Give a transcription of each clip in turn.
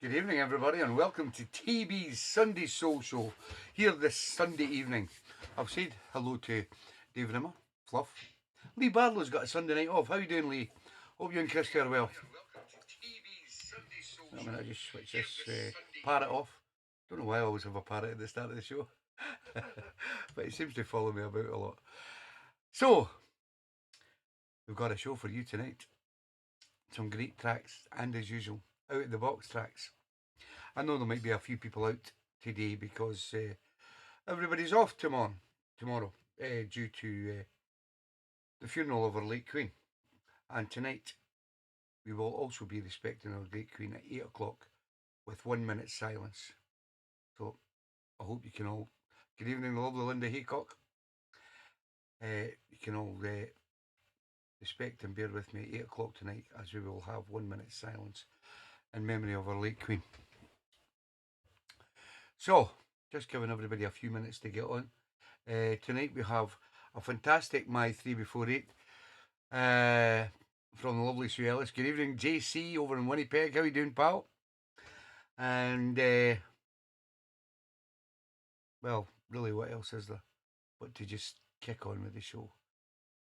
Good evening, everybody, and welcome to TeeBee's Sunday Soul Show here this Sunday evening. I've said hello to Dave Rimmer, Fluff. Lee Barlow's got a Sunday night off. How you doing, Lee? Hope you and Chris are well. I'm going to just switch this parrot off. Don't know why I always have a parrot at the start of the show, but it seems to follow me about a lot. So, we've got a show for you tonight. Some great tracks, and as usual, out of the box tracks. I know there might be a few people out today because everybody's off tomorrow due to the funeral of our late Queen. And tonight we will also be respecting our great Queen at 8 o'clock with 1 minute silence. So I hope you can all, good evening, the lovely Linda Haycock. You can all respect and bear with me at 8 o'clock tonight, as we will have 1 minute silence in memory of our late Queen. So, just giving everybody a few minutes to get on. Tonight we have a fantastic My 3 Before 8 from the lovely Sue Ellis. Good evening, JC over in Winnipeg. How you doing, pal? And, well, really, what else is there but to just kick on with the show?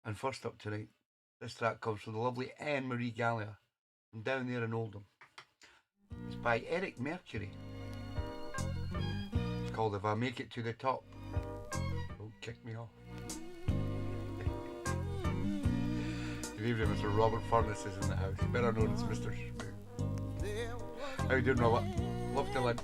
And first up tonight, this track comes from the lovely Anne-Marie Gallagher from down there in Oldham. It's by Eric Mercury. It's called If I Make It to the Top. Don't kick me off. Good evening, Mr. Robert Furness is in the house, better known as Mr. Smooth. How you doing, Robert? Love to learn.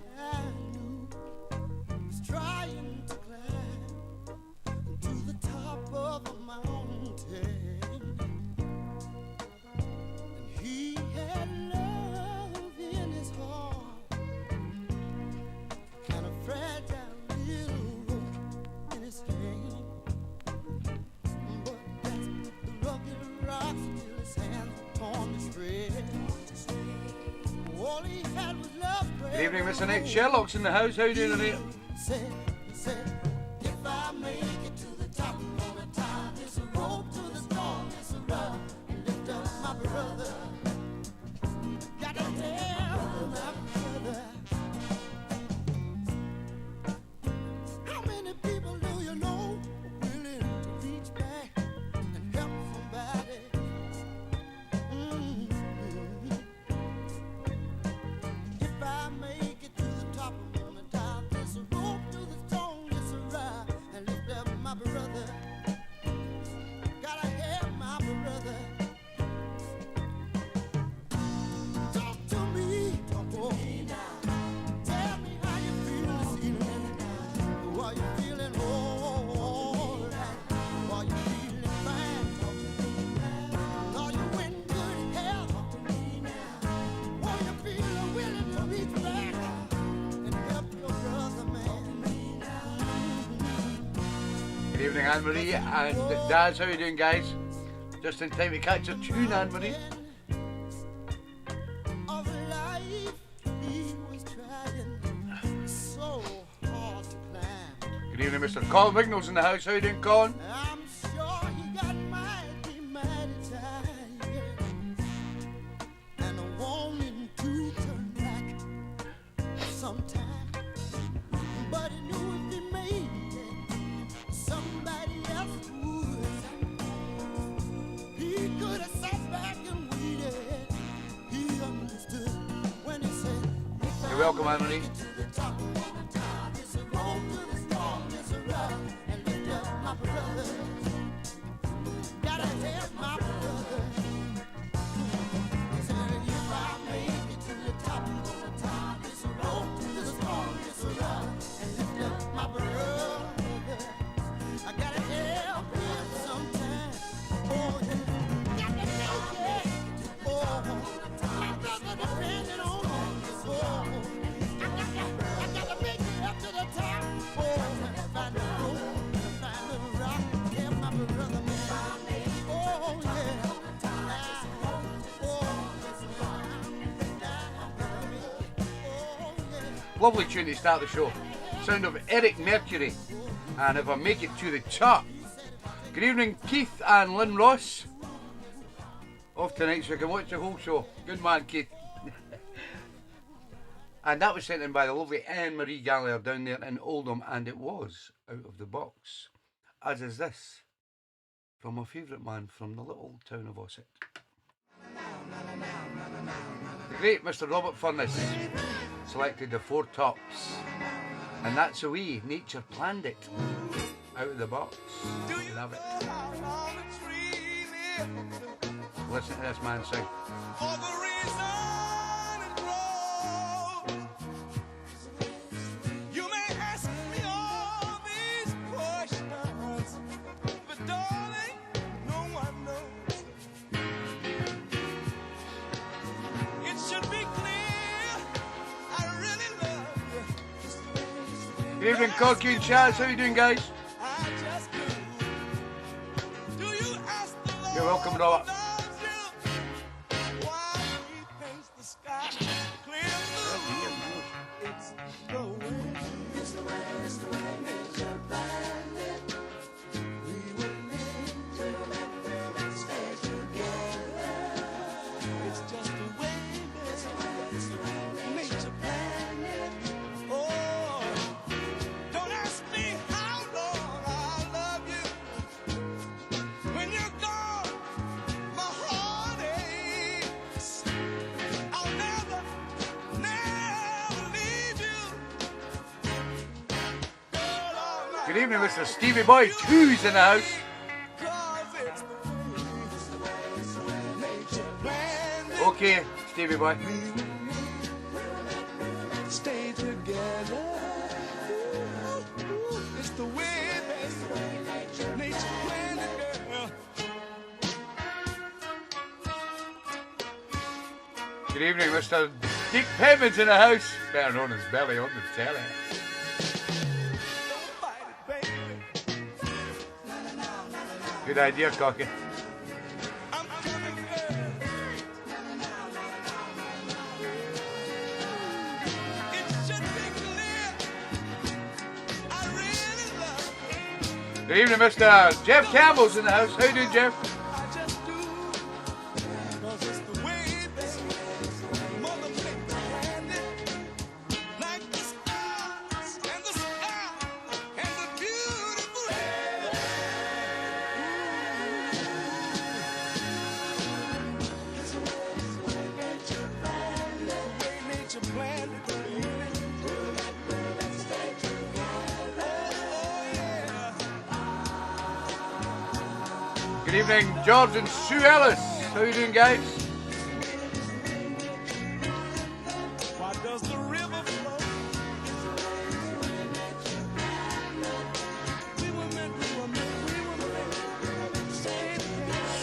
Good evening, Mr. Nick. Sherlock's in the house. How you doing tonight? If I make it to the top, gonna tie this rope to the storm, it's a rub, and lift up my brother. Gotta tell my brother. How many people do you know willing to reach back and help somebody? If I make it to the top, I'm gonna tie this rope to the stone, it's a ride, and lift up my brother. Gotta help my brother. Talk to me now. Tell me how you feel this evening. Are you feeling alright? Are you feeling fine? Are you in good health? Are you feeling willing to reach back and help your brother, man? Good evening, Anne-Marie and Daz. How you doing, guys? Just in time to catch your tune, Anne-Marie. Good evening, Mr. Colin Wignall's in the house. How you doing, Colin? I'm sure he got mighty tired and wanting to turn back sometime, but he knew if he made it, somebody else would. He could have sat back and waited. He understood when he said, you're welcome, Anne-Marie. Lovely tune to start the show. Sound of Eric Mercury. And If I Make It to the Top. Good evening, Keith and Lynn Ross. Off tonight so I can watch the whole show. Good man, Keith. And that was sent in by the lovely Anne-Marie Gallagher down there in Oldham, and it was out of the box. As is this, from my favourite man from the little town of Ossett. The great Mr. Robert Furness selected the Four Tops. And that's the way nature planned it. Out of the box. You love it. Listen to this man sing. You may ask me all these questions, but darling, no one knows. It should be clear, I really love you. Good evening, Corky and Chaz. How you doing, guys? You're welcome, Robert. Good evening, Mr. Stevie Boy. Two's in the house. Okay, Stevie Boy. Stay together. It's the way nature planned it, girl. Good evening, Mr. Dick Pemmons in the house. Better known as Belly on the telly. Good idea, Cocky. Good evening, Mr. Jeff Campbell's in the house. How you doing, Jeff? Good evening, George and Sue Ellis. How you doing, guys?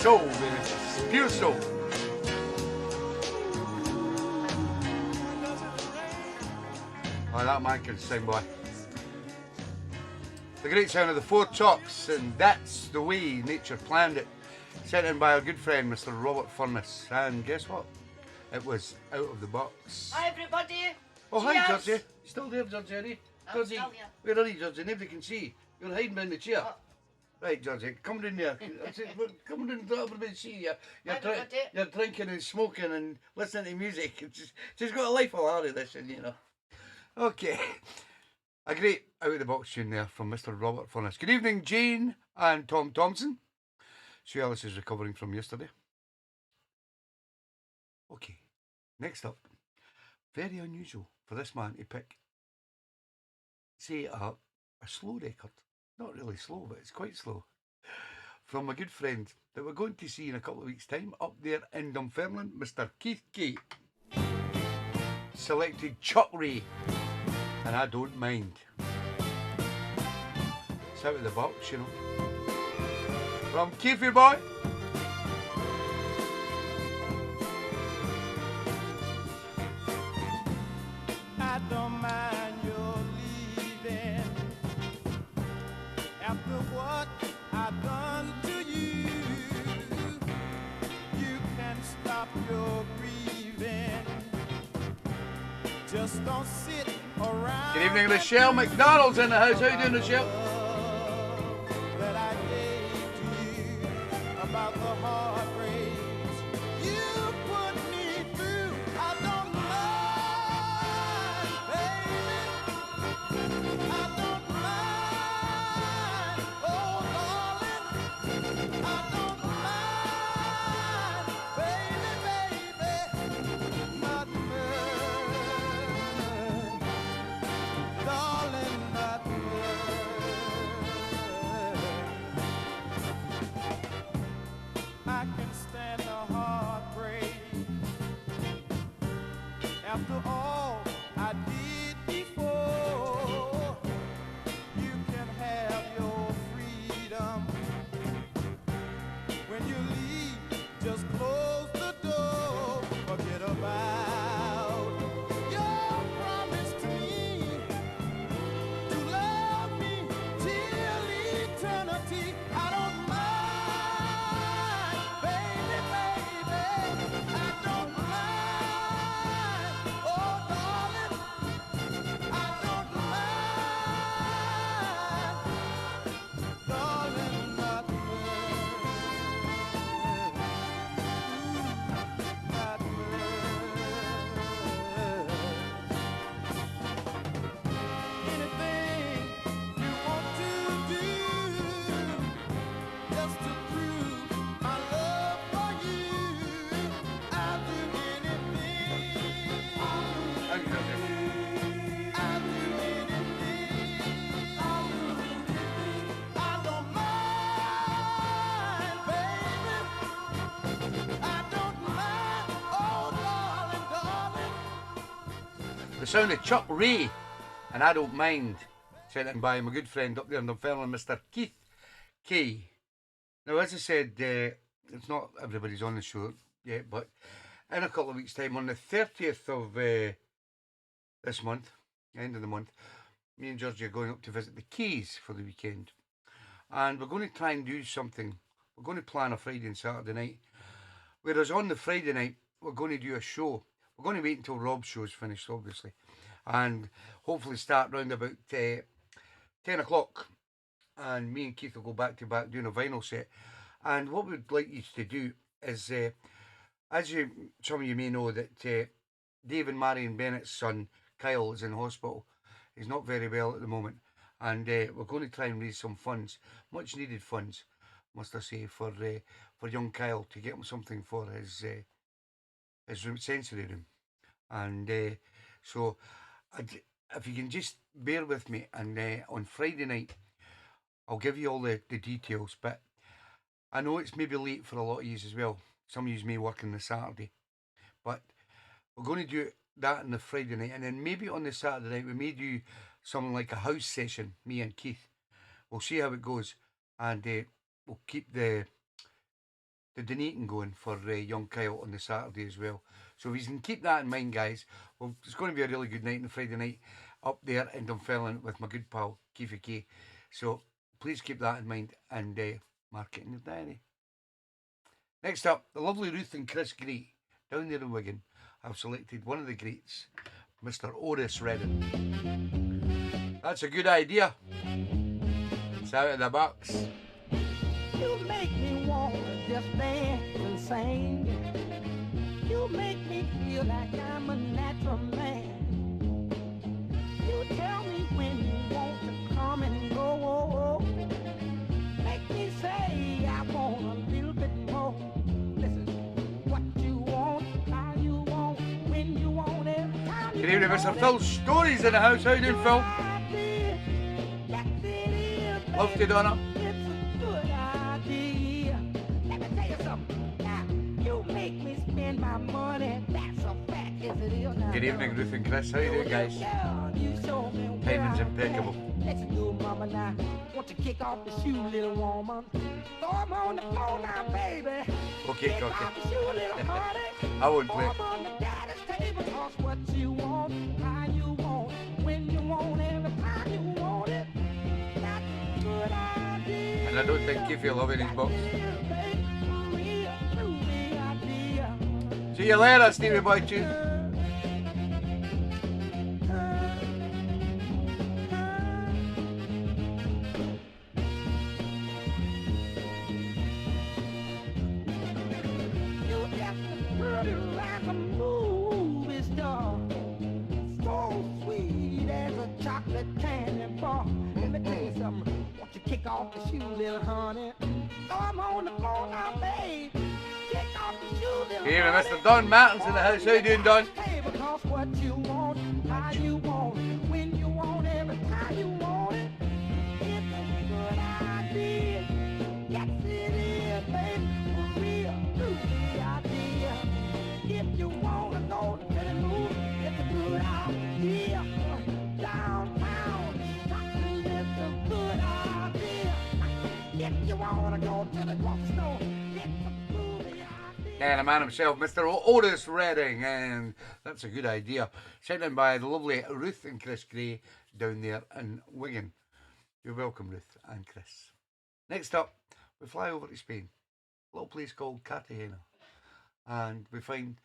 Soul, baby. Pure soul. Oh, that man can sing, boy. The great sound of the Four Tops, and that's the way nature planned it. Sent in by our good friend, Mr. Robert Furness. And guess what? It was out of the box. Hi, everybody. Oh, Cheers. hi, Georgie. You still there, Georgie? Georgie, where are you, Georgie? Nobody can see. You're hiding behind the chair. Oh. Right, Georgie, come down there. Come down there, everybody see you. You're drinking and smoking and listening to music. She's got a life of Larry, this, and you know. Okay. A great out-of-the-box tune there from Mr. Robert Furness. Good evening, Jane and Tom Thompson. Sue Ellis is recovering from yesterday. Okay, next up. Very unusual for this man to pick, say, a slow record. Not really slow, but it's quite slow. From a good friend that we're going to see in a couple of weeks' time up there in Dunfermline, Mr. Keith Kay. Selected Chuck Ray. And I don't mind. It's out of the box, you know. From Keefy Boy. I don't mind your leaving after what I've done to you. You can stop your grieving. Just don't sit around. Good evening, Rochelle McDonald's in the house. How you doing, Rochelle? That I gave to you about the heartbreaks you put me through. I don't after all I did before. You can have your freedom. When you leave, just close the door. Forget about your promise to me, to love me till eternity. I don't mind, baby, baby. I don't mind, oh darling. I don't mind, darling, not much. Not much. Anything you want to do, just to prove my love for you, I'll do anything. Thank you, Roger. I'll do anything. I don't mind, baby. I don't mind, oh darling, darling. The sound of Chuck Ray, and I Don't Mind, sent in by my good friend up there in Dunfermline, Mr. Keith K. Now, as I said, it's not everybody's on the show yet, but in a couple of weeks' time, on the 30th of this month, end of the month, me and Georgie are going up to visit the Keys for the weekend. And we're going to try and do something. We're going to plan a Friday and Saturday night. Whereas on the Friday night, we're going to do a show. We're going to wait until Rob's show's finished, obviously. And hopefully start round about 10 o'clock. And me and Keith will go back to back doing a vinyl set. And what we'd like you to do is, as some of you may know, that Dave and Marion Bennett's son, Kyle, is in hospital. He's not very well at the moment. And we're going to try and raise some funds, much needed funds, must I say, for young Kyle, to get him something for his sensory room. And so if you can just bear with me, and on Friday night I'll give you all the details, but I know it's maybe late for a lot of you as well. Some of you may work on the Saturday, but we're going to do that on the Friday night, and then maybe on the Saturday night we may do something like a house session, me and Keith. We'll see how it goes, and we'll keep the donating going for young Kyle on the Saturday as well. So if you can keep that in mind, guys, well, it's going to be a really good night on the Friday night up there in Dunfermline with my good pal Keith K. So please keep that in mind and mark it in your diary. Next up, the lovely Ruth and Chris Gray down there in Wigan have selected one of the greats, Mr. Oris Redding. That's a good idea. It's out of the box. You make me wanna just dance and sing. You make me feel like I'm a natural man. You tell me when you want to come and go. Make me say I want a little bit more. Listen, what you want, how you want, when you want it. Good evening, Mr. Phil Stories in the house. How you doing, Phil? Love to Donna. Good evening, Ruth and Chris. How you doing, guys? Timing's impeccable. Let's go, mama, now. Want to kick off the shoe, little woman? Throw 'em on the floor now, baby. Okay, Kick okay. off the shoe, little honey. I won't play. Throw 'em on the daddy's table. Toss what you want, how you want, when you want, every time you want it. That's a good idea. And I don't think Keith will love in his box. See you later, Stevie Boy Tune. Kick off the shoe, little honey. Throw 'em on the floor now, babe. Kick off the shoe, little Here, honey. Mr. Don Martin's in the house. How you doing, Don? Because what you want, how you want, when you want, every time you want it. It's a good idea. Yes, it is, baby. For real, truly idea. If you wanna go to the moon, if and a man himself, Mr. Otis Redding, and that's a good idea. Sent in by the lovely Ruth and Chris Gray down there in Wigan. You're welcome, Ruth and Chris. Next up, we fly over to Spain, a little place called Cartagena, and we find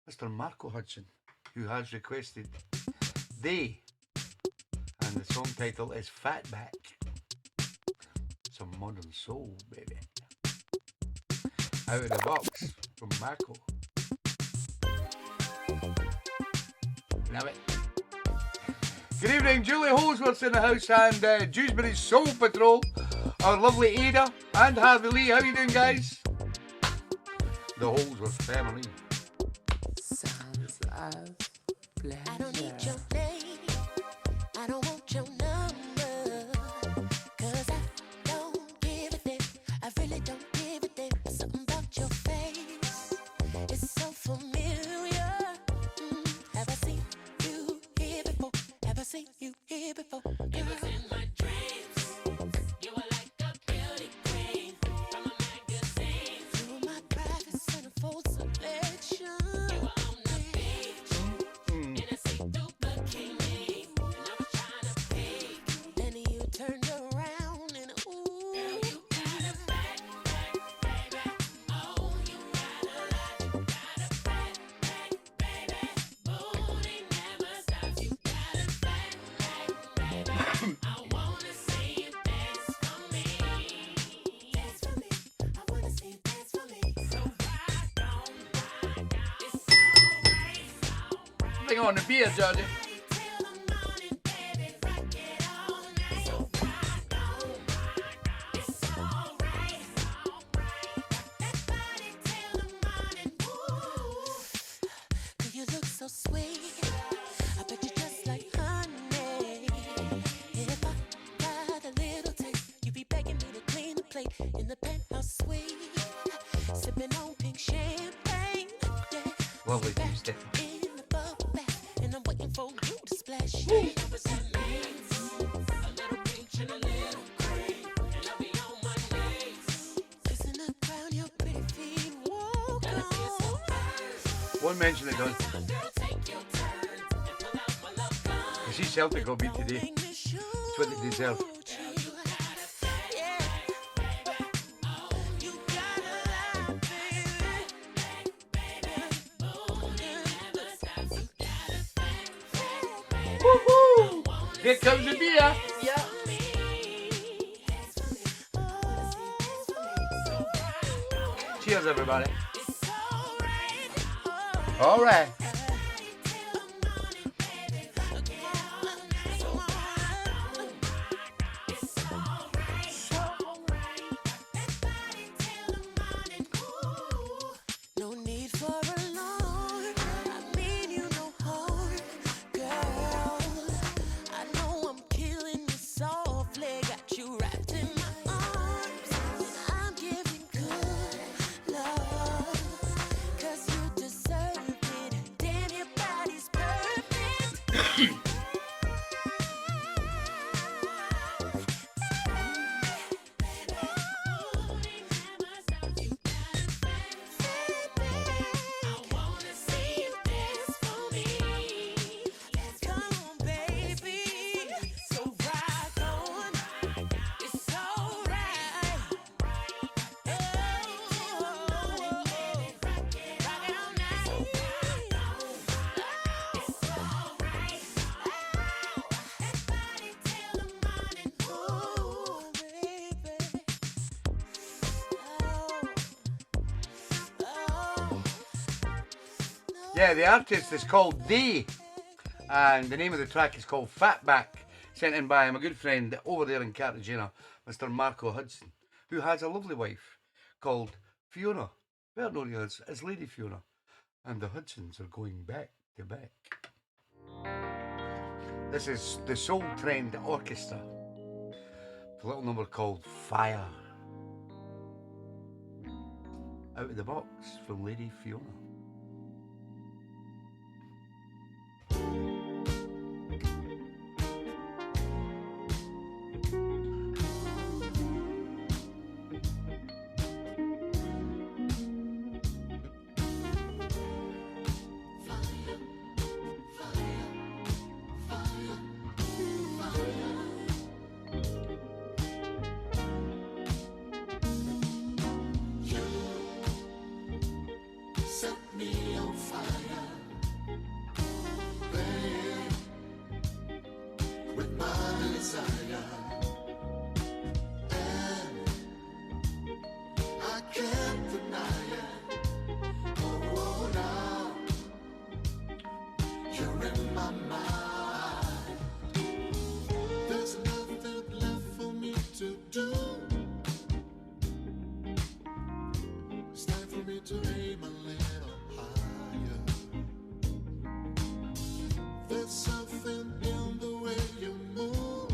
Mr. Marco Hudson, who has requested They, and the song title is Fatback. Some modern soul, baby. Out of the box from Marco. Love it. Good evening, Julie Holsworth's in the house, and Dewsbury's Soul Patrol, our lovely Ada and Harvey Lee. How you doing, guys? The Holsworth family. Sounds of pleasure. I don't need your name, I don't want your number, 'cause I don't give a damn, I really don't give a damn. Something about your face, it's so familiar. Have I seen you here before? Have I seen you here before? It was in my dreams, you were like a beauty queen from a magazine. You were my private centerfold selection. You were on the beach in a see-through bikini, and I was trying to peek. Then you turned around and ooh, girl, you got a fat back, baby. Oh, you got a lot. Got a fat back, baby. Booty never stops. You got a fat back, baby. I wanna see you dance for me. Dance for me. I wanna see you dance for me. So rock on. It's alright. Bring on the beer, Georgie. Till the morning, baby, rock it all night. So rock on. It's alright. That body till the morning. Ooh, do you look so sweet? I bet you just like honey. If I got a little taste, you be begging me to clean the plate in the penthouse suite, sipping on pink champagne. Yeah. Lovely view, Stephanie. In the bubble bath, and I'm waiting for you to splash. You know what that means? A little peach and a little cream, and I'll be on my knees, kissing the ground your pretty feet walk on. Won't mention it, Don. So girl, take your turn and pull out my love gun. You see Celtic got beat today. Make me shoot It's what they deserve. you. Yeah. Oh, you got a lot, baby. Never stops. You got a fat Woohoo! Here comes the beer. Yeah. Cheers, everybody. It's alright. All right. No need for alarm. I mean you no harm, girl. I know I'm killing you softly. Got you wrapped in my arms. I'm giving good love, 'cause you deserve it. Damn, your body's perfect. I wanna see you dance for me. Come on, baby. So rock on. It's alright. Rock it all night. It's alright. That body till the morning. Ooh, baby. Yeah, the artist is called They, and the name of the track is called Fatback, sent in by my good friend over there in Cartagena, Mr. Marco Hudson, who has a lovely wife called Fiona, better known as Lady Fiona, and the Hudsons are going back to back. This is the Soul Trend Orchestra, a little number called Fire. Out of the box from Lady Fiona. You're in my mind. There's nothing left for me to do. It's time for me to aim a little higher. There's something in the way you move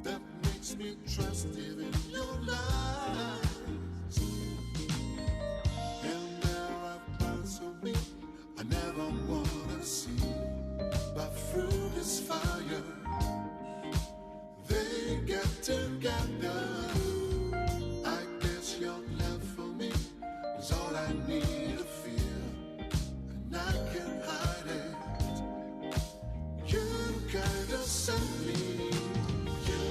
that makes me trust even your lies. And there are parts of me I never wanna see, but through this fire they get together. I guess your love for me is all I need to feel, and I can't hide it. You kinda set me, you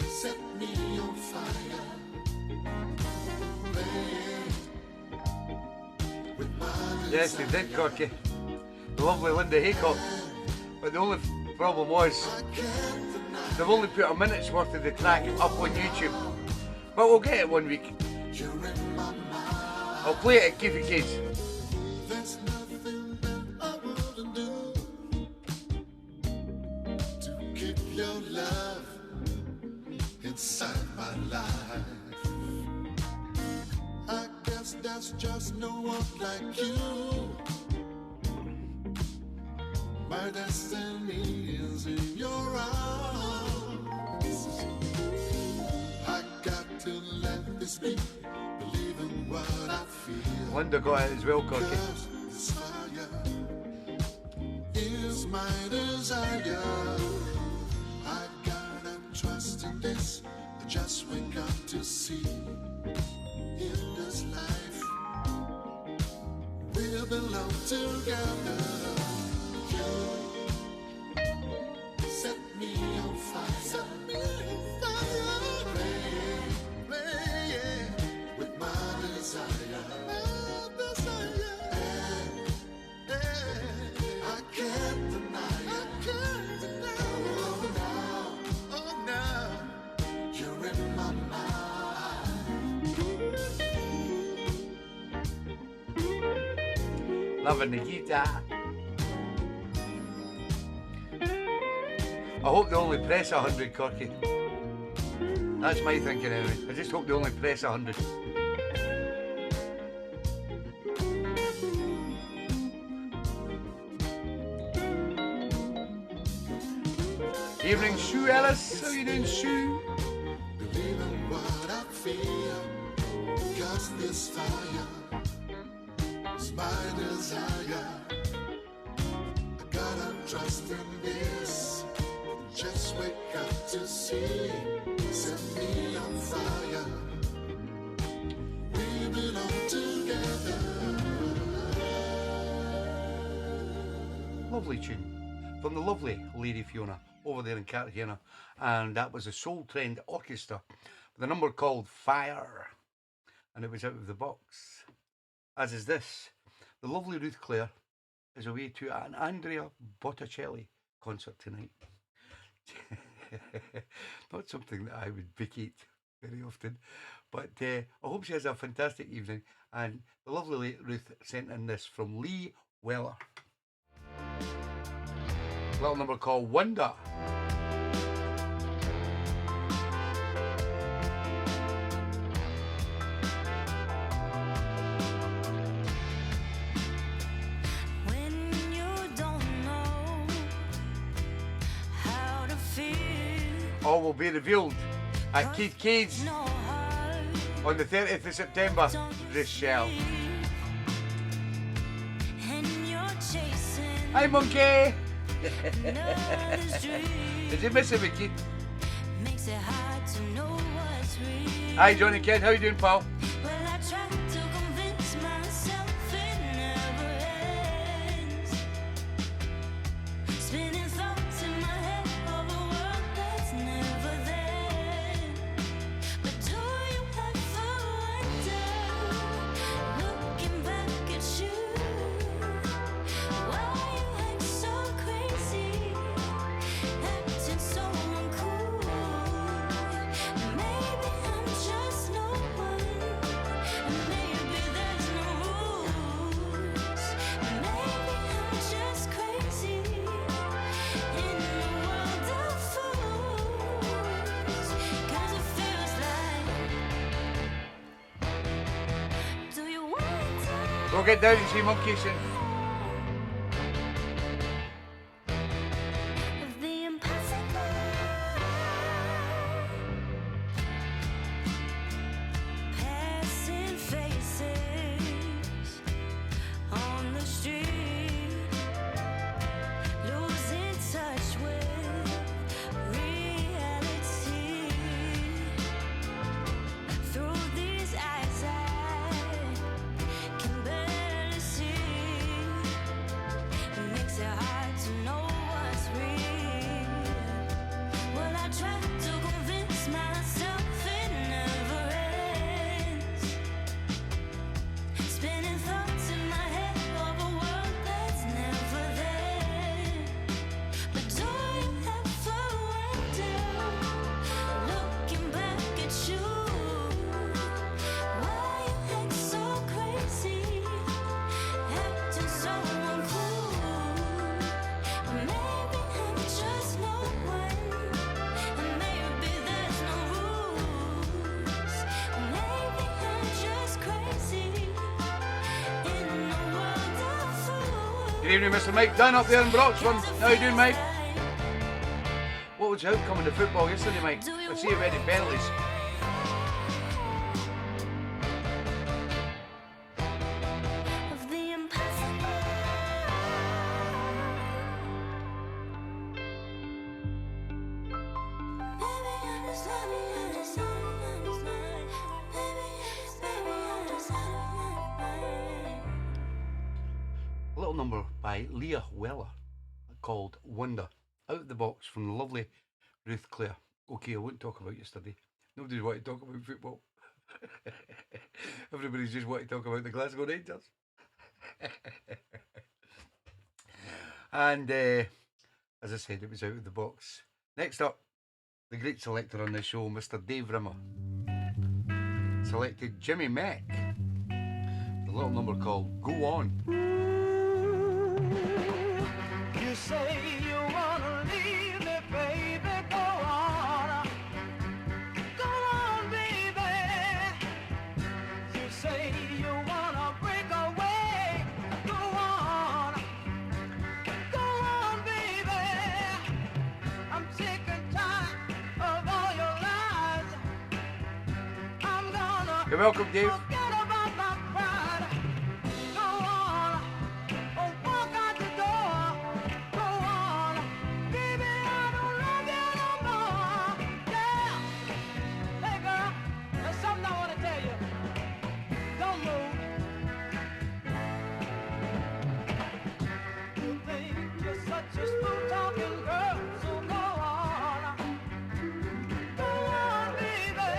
set me on fire. With my Yes, they did, Corky. The lovely Linda Haycock. But the only problem was, they've only put a minute's worth of the track up on YouTube. But we'll get it one week. you're in my mind. I'll play it at Keith and Kate's. There's nothing that I wouldn't do to keep your love inside my life. I guess there's just no one like you. My destiny is in your arms. I got to let this be, believe in what I feel. Linda got it as well, Corky. Cause this fire is my desire. I gotta trust in this. I just wake up to see in this life we belong together. You set me on fire. Set me on fire. Play with my desire. I can't deny it. Oh, now, you're in my mind. Loving the guitar. I hope they only press 100, Corky. That's my thinking anyway. I just hope they only press 100. Evening, Sue Ellis. How you doing, Sue? Believe in what I feel, 'cause this fire is my desire. I gotta trust in this. Just wake up to see. Set me on fire. We belong together. Lovely tune from the lovely Lady Fiona over there in Cartagena, and that was a Soul Trend Orchestra with a number called Fire, and it was out of the box. As is this. The lovely Ruth Clare is away to an Andrea Botticelli concert tonight. Not something that I would vacate very often, but I hope she has a fantastic evening. And the lovely Ruth sent in this from Lee Weller. Little number called Wonder. When you don't know how to feel, All will be revealed at Keith Cade's no heart, on the 30th of September. This shell. and you're chasing Hi, monkey. another's dream, Did you miss it, Mickey? makes it hard to know what's real. Hi, Johnny Kid. How you doing, pal? Well, I try to convince myself it never ends. Spinning thoughts in my head of a world that's never there. But do you ever wonder, looking back at you, why you act so crazy, acting so uncool? Maybe I'm just no one. Go get down and see Monkey soon. The impossible, passing faces on the street, losing touch with reality. Through these eyes I can barely see. It makes it hard to know what's real. Well, I try to convince myself it never ends. Spinning thoughts in my head of a world that's never there. But do you ever wonder, looking back at you, why you act so crazy, acting so uncool? Maybe I'm just no one, and maybe there's no rules. Maybe I'm just crazy in a world of fools. Good evening, Mr. Mike Dunn up there in Broxton. How you doing, Mike? What was the outcome of the football yesterday, Mike? Let's see if any penalties. Of the impossible. Baby, I'm just loving, I'm just loving, I'm just loving. Baby, I'm just loving. A little number by Leah Weller called Wonder. Out of the box from the lovely Ruth Gray. Okay, I won't talk about yesterday. Nobody's want to talk about football. Everybody's just want to talk about the Glasgow Rangers. And as I said, it was out of the box. Next up, the great selector on the show, Mr. Dave Rimmer, selected Jimmy Mack. A little number called Go On. You say you wanna leave me, baby, go on. Go on, baby. You say you wanna break away, go on. Go on, baby. I'm sick and tired of all your lies. I'm gonna You're welcome, Dave. forget about my pride. Go on, oh, walk out the door. Go on, baby, I don't love you no more. Yeah, hey girl, there's something I want to tell you. Don't move. You think you're such a smooth talking girl, so go on. Go on, baby.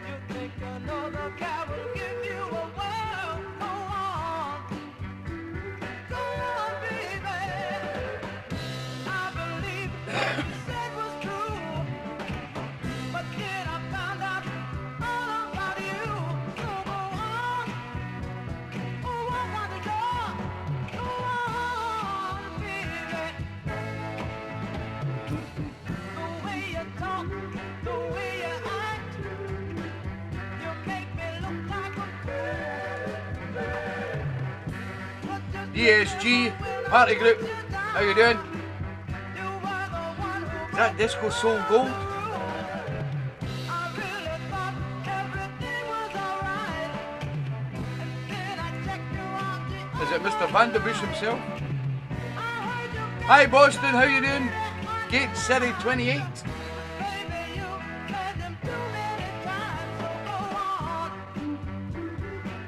You think another guy will give you a whirl? Go on. Go on, baby. I believe what you said was true, but then I found out all about you. So go on, oh, walk out the door. Go on, baby. The way you talk, the way you act, you make me look like a fool. But just DSG Party Group. How you doing? you were the one who Is that Disco Soul Gold? I really thought everything was alright. And then I checked you out the Is it Mr. Vanderbush himself? I heard you Hi Boston, how you doing? Gate City 28. baby, you said them too many times. So go on.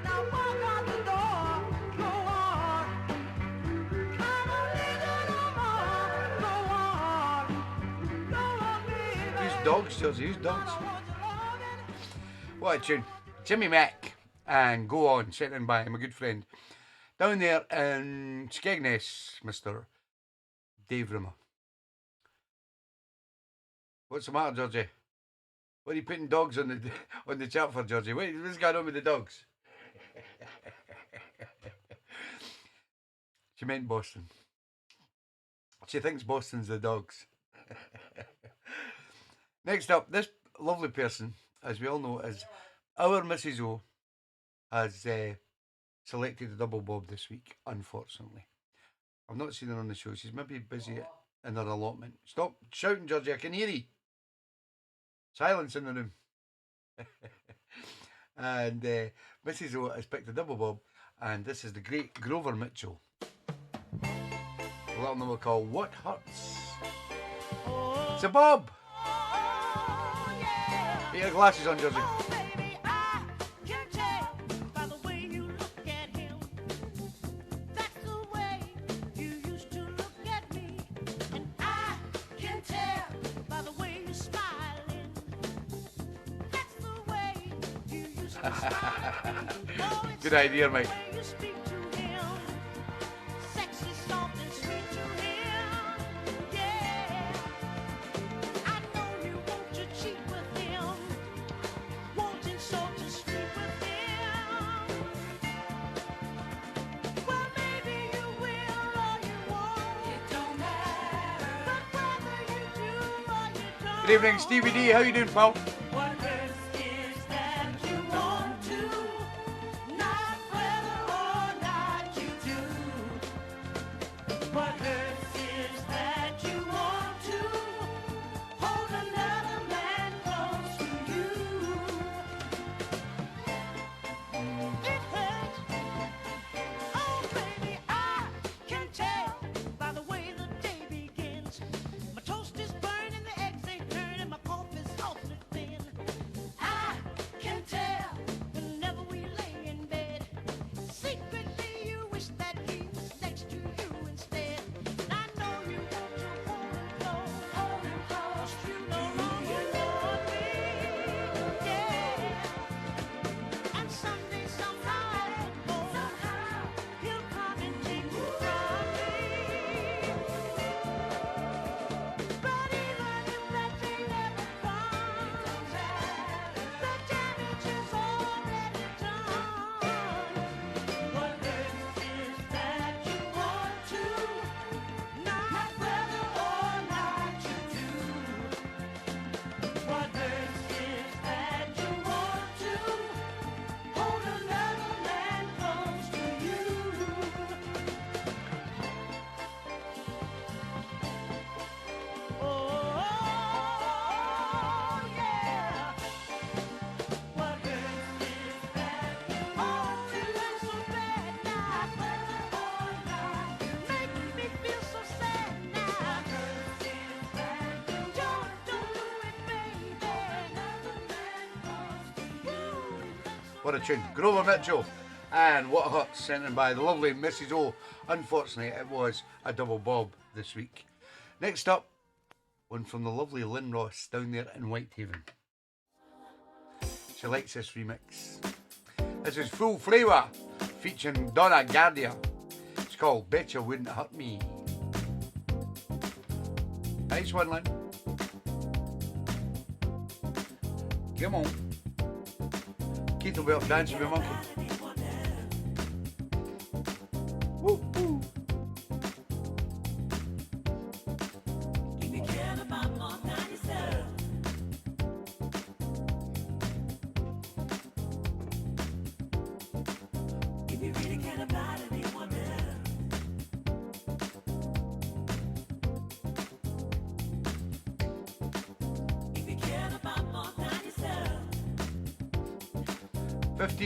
Now walk out the door. Go on. I don't need you no more. Go on. Go on, baby. Who's dogs, Josie? Who's dogs? I want your loving. What a tune. Jimmy Mack and Go On, sitting by my good friend. Down there in Skegness, Mr. Dave Rimmer. What's the matter, Georgie? What are you putting dogs on the chat for, Georgie? What's going on with the dogs? She meant Boston. She thinks Boston's the dogs. Next up, this lovely person, as we all know, is our Mrs. O, has selected the double bob this week, unfortunately. I've not seen her on the show. She's maybe busy in her allotment. Stop shouting, Georgie. I can hear you. Silence in the room. And Mrs. O has picked a double bob, and this is the great Grover Mitchell. A little number called What Hurts. It's a bob. Get your glasses on, Georgie. Good idea, mate. Good evening, Stevie D. How you doing, pal? What a tune. Grover Mitchell and What Hurts, sent in by the lovely Mrs. O. Unfortunately, it was a double bob this week. Next up, one from the lovely Lynn Ross down there in Whitehaven. She likes this remix. This is Full Flavour featuring Donna Gardia. It's called Bet You Wouldn't Hurt Me. Nice one, Lynn. Come on. Keith will be up dancing with Monkey. Woo, woo.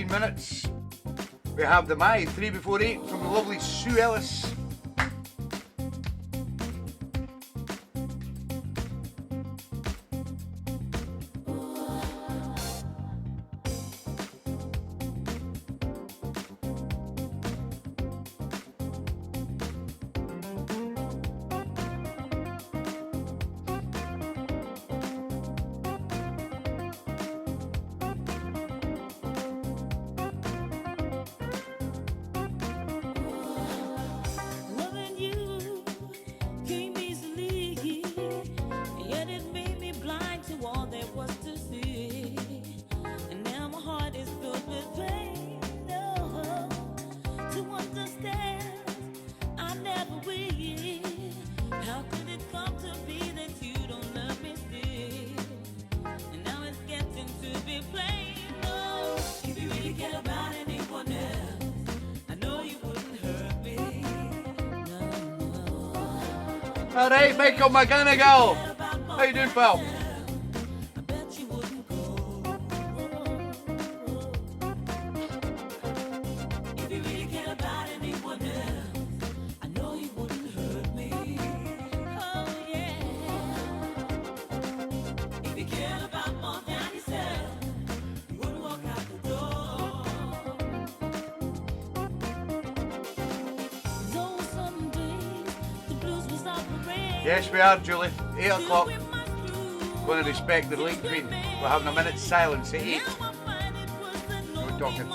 Minutes. We have the My 3 before 8 from the lovely Sue Ellis. All right, Michael McGonigal. How you doing, pal? Yes, we are, Julie. 8 o'clock. Going to respect the late Queen. We're having a minute's silence at 8. We're talking.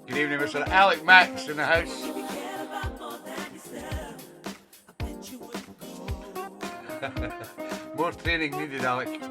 Good evening, Mr. Alec Max in the house. More training needed, Alec.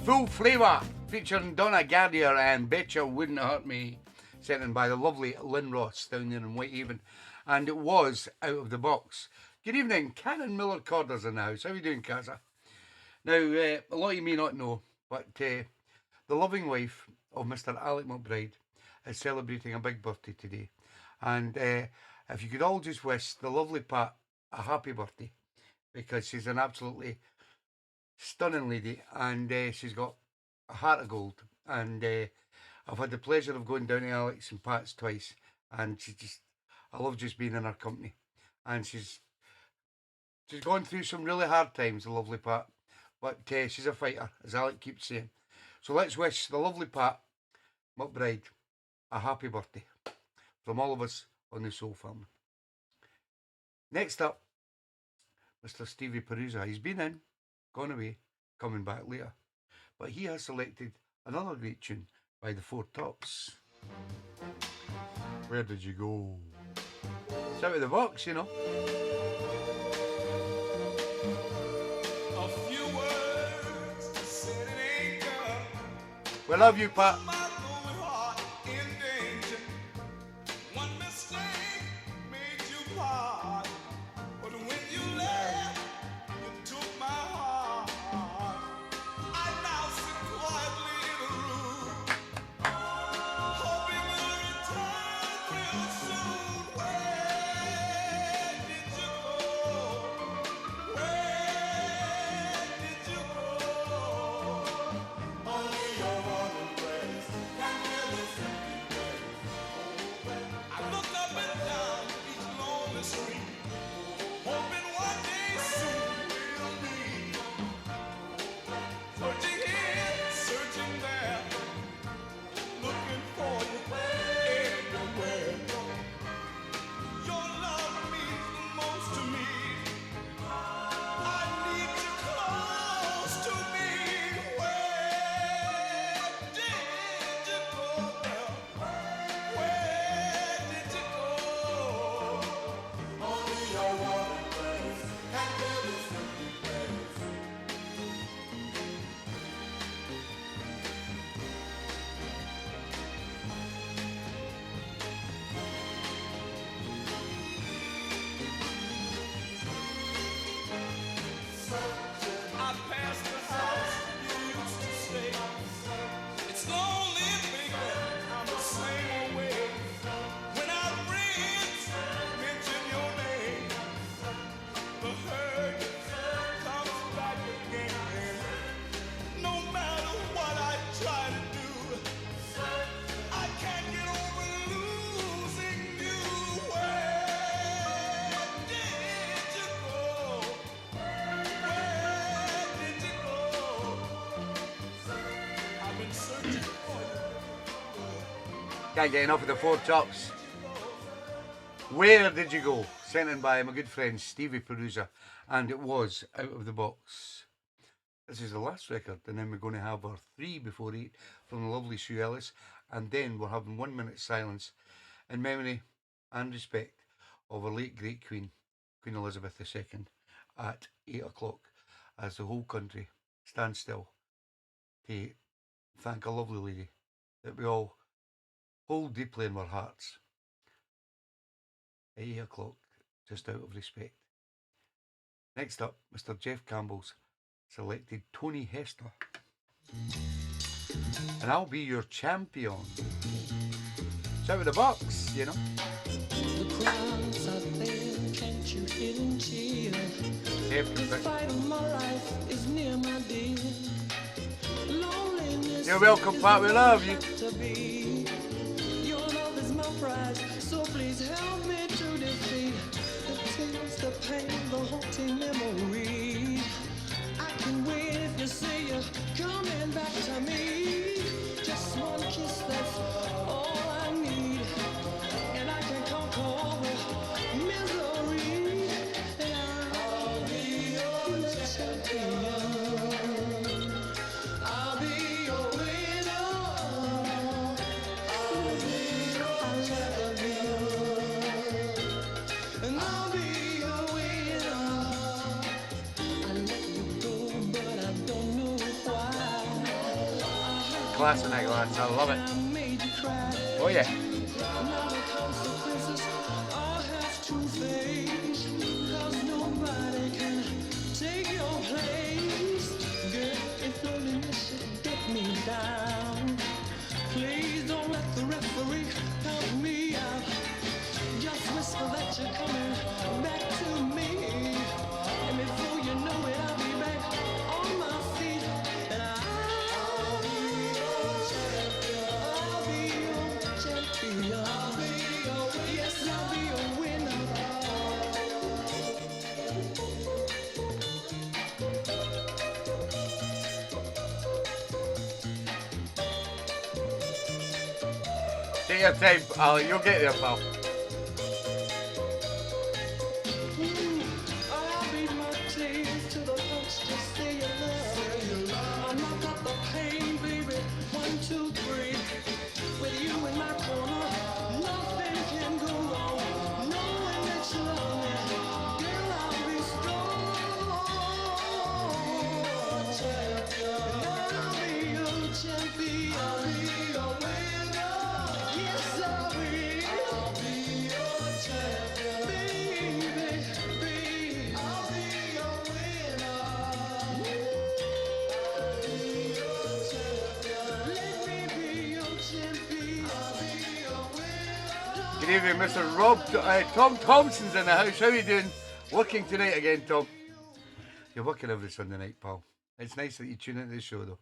Full Flavour, featuring Donna Gardner and Betcha Wouldn't Hurt Me, sent in by the lovely Lynn Ross down there in Whitehaven, and it was Out of the Box. Good evening, Karen Miller-Corders in the house. How are you doing, Casa? Now, a lot of you may not know, but the loving wife of Mr. Alec McBride is celebrating a big birthday today, and if you could all just wish the lovely Pat a happy birthday, because she's an absolutely stunning lady, and she's got a heart of gold, and I've had the pleasure of going down to Alex and Pat's twice, and I love just being in her company, and she's gone through some really hard times, the lovely Pat, but she's a fighter, as Alec keeps saying. So let's wish the lovely Pat McBride a happy birthday from all of us on the Soul Family. Next up, Mr. Stevie Perusa. He's been in, gone away, coming back later, but he has selected another great tune by the Four Tops. Where did you go? It's Out of the Box, you know. A few words to set an anchor. We love you, Pat. My lonely heart in danger. One mistake made you part, but when you left, you took my heart. I now sit quietly in a room, hoping you'll return real soon. Where did you go? Where did you go? Only your one embrace Can't get enough of the Four Tops. Where Did You Go? Sent in by my good friend Stevie, producer, and it was Out of the Box. This is the last record, and then we're going to have our 3 before 8 from the lovely Sue Ellis, and then we're having 1 minute silence in memory and respect of our late great Queen, Queen Elizabeth II, at 8 o'clock, as the whole country stands still to thank a lovely lady that we all hold deeply in our hearts. At 8 o'clock, just out of respect. Next up, Mr. Jeff Campbell's selected Tony Hester. And I'll Be Your Champion. It's out of the box, you know. The crowds out there, can't you hear them cheer? The fight of my life is near, my dear. Loneliness. You're welcome, Pat. We love you. To be. Your love is my prize, so please help me to defeat the tears, the pain, the haunting memory. I can wait if you say you're coming back to me. Just one kiss, that's all I need, and I can conquer all the misery. And I'll be your champion. I'll be your winner. I'll be your champion. And I'll be your winner. I let you go, but I don't know why. Classic night, lads. I love it. I made you cry. Oh, yeah. Now the consequences I'll have to face, 'cause nobody can take your place. Girl, if loneliness should get me down, please don't let the referee count me out. Just whisper that you're coming back to me, and before you know it, I'll be back on my feet. And I'll be your champion. I'll be your champion. I'll be your winner. Yes, I'll be your winner. Take your time, pal. You'll get there, pal. I'll beat my tears to the punch to say you love. I'll knock out the pain, baby. 1, 2, 3. With you in my corner, nothing can go wrong. Knowing that you love me, girl, I'll be strong. I'll be your champion. I'll be your winner. Yes, I'll be. I'll be your champion. Baby, baby, I'll be your winner. I'll be your champion. Let me be your champion. I'll be your winner. Good evening, Mr. Tom Thompson's in the house. How you doing? Working tonight again, Tom. You're working every Sunday night, pal. It's nice that you tune into the show, though.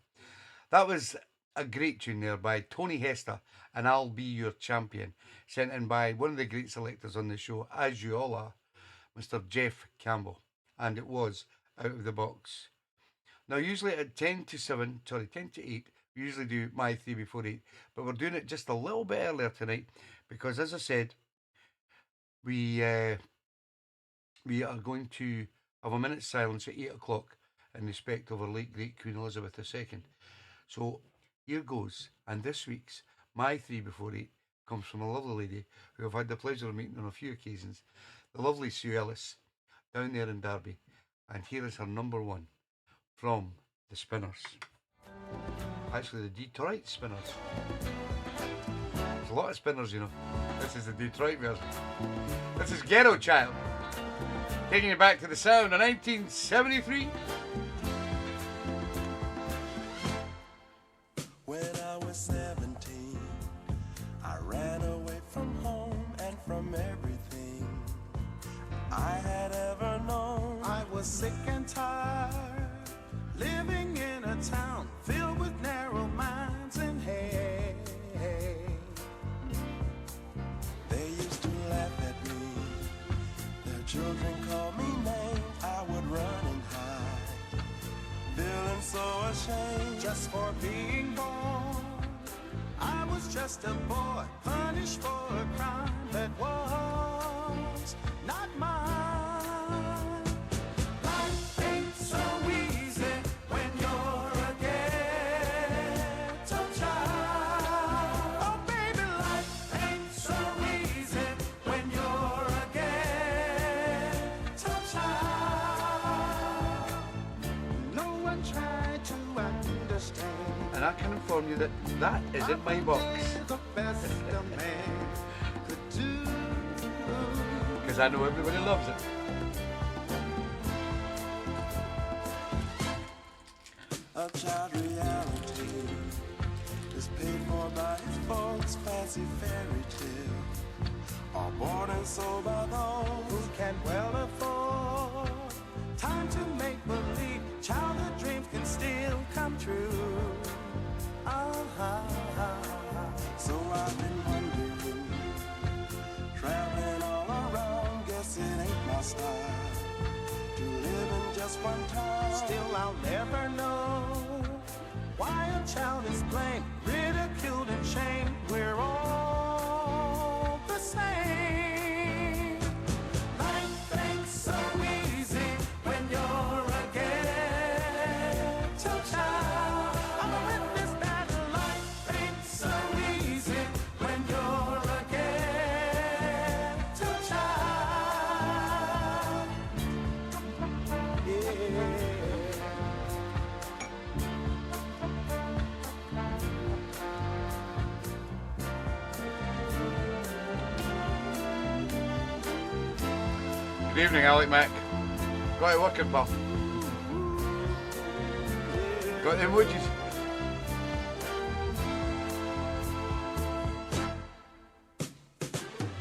That was a great tune there by Tony Hester, and I'll Be Your Champion, sent in by one of the great selectors on the show, as you all are, Mr. Jeff Campbell, and it was Out of the Box. Now, usually at 10 to 8, we usually do my 3 before 8, but we're doing it just a little bit earlier tonight, because as I said, we are going to have a minute's silence at 8 o'clock in respect of our late great Queen Elizabeth II. So here goes, and this week's my 3 before 8 comes from a lovely lady who I've had the pleasure of meeting on a few occasions, the lovely Sue Ellis, down there in Derby, and here is her number 1 from the Spinners. Actually, the Detroit Spinners. There's a lot of Spinners, you know. This is the Detroit version. This is Ghetto Child, taking you back to the sound of 1973. When I was 17, I ran away from home and from everything I had ever known. I was sick and tired, living in a town filled with narrow minds and hate. They used to laugh at me, their children called me names. I would run and hide, feeling so ashamed just for being born. I was just a boy punished for a crime that was not mine. Life ain't so easy when you're a ghetto child. Oh baby, life ain't so easy when you're a ghetto child. No one tried to understand. And I can inform you that that is in my box. The best a man could do. Because I know everybody loves it. A child reality is paid for by his folks' fancy fairy tale. Are born and sold by those who can well afford. Time to make believe, childhood dreams can still come true. So I've been wondering, traveling all around, guess it ain't my style to live in just one time. Still I'll never know why a child is blamed, ridiculed and shamed. We're all the same. Life ain't so easy when you're a ghetto child. I'm a witness that life ain't so easy when you're a ghetto child. Yeah. Good evening, Alec Mac. Got it working, pal. Got the emojis.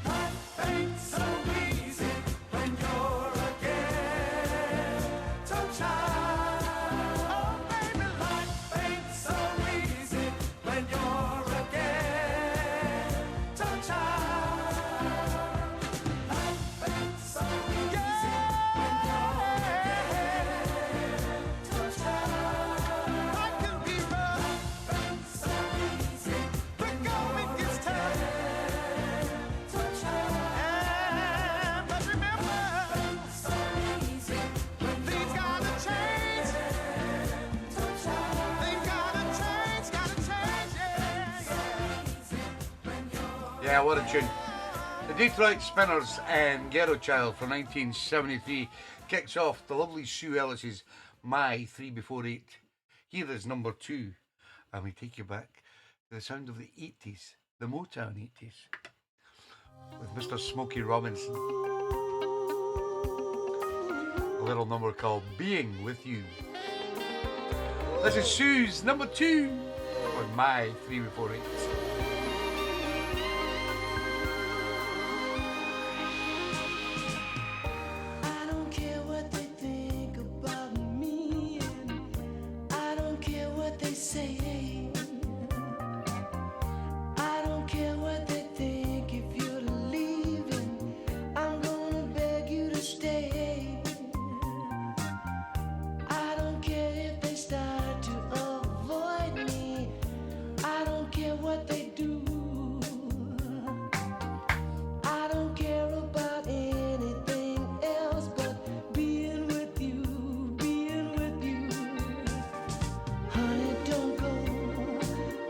Life ain't so easy when you're a ghetto child. Oh baby, life ain't so easy when you're a ghetto child. Life ain't so easy when you're a ghetto child. Life can be rough. Life ain't so easy. The going gets tough. But remember, so easy. Things gotta change. Things gotta change, Yeah, what a tune. The Detroit Spinners and Ghetto Child from 1973 kicks off the lovely Sue Ellis's My 3 Before 8. Here is number 2, and we take you back to the sound of the 80s, the Motown 80s, with Mr. Smokey Robinson. A little number called Being With You. This is Sue's number 2 on My 3 Before 8. I don't care what they think about me, and I don't care what they say. I don't care what they think if you're leaving. I'm gonna beg you to stay. I don't care if they start to avoid me. I don't care what they do. I don't care about anything else but being with you, being with you. Honey, don't go,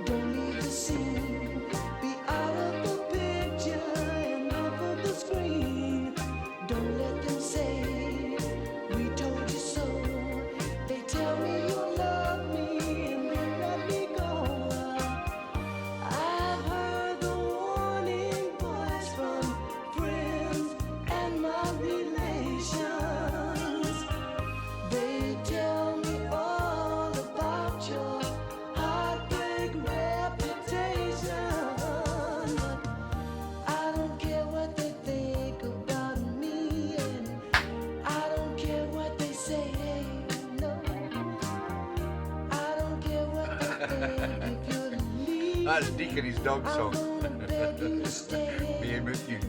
don't leave the scene. Be out of the picture and off of the screen. Don't let them say we told you so. They tell me you love me and then let me go. I've heard the warning voice from friends and my relations. They tell me all about your heartbreak reputation. But I don't care what they think about me, and I don't care what they say. No, I don't care what they think if you're leaving. That's Deacon and his dog I'm song. gonna beg you to stay. Being with you.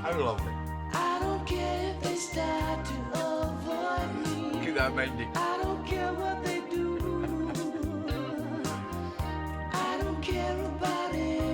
How lovely. I don't care if they start to avoid me. Look at that minding. I don't care what they do. I don't care about it.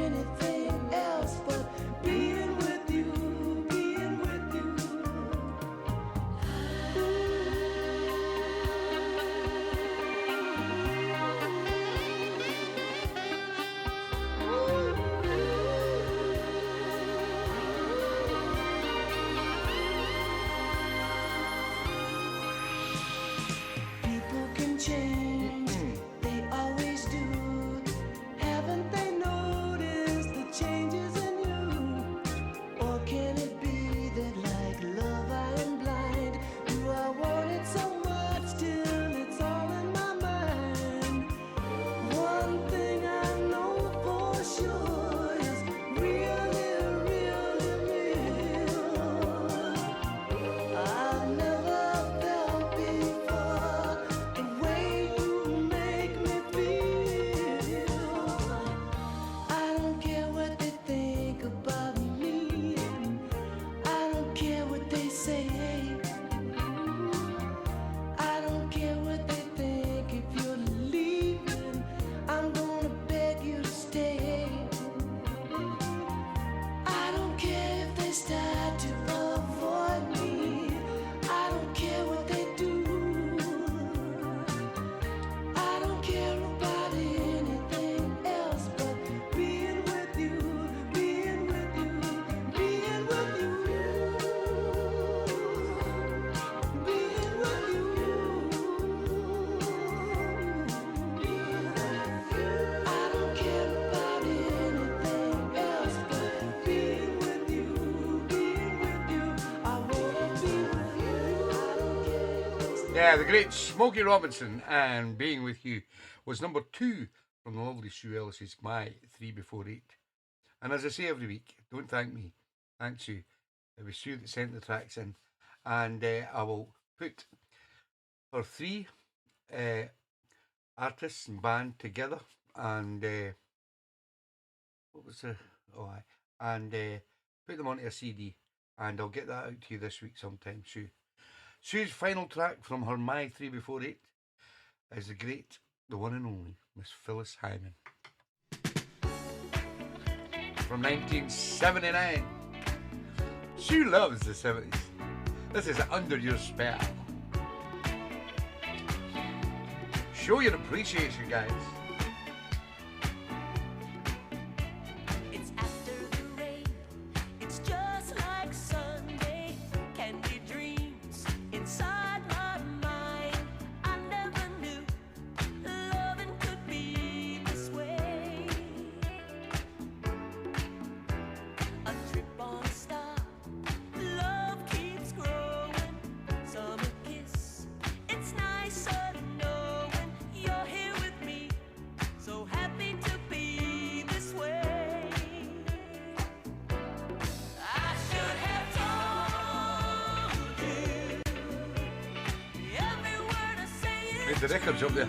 Yeah, the great Smokey Robinson and Being With You was number 2 from the lovely Sue Ellis's My 3 Before 8. And as I say every week, don't thank me, thank Sue. It was Sue that sent the tracks in. And I will put her 3 artists and band together. And what was the... Oh, aye. And put them onto a CD. And I'll get that out to you this week sometime, Sue. Sue's final track from her My 3 Before 8 is the great, the one and only, Miss Phyllis Hyman. From 1979. Sue loves the 70s. This is Under Your Spell. Show your appreciation, guys. The records up there.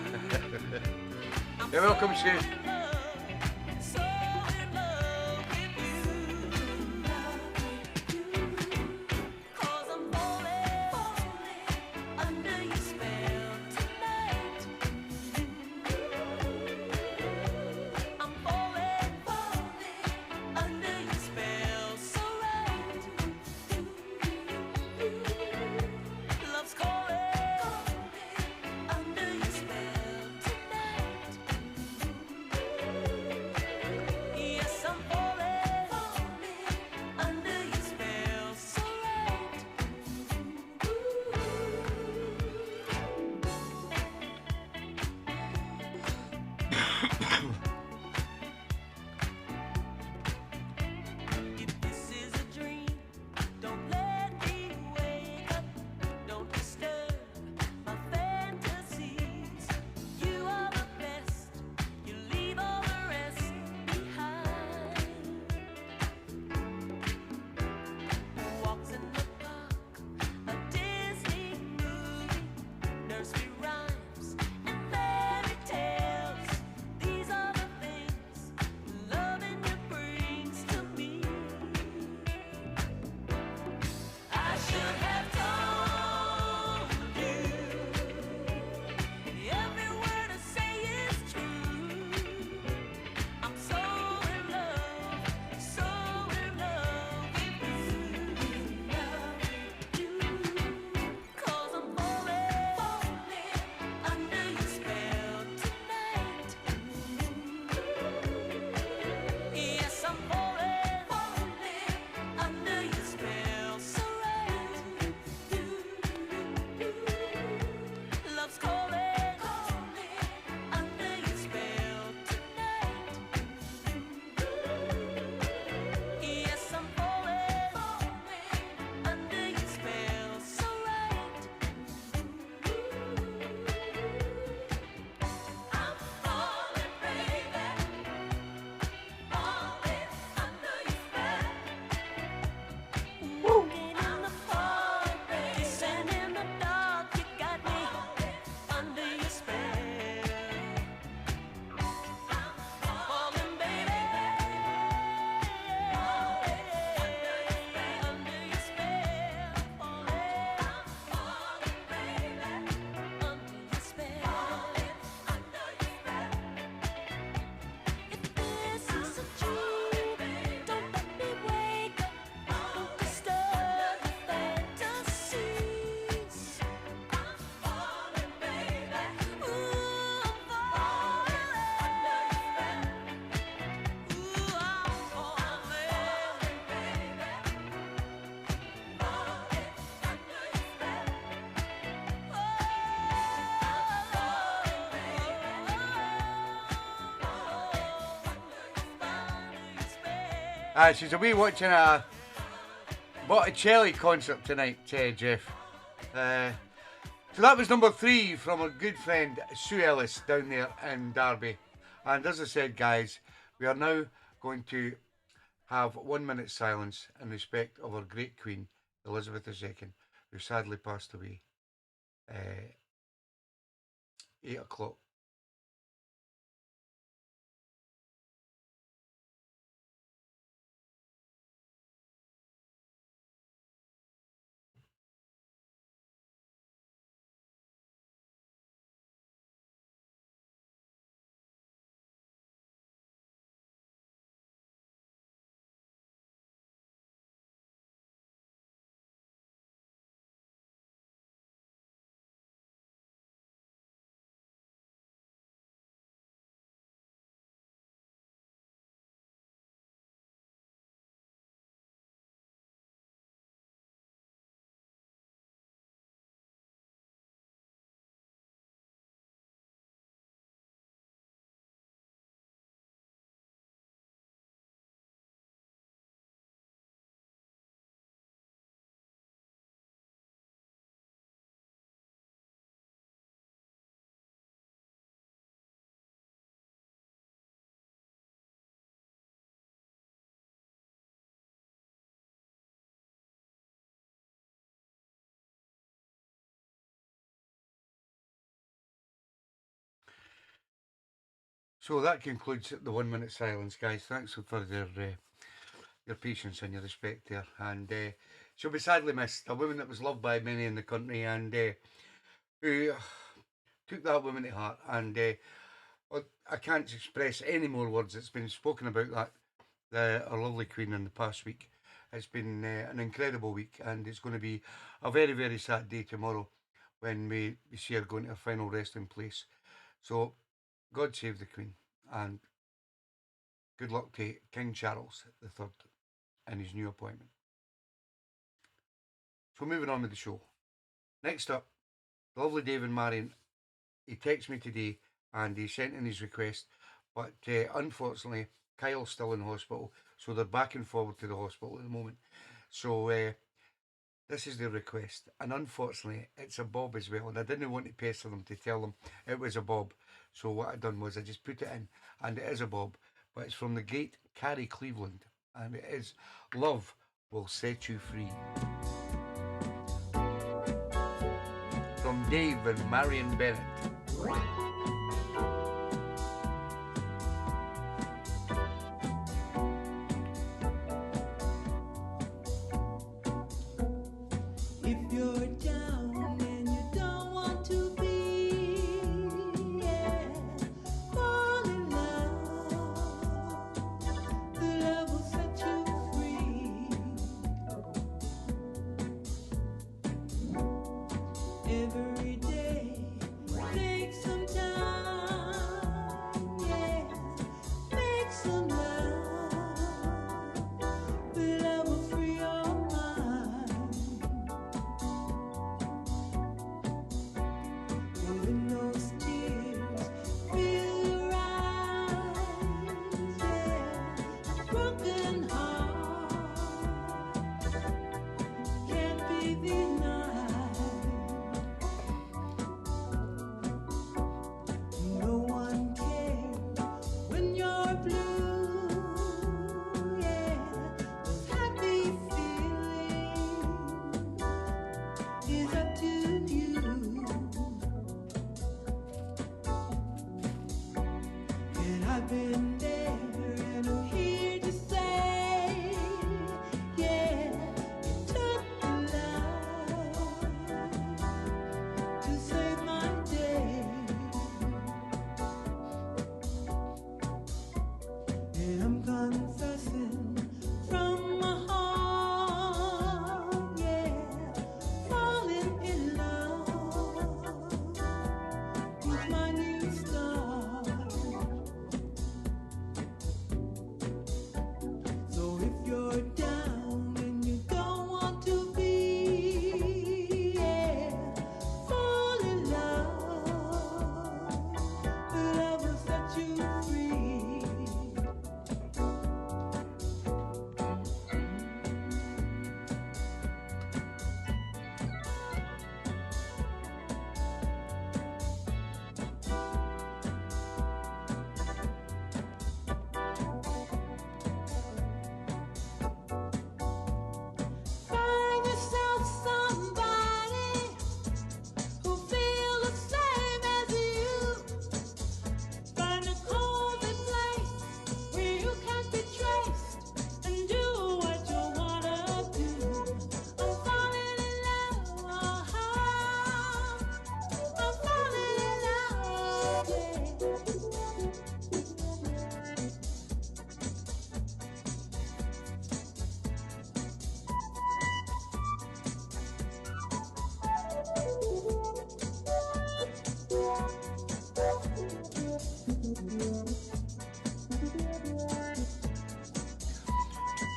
You're welcome, Sue. She's away watching a Botticelli concert tonight, Jeff. So that was number 3 from our good friend Sue Ellis down there in Derby. And as I said, guys, we are now going to have 1 minute silence in respect of our great Queen, Elizabeth II, who sadly passed away 8 o'clock. So that concludes the 1 minute silence, guys. Thanks for your patience and your respect there. And she'll be sadly missed. A woman that was loved by many in the country and who took that woman to heart. And I can't express any more words. It's been spoken about that our lovely Queen in the past week. It's been an incredible week, and it's going to be a very, very sad day tomorrow when we see her going to her final resting place. So God save the Queen, and good luck to King Charles III in his new appointment. So moving on with the show. Next up, the lovely David Marion. He texted me today and he sent in his request, but unfortunately Kyle's still in hospital, so they're back and forward to the hospital at the moment. So this is their request, and unfortunately it's a bob as well, and I didn't want to pester them to tell them it was a bob. So what I done was I just put it in, and it is a bob, but it's from the great Carrie Cleveland, and it is Love Will Set You Free. From Dave and Marion Bennett. If you're down and you don't want to be, yeah, fall in love. The love will set you free. Every day, take some time, yeah, make some love. The love will free your mind. When those tears fill your eyes, yeah, a broken heart can't be denied. No one cares when you're blue, yeah, those happy feelings is up to you. And I've been there and I'm here to say,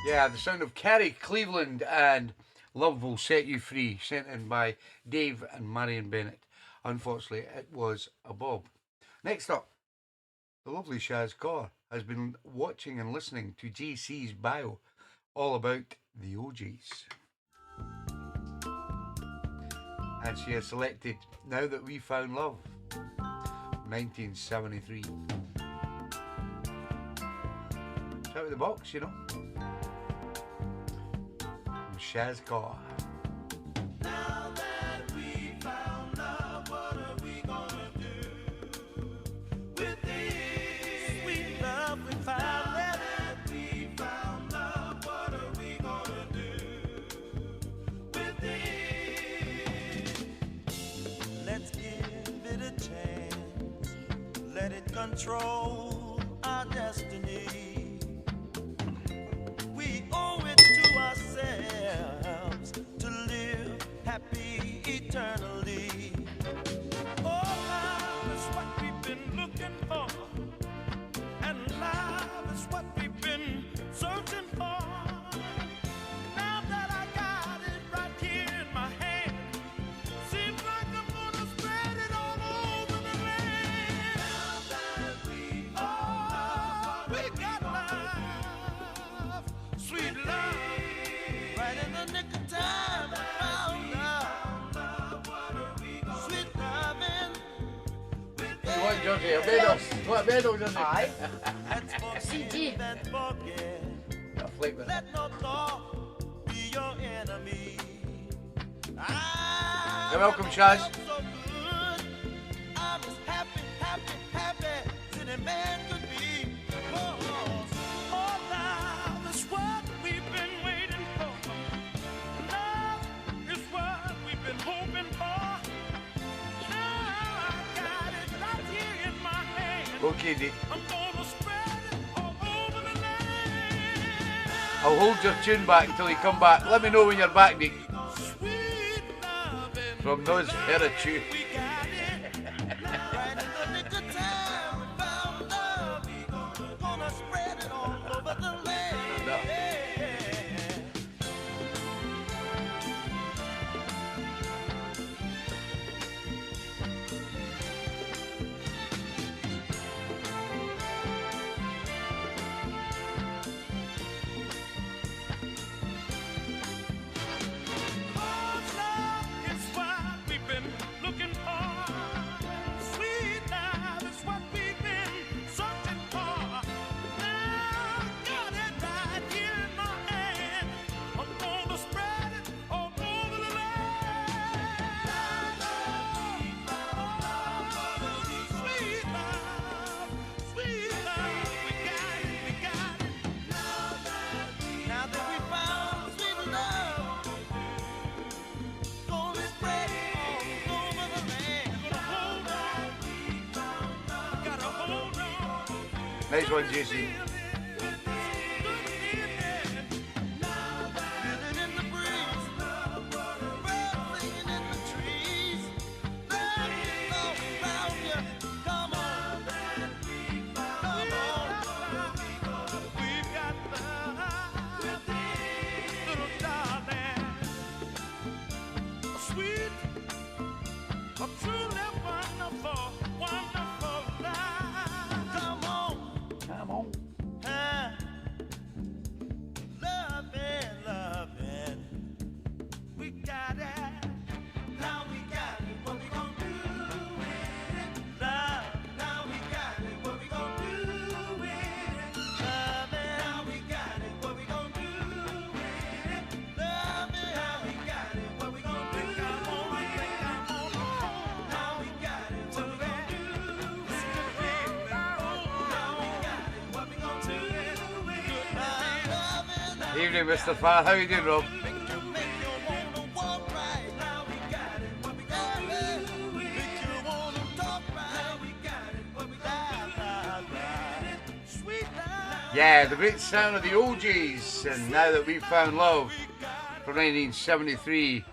Yeah, the sound of Kerry, Cleveland, and Love Will Set You Free, sent in by Dave and Marion Bennett. Unfortunately, it was a bob. Next up, the lovely Shaz Kaur has been watching and listening to JC's bio all about the OGs. And she has selected Now That We Found Love, 1973. It's out of the box, you know. From Shaz Kaur. Now that we found love, what are we gonna do with this sweet love we found? Now that we found love, what are we gonna do with it? Let's give it a chance. Let it control our destiny. We owe it to ourselves to live happy eternally. Oh, love is what we've been looking for, and love is what we've been searching for. Now that I got it right here in my hand, seems like I'm gonna spread it all over the land. Now that we got love, sweet love, right in the nick of time. Found love, sweet loving. What, Johnny? A medal? What medal, Johnny? Aye. Let's forgive CD. and forget. A flake with it. Let no thought be your enemy. You're welcome, Shaz. So good. I'm as happy, happy, happy as any man could be. Oh, love is what we've been waiting for. Love is what we've been hoping for. Now I got it right here in my hand. Okay, Dee. I'm gonna spread it all over the land. I'll hold your tune back until you come back. Let me know when you're back, Dee. Sweet loving. From those era tune. We got it right in the nick of time. We found love. Gonna spread it all over the land. No. Cause love is what we've been looking for. Sweet love is what we've been searching for. Now I got it right here in my hand. I'm gonna spread it all over the land. Sweet love, sweet love, we got it, we got it. Now that we found sweet love, gonna spread it all over the land. Gotta hold on. Nice one, JC. Feel it in the breeze, birds singing in the trees. Love is all around you. Come on, come on. We've got love, little darling, a sweet, a truly wonderful, wonderful love. Come on. Come on. Loving, loving, we got it. Now we got it. What we gonna do with it? Love. Now we got it. What we gonna do with it? Loving. Now we got it. What we gonna do with it? Loving. Now we got it. What we gonna do with it? Now we got it. What we gonna do with it? Now we got it. What we gonna do with it? Loving. Evening, Mr. Farr. How you doing, Rob? Make you wanna walk right. Now we got it. What we gonna do with it? Make you wanna talk right. Now we got it. What we gonna do with it? Sweet love. Yeah, the great sound of the OGs, and Now That We Found Love from 1973.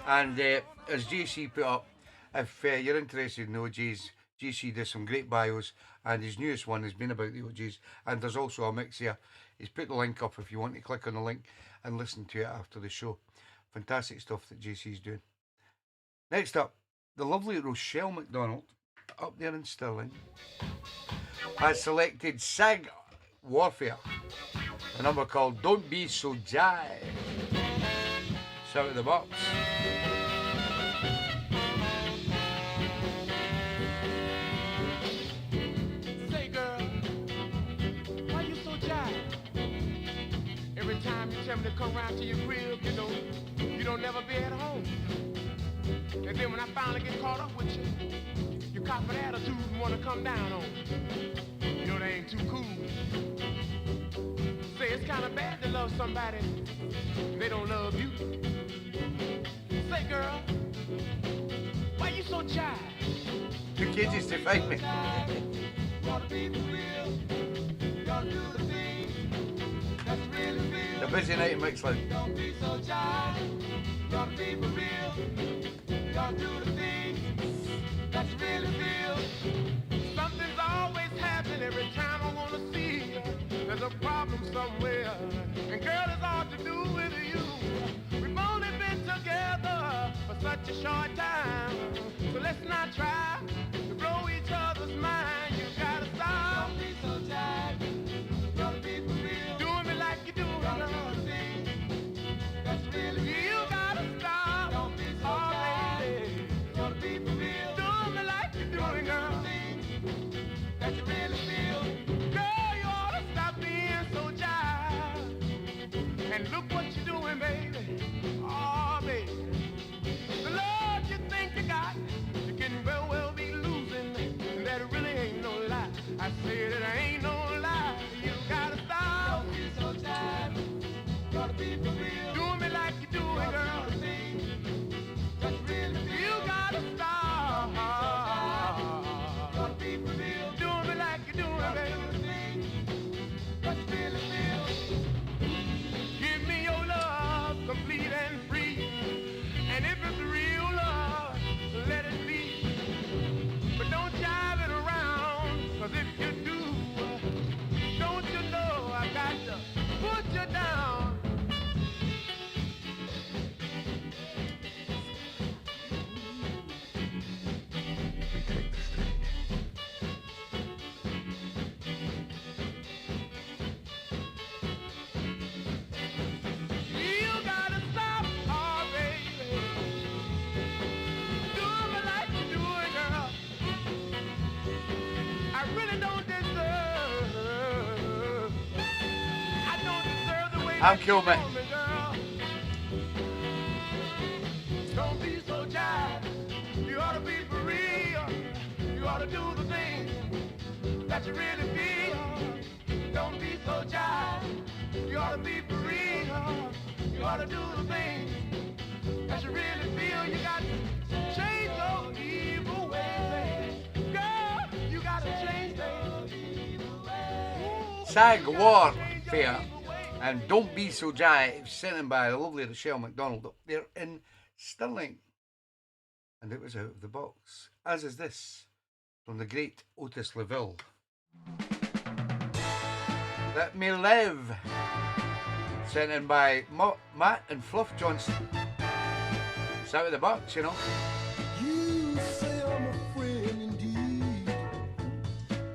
And as JC put up, if you're interested in OGs, JC does some great bios, and his newest one has been about the OGs, and there's also a mix here. He's put the link up if you want to click on the link and listen to it after the show. Fantastic stuff that JC's doing. Next up, the lovely Rochelle McDonald, up there in Stirling, has selected Sag Warfare, a number called Don't Be So Jive. It's out of the box. Say, girl, why you so jive? Every time you tell me to come round to your crib, you know, you don't never be at home. And then when I finally get caught up with you, you cop an attitude and want to come down on me. You know, that ain't too cool. Say it's kind of bad to love somebody and they don't love you. Say, girl, why you so jive? 2 kgs to find me. Gotta be for real. Gotta do the things that's really real. A busy night in Mixcloud. Don't be so jive. Gotta be for real. Gotta do the things that's really real. Something's always happening every time I wanna see you. There's a problem somewhere. And girl, it's all to do with you. We've only been together for such a short time. So let's not try to blow each other's mind. You gotta stop. Don't be so jive. Gotta be for real. Doing me like you do. Gotta do the things that's really real. You gotta stop. Don't be so jive. Gotta be for real. Doing me like you're doing, girl. That you really feel. Girl, you ought to stop being so jive. And look what you're doing, baby. Oh, baby. The love you think you got, you can well be losing. And that really ain't no lie. I say that ain't no lie. You gotta stop. Don't be so jive. Gotta be for real. Doing me like you doing, girl. That's really real. You gotta stop. Gotta be for real. Doing me like you doing, baby. That's really real. Give me your love, complete and free. And if it's real love, let it be. But don't jive it around, 'cause if you do, don't you know I got to put you down. You gotta stop, oh baby. Do me like you do it, girl. I really don't deserve. I don't deserve the way I'm that cool, you man. want me, girl. Don't be so jive. You ought to be for real. You ought to do the things that you really feel. Don't be so jive. You ought to be for real. You ought to do the things that you really feel. You got to change those evil ways. Girl, you got to change those evil ways. Sag Warfare and Don't Be So Jive, sent in by the lovely Rochelle McDonald up there in Stirling. And it was out of the box, as is this from the great Otis LaVille. Let Me Live, sent in by Matt and Fluff Johnson. It's out of the box, you know. You say I'm a friend indeed.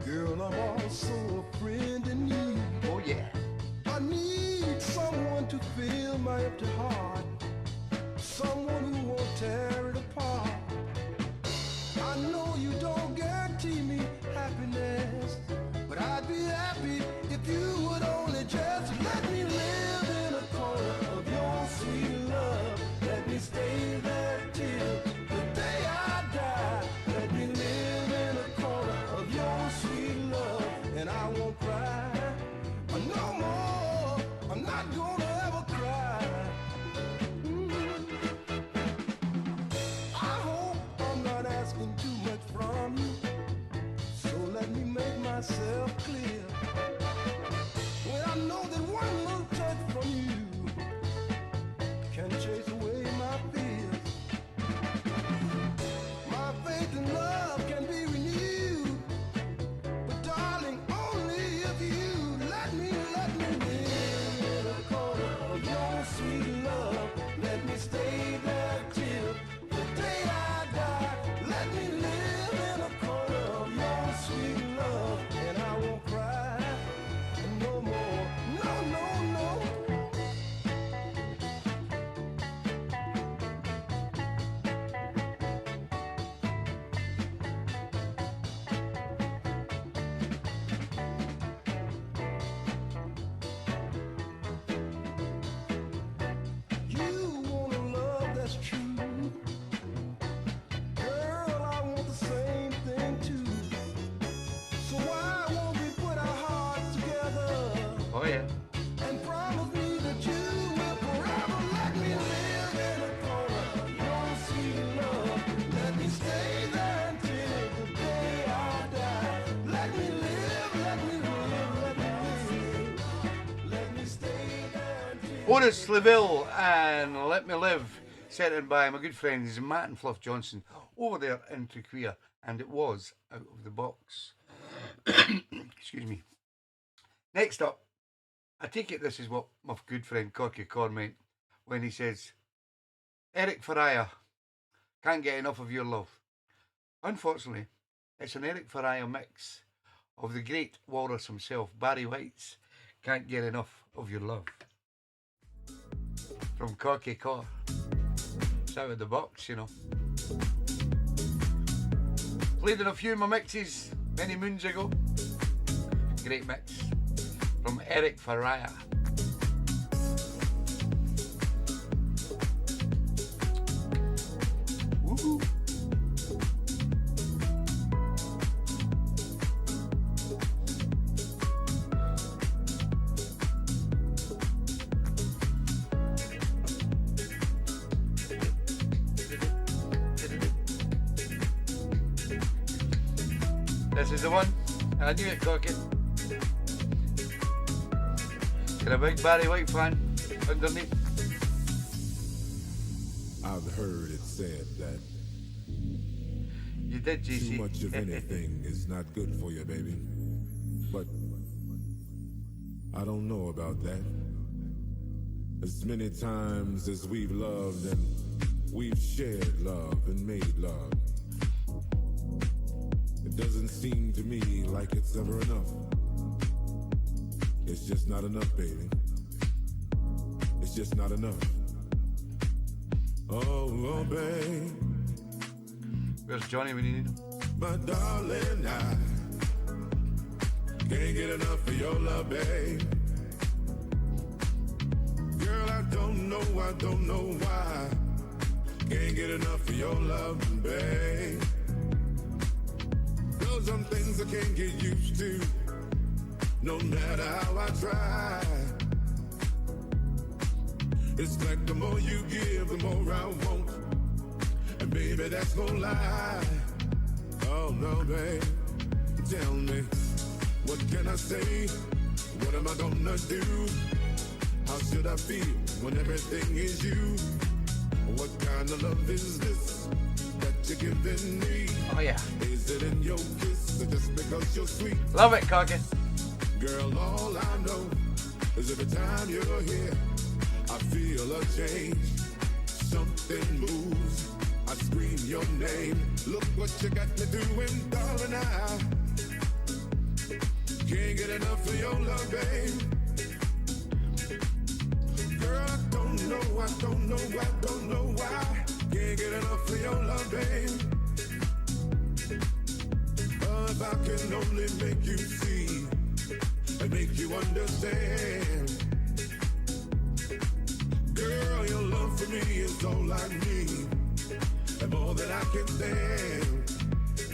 Girl, I'm also a friend in need. Oh yeah. I need someone to fill my empty heart. Someone who won't tear it apart. I know you don't guarantee me happiness, but I'd be happy if you would only just let me live in a corner of your sweet love. Let me stay there till the day I die. Let me live in a corner of your sweet love, and I won't cry no more. I'm not gonna ever cry. I hope I'm not asking too much from you, so let me make myself clear. When I know that one little touch from you can chase away my fears. My faith and love can be renewed, but yeah. And promise me that you will forever let me live in a corner of your sweet love. Let me stay there until the day I die. Let me live, let me live, let me live. Let me stay there until Horace Laville and Let Me Live, set in by my good friends Matt and Fluff Johnson over there in Trequeer, and it was Out of the Box. Excuse me. Next up, I take it this is what my good friend Corky Corr meant when he says, Eric Faria, can't get enough of your love. Unfortunately, it's an Eric Faria mix of the great walrus himself, Barry White's Can't Get Enough of Your Love. From Corky Corr. It's Out of the Box, you know. Played in a few of my mixes many moons ago. Great mix from Eric Faria. Woohoo! This is the one. I knew it, Corky. You're a big Barry White fan underneath. I've heard it said that You did, GC. too much of anything is not good for you, baby. But I don't know about that. As many times as we've loved and we've shared love and made love, it doesn't seem to me like it's ever enough. It's just not enough, baby. It's just not enough. Oh, babe. Where's Johnny when you need him? My darling, I can't get enough of your love, babe. Girl, I don't know why. Can't get enough of your love, babe. There's some things I can't get used to, no matter how I try. It's like the more you give, the more I want. And baby, that's no lie. Oh no, babe, tell me, what can I say? What am I gonna do? How should I feel when everything is you? What kind of love is this that you're giving me? Oh yeah. Is it in your kiss or just because you're sweet? Love it, Corky. Girl, all I know is every time you're here, I feel a change. Something moves, I scream your name. Look what you got me doing, darling. I can't get enough of your love, babe. Girl, I don't know why. Can't get enough of your love, babe. Oh, if I can only make you see and make you understand. Girl, your love for me is all I need, and more than I can stand.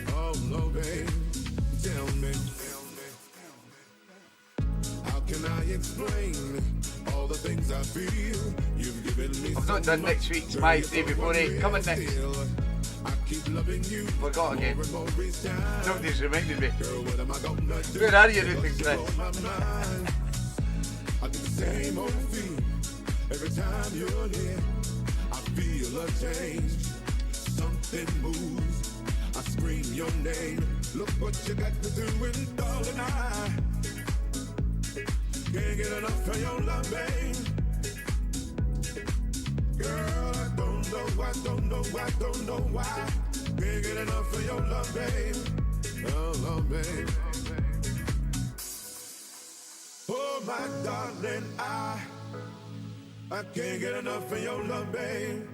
Oh no, babe, tell me, how can I explain all the things I feel? You've given me. I've not done next week's My Day Before 8. Coming next. I keep loving you. Forgot again. Nobody's reminded me. Girl, what am I gonna do? Where are you, Ruth Gray? I do the same old thing every time you're here. I feel a change. Something moves. I scream your name. Look what you got to do, and darling, I can't get enough of your love, babe. Girl, I don't know why. Can't get enough of your love, babe. Oh, babe. Oh, my darling, I can't get enough of your love, babe.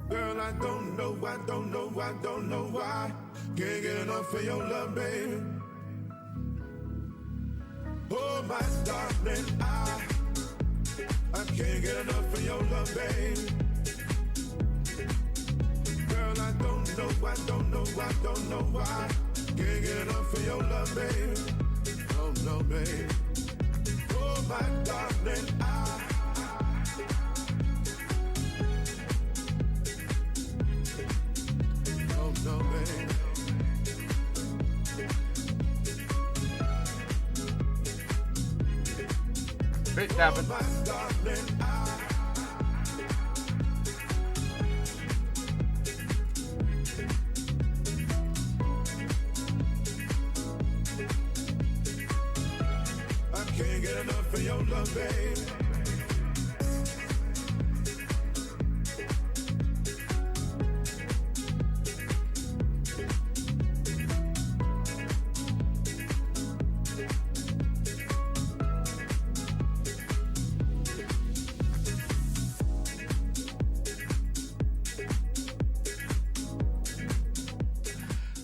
Girl, I don't know why. Can't get enough of your love, babe. Oh, my darling, I can't get enough of your love, babe. Girl, I don't know why. Can't get enough of your love, babe. Oh no, babe. Oh, my darling, oh, no, babe. Bit tapping. My darling, I can't get enough of your love, babe.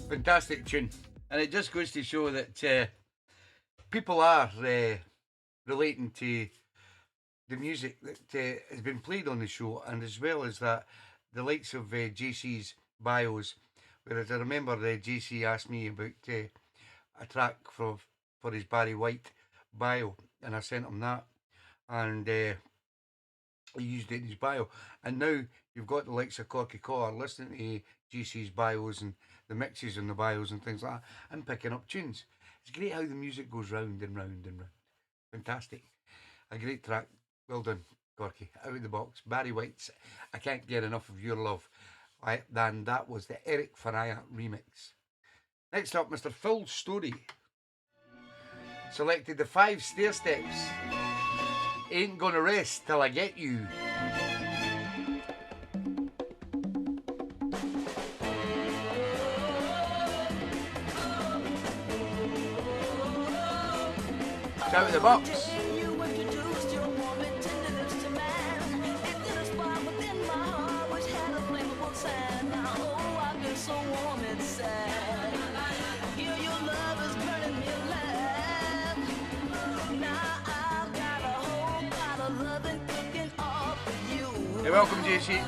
Fantastic tune, and it just goes to show that people are relating to the music that has been played on the show, and as well as that, the likes of JC's bios. Whereas I remember JC asked me about a track for his Barry White bio, and I sent him that, and he used it in his bio. And now you've got the likes of Corky Car listening to GC's bios and the mixes and the bios and things like that, and picking up tunes. It's great how the music goes round and round and round. Fantastic. A great track. Well done, Corky. Out of the box. Barry White's I Can't Get Enough of Your Love. And that was the Eric Faraya remix. Next up, Mr. Phil Story selected the 5 stair steps. Ain't Gonna Rest Till I Get You. Out of the box. Hey, welcome, JC.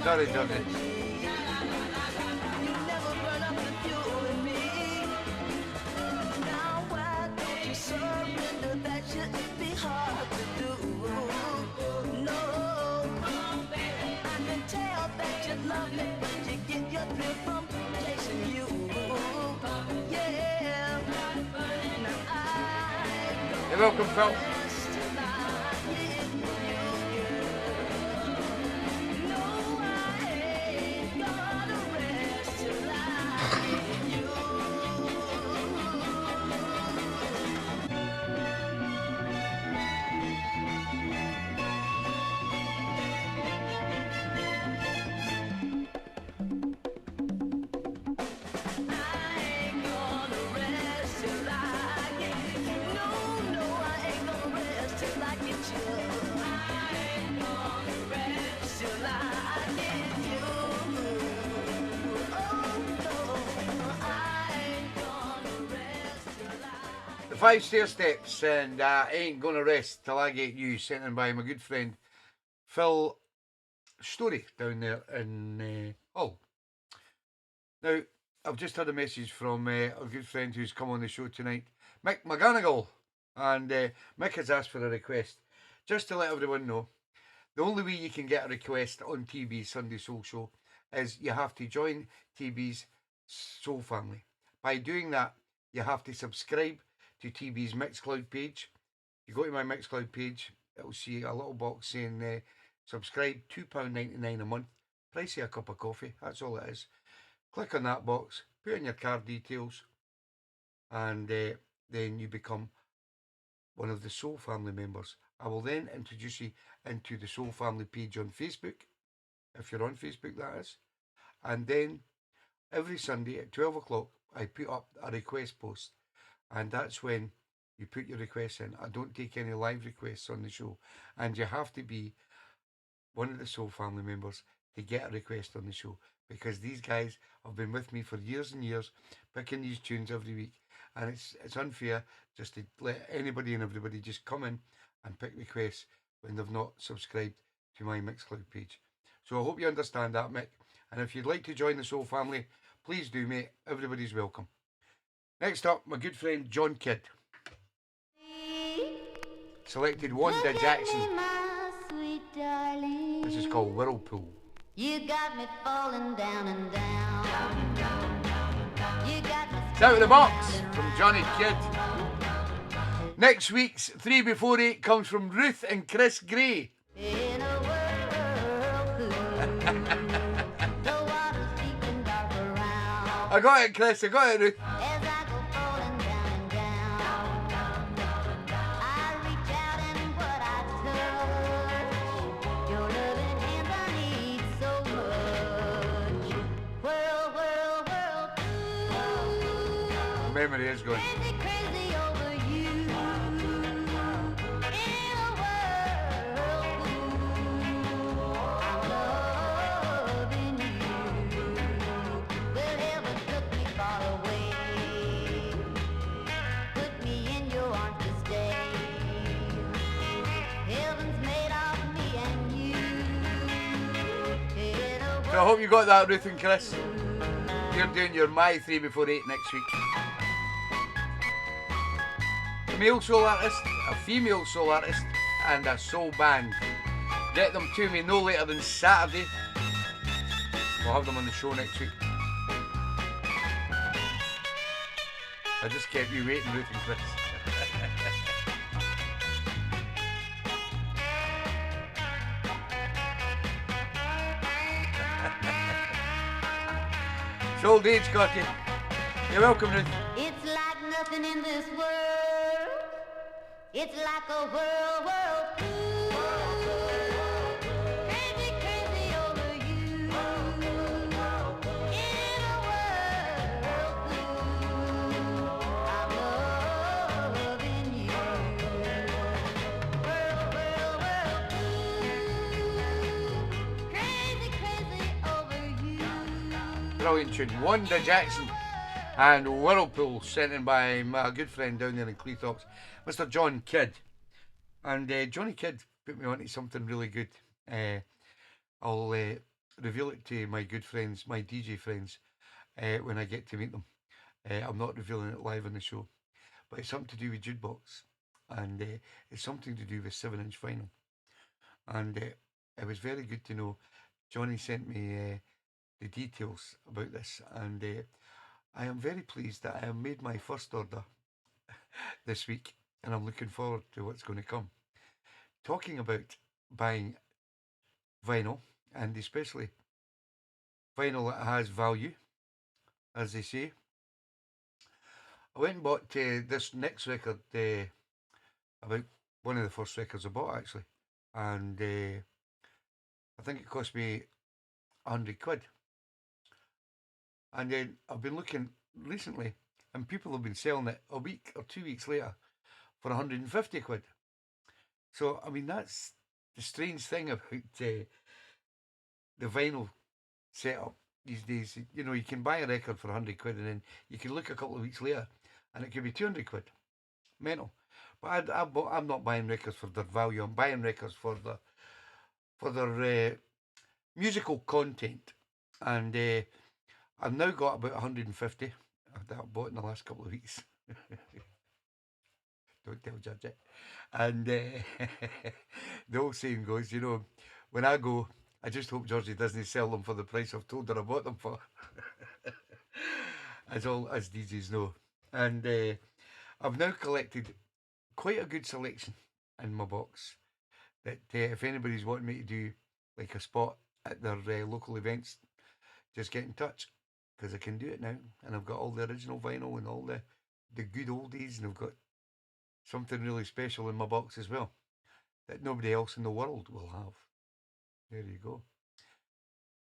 Sorry, Dougie. You're welcome, Phil. The 5 stair steps, and Ain't Gonna Rest Till I Get You, sent in by my good friend Phil Story down there in Hull. Now, I've just had a message from a good friend who's come on the show tonight, Mick McGonigal, and Mick has asked for a request. Just to let everyone know, the only way you can get a request on TeeBee's Sunday Soul Show is you have to join TeeBee's Soul Family. By doing that, you have to subscribe to TeeBee's Mixcloud page. You go to my Mixcloud page, it'll see a little box saying subscribe, £2.99 a month, price of a cup of coffee, that's all it is. Click on that box, put in your card details, and then you become one of the Soul Family members. I will then introduce you into the Soul Family page on Facebook, if you're on Facebook, that is. And then every Sunday at 12 o'clock, I put up a request post, and that's when you put your requests in. I don't take any live requests on the show, and you have to be one of the Soul Family members to get a request on the show, because these guys have been with me for years and years, picking these tunes every week, and it's unfair just to let anybody and everybody just come in and pick requests when they've not subscribed to my Mixcloud page. So I hope you understand that, Mick. And if you'd like to join the Soul Family, please do, mate. Everybody's welcome. Next up, my good friend John Kidd selected Wanda Jackson. This is called Whirlpool. You got me falling down and down. You got me It's out of the box from Johnny Kidd. Next week's 3 before 8 comes from Ruth and Chris Gray. in a whirlpool. The water's deep and dark around. I got it, Chris. I got it, Ruth. As I go falling down and down, I reach out and what I touch, your loving hands I need so much. Whirl, whirl, whirl, Memory is going. crazy, crazy over you. In a whirlpool, I'm loving you. Well, heaven took me far away, put me in your arms to stay. Heaven's made of me and you. In a So I hope you got that, Ruth and Chris. You're doing your My 3 before 8 next week. A male soul artist, a female soul artist, and a soul band. Get them to me no later than Saturday. We'll have them on the show next week. I just kept you waiting, Ruth and Chris. It's old age, Cocky. You're welcome, Ruth. It's like nothing in this world. It's like a whirlpool. Crazy, crazy over you. In a whirlpool, I'm loving you. Whirlpool. Crazy, crazy over you. Brilliant tune. Wanda Jackson and Whirlpool, sent in by my good friend down there in Cleethorpes, Mr. John Kidd. And Johnny Kidd put me onto something really good. I'll reveal it to my good friends, my DJ friends, when I get to meet them. I'm not revealing it live on the show, but it's something to do with jukebox, and it's something to do with 7-inch vinyl. And it was very good to know. Johnny sent me the details about this, and I am very pleased that I have made my first order this week, and I'm looking forward to what's going to come. Talking about buying vinyl, and especially vinyl that has value, as they say. I went and bought this next record, about one of the first records I bought actually, and I think it cost me £100. And then I've been looking recently, and people have been selling it a week or 2 weeks later for £150. So, I mean, that's the strange thing about the vinyl setup these days. You know, you can buy a record for £100 and then you can look a couple of weeks later and it could be £200. Mental. But I'm not buying records for their value. I'm buying records for their musical content. And I've now got about 150 that I bought in the last couple of weeks. Don't tell Judge it. And the old saying goes, you know, when I go, I just hope Georgie doesn't sell them for the price I've told her I bought them for. As DJs know. And I've now collected quite a good selection in my box. That if anybody's wanting me to do like a spot at their local events, just get in touch, because I can do it now, and I've got all the original vinyl and all the good oldies, and I've got something really special in my box as well that nobody else in the world will have. There you go.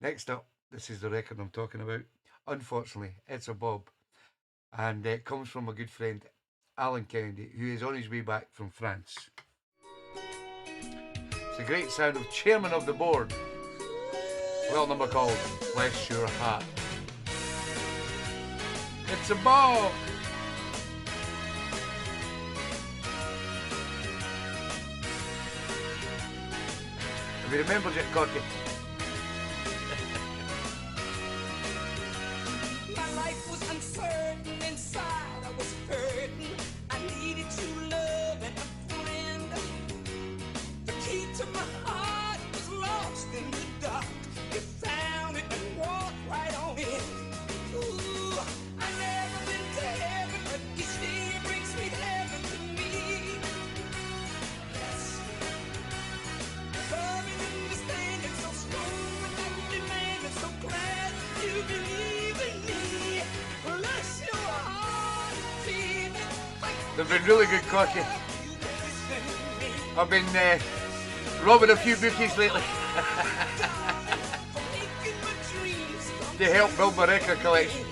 Next up, this is the record I'm talking about. Unfortunately, it's a bob, and it comes from a good friend, Alan Kennedy, who is on his way back from France. It's a great sound of Chairman of the Board. Well, number called Bless Your Heart. It's a bob. Have you remembered it, Corky? My life was uncertain, inside I was hurting. I needed true love and a friend. The key to my heart was lost in the dark. You found it and walked right on in. Ooh, I never been to heaven, but you still bring sweet heaven to me. Yes, love and understanding, so strong and demanding, so glad you believe in me. Bless your heart, baby. They've been really good, Corky. I've been robbing a few bookies lately to help build my record collection.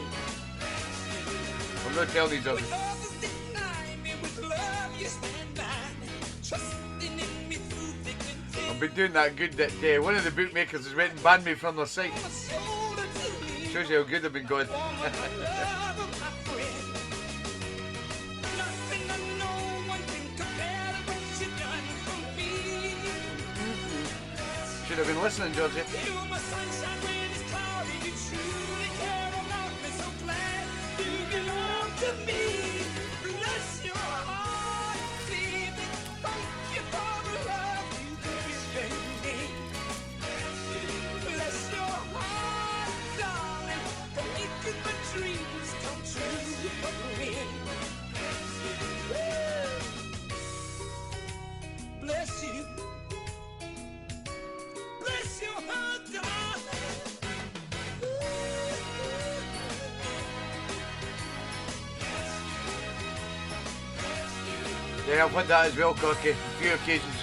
I'm not telling these others. I've been doing that good that one of the bookmakers has went and banned me from their site. Shows you how good I've been going. Should have been listening, Georgie. Bless you. Bless your heart, darling. Yeah, I've had that as well, Corky, a few occasions.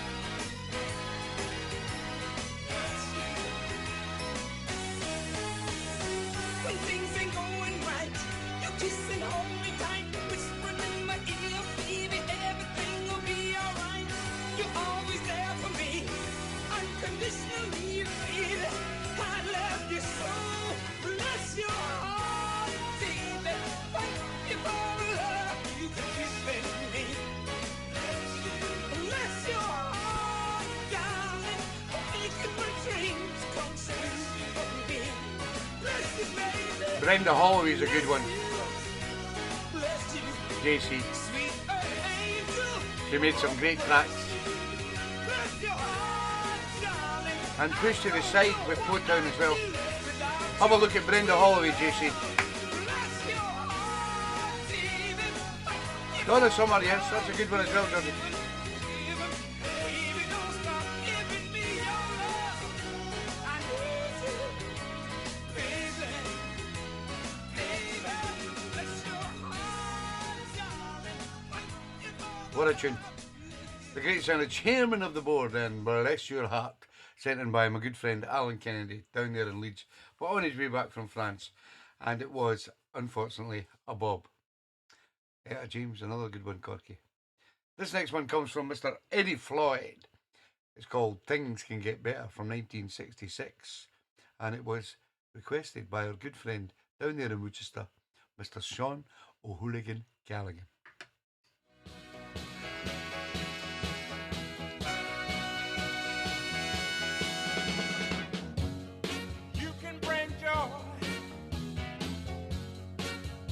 When things ain't going right, you kiss and hold me tight, whispering in my ear, baby, everything will be alright. You're always there for me, unconditionally, baby. I love you so. Bless your heart, baby. Thank you for the love you give me. Bless your heart, darling, for making my dreams come true for me. Bless you, baby. Brenda Holloway's a good one. Bless you, JC. sweet angel. She made some great tracks. Bless your heart, darling. And Push to the Side with Potown as well. Have a look at Brenda Holloway, JC. Bless your heart, baby. Donna Summer, yes, that's a good one as well, Georgie. Baby, don't stop giving me your love. I need you, baby. Baby, bless your heart, darling. What a tune. The great sound of Chairman of the Board and Bless Your Heart, sent in by my good friend Alan Kennedy down there in Leeds, but on his way back from France. And it was, unfortunately, a bob. Yeah, James, another good one, Corky. This next one comes from Mr. Eddie Floyd. It's called Things Can Get Better from 1966. And it was requested by our good friend down there in Worcester, Mr. Sean O'Hooligan Callaghan. You can bring joy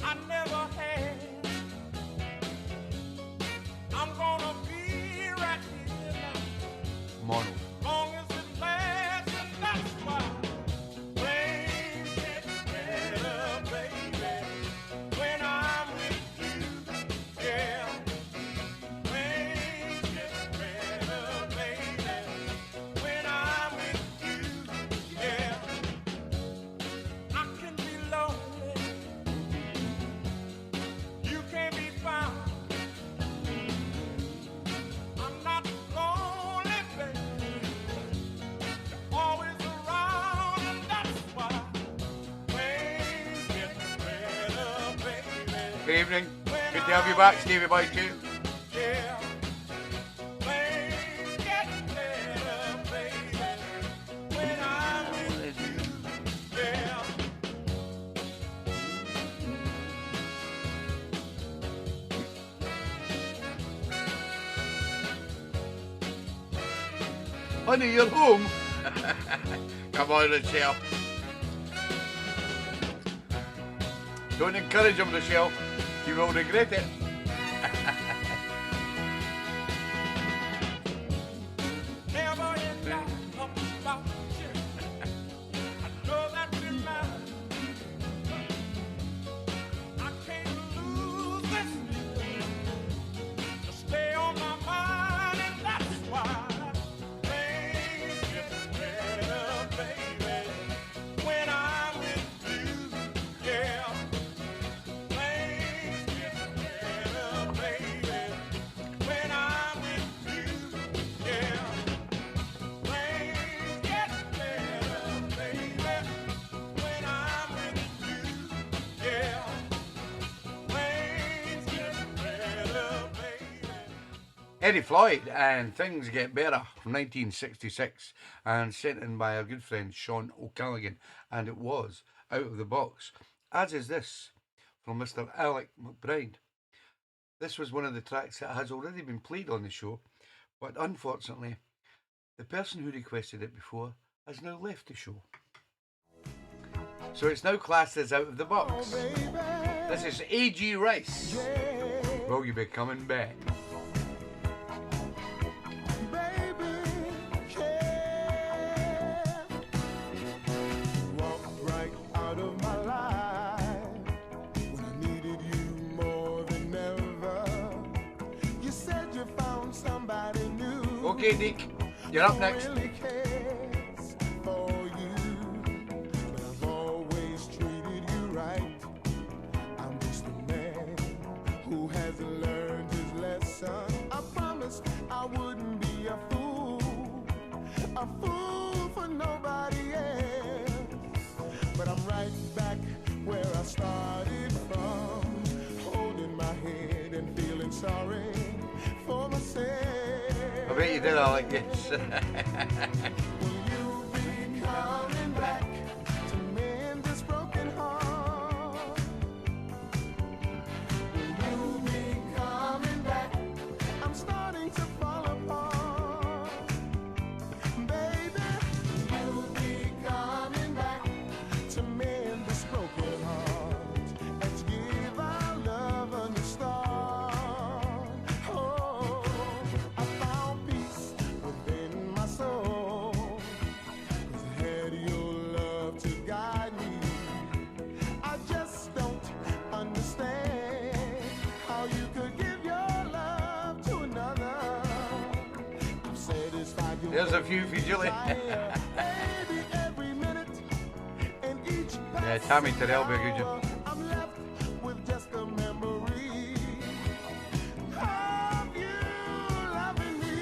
I never had. I'm gonna be right here now, Mono. long as it lasts, and that's why things get better, baby, when I'm with you, yeah. Things get better, baby, when I'm with you, yeah. I can be lonely, you can be found, Good evening. Good to have you back, Stevie Boy too. Yeah. Things get better, baby, when I'm with you. Yeah. Honey, you're home. Come on, Rochelle. Don't encourage him, Rochelle. You will regret it. Never in doubt about you. I know that you matter. I can't lose this. You stay on my mind, and that's why things get better, baby, when I'm with you. Yeah. Things get better, baby, when I'm with you. Yeah. Things get better, baby, when I'm with you. Yeah. Things get better, baby. Eddie Floyd and Things Get Better from 1966 and sent in by our good friend Sean O'Callaghan, and it was Out of the Box, as is this from Mr. Alec McBride. This was one of the tracks that has already been played on the show, but unfortunately the person who requested it before has now left the show. So it's now classed as Out of the Box. This is A.G. Rice. Will you be coming back? Walked right out of my life when I needed you more than ever. You said you found somebody new. Okay, Dick, you're up next. Really cares for you, but I've always treated you right. I'm just a man who hasn't learned his lesson. I promised I wouldn't be a fool for nobody else. But I'm right back where I started from, holding my head and feeling sorry for myself. I bet you did all like this. Will you be coming back to mend this broken heart? Will you be coming back? I'm starting to fall apart. Baby, will you be coming back to mend this broken heart? Let's give our love a new start. Oh, I found peace within my soul, 'cause I had your love to guide me. I just don't understand how you could give your love to another. I'm satisfied your There's a few for you, Julie. desire, baby, every minute and each Yeah, Tammy Terrell be a good job. I'm left with just a memory of you loving me.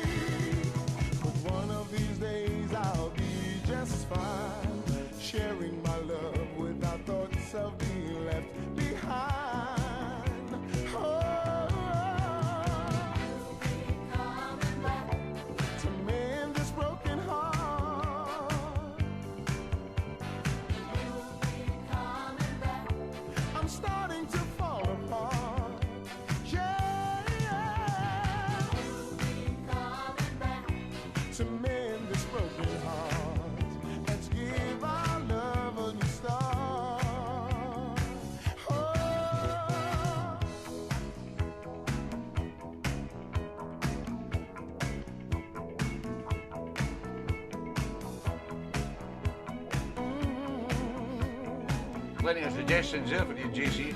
But one of these days I'll be just fine, sharing my love without thoughts of being left behind. Oh, coming back to mend this broken heart. I'm starting to fall apart. Yeah, coming back to mend this broken heart. Let's give our love a new start. Oh. Plenty of suggestions there for you, JC.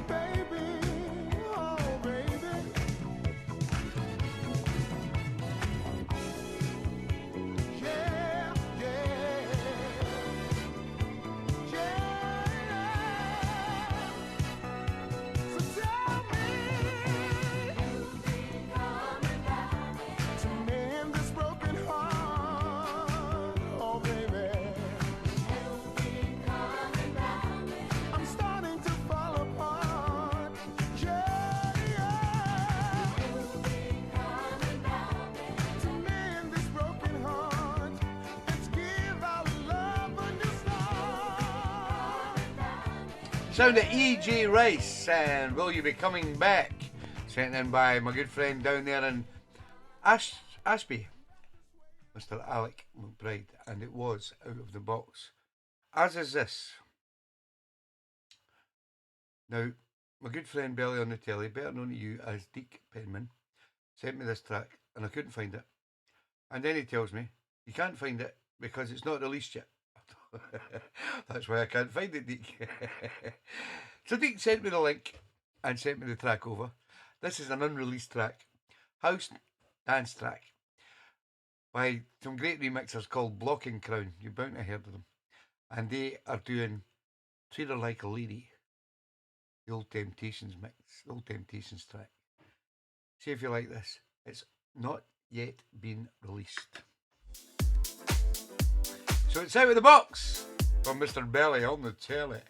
Baby, oh baby. Yeah, yeah. Yeah. So tell me, Sound of E.J. Rice and Will You Be Coming Back? Sent in by my good friend down there in Ashby, Mr. Alec McBride, and it was out of the box. As is this. Now, my good friend Belly on the telly, better known to you as Deke Penman, sent me this track and I couldn't find it. And then he tells me, you can't find it because it's not released yet. That's why I can't find it, Deke. So Deke sent me the link and sent me the track over. This is an unreleased track, house dance track, by some great remixers called Blocking Crown. You're bound to have heard of them. And they are doing Treat Her Like a Lady, the Old Temptations mix, the Old Temptations track. See if you like this. It's not yet been released. So it's out of the box from Mr. Belly on the telly.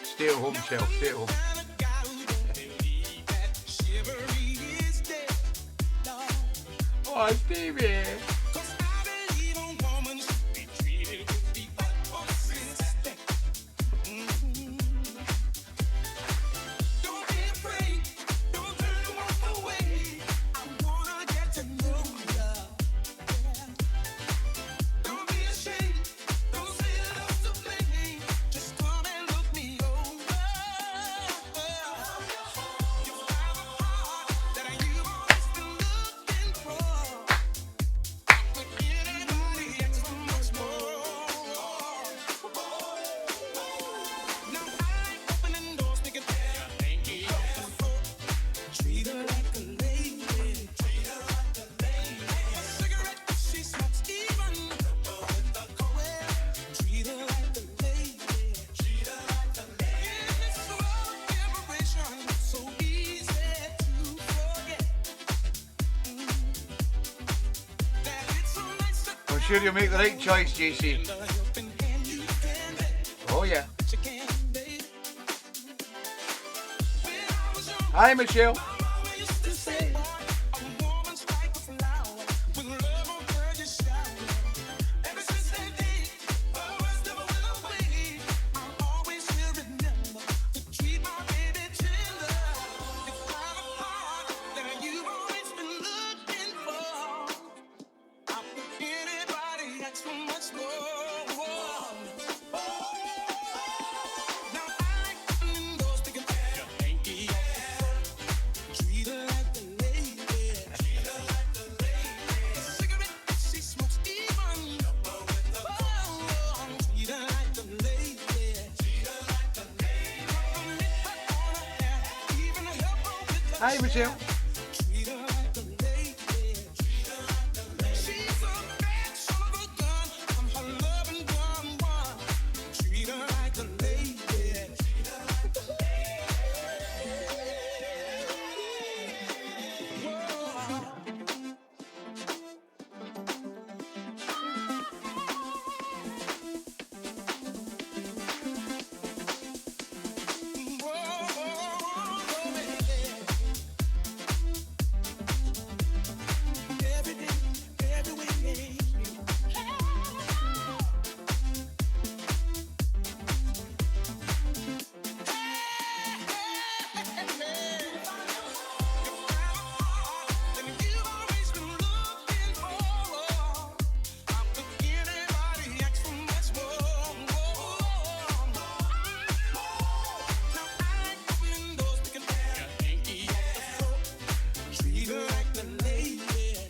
Stay at home, Shell. Stay at home. Oh, Stevie. Sure you'll make the right choice, JC. Oh yeah. Hi, Michelle. Hi, Michelle.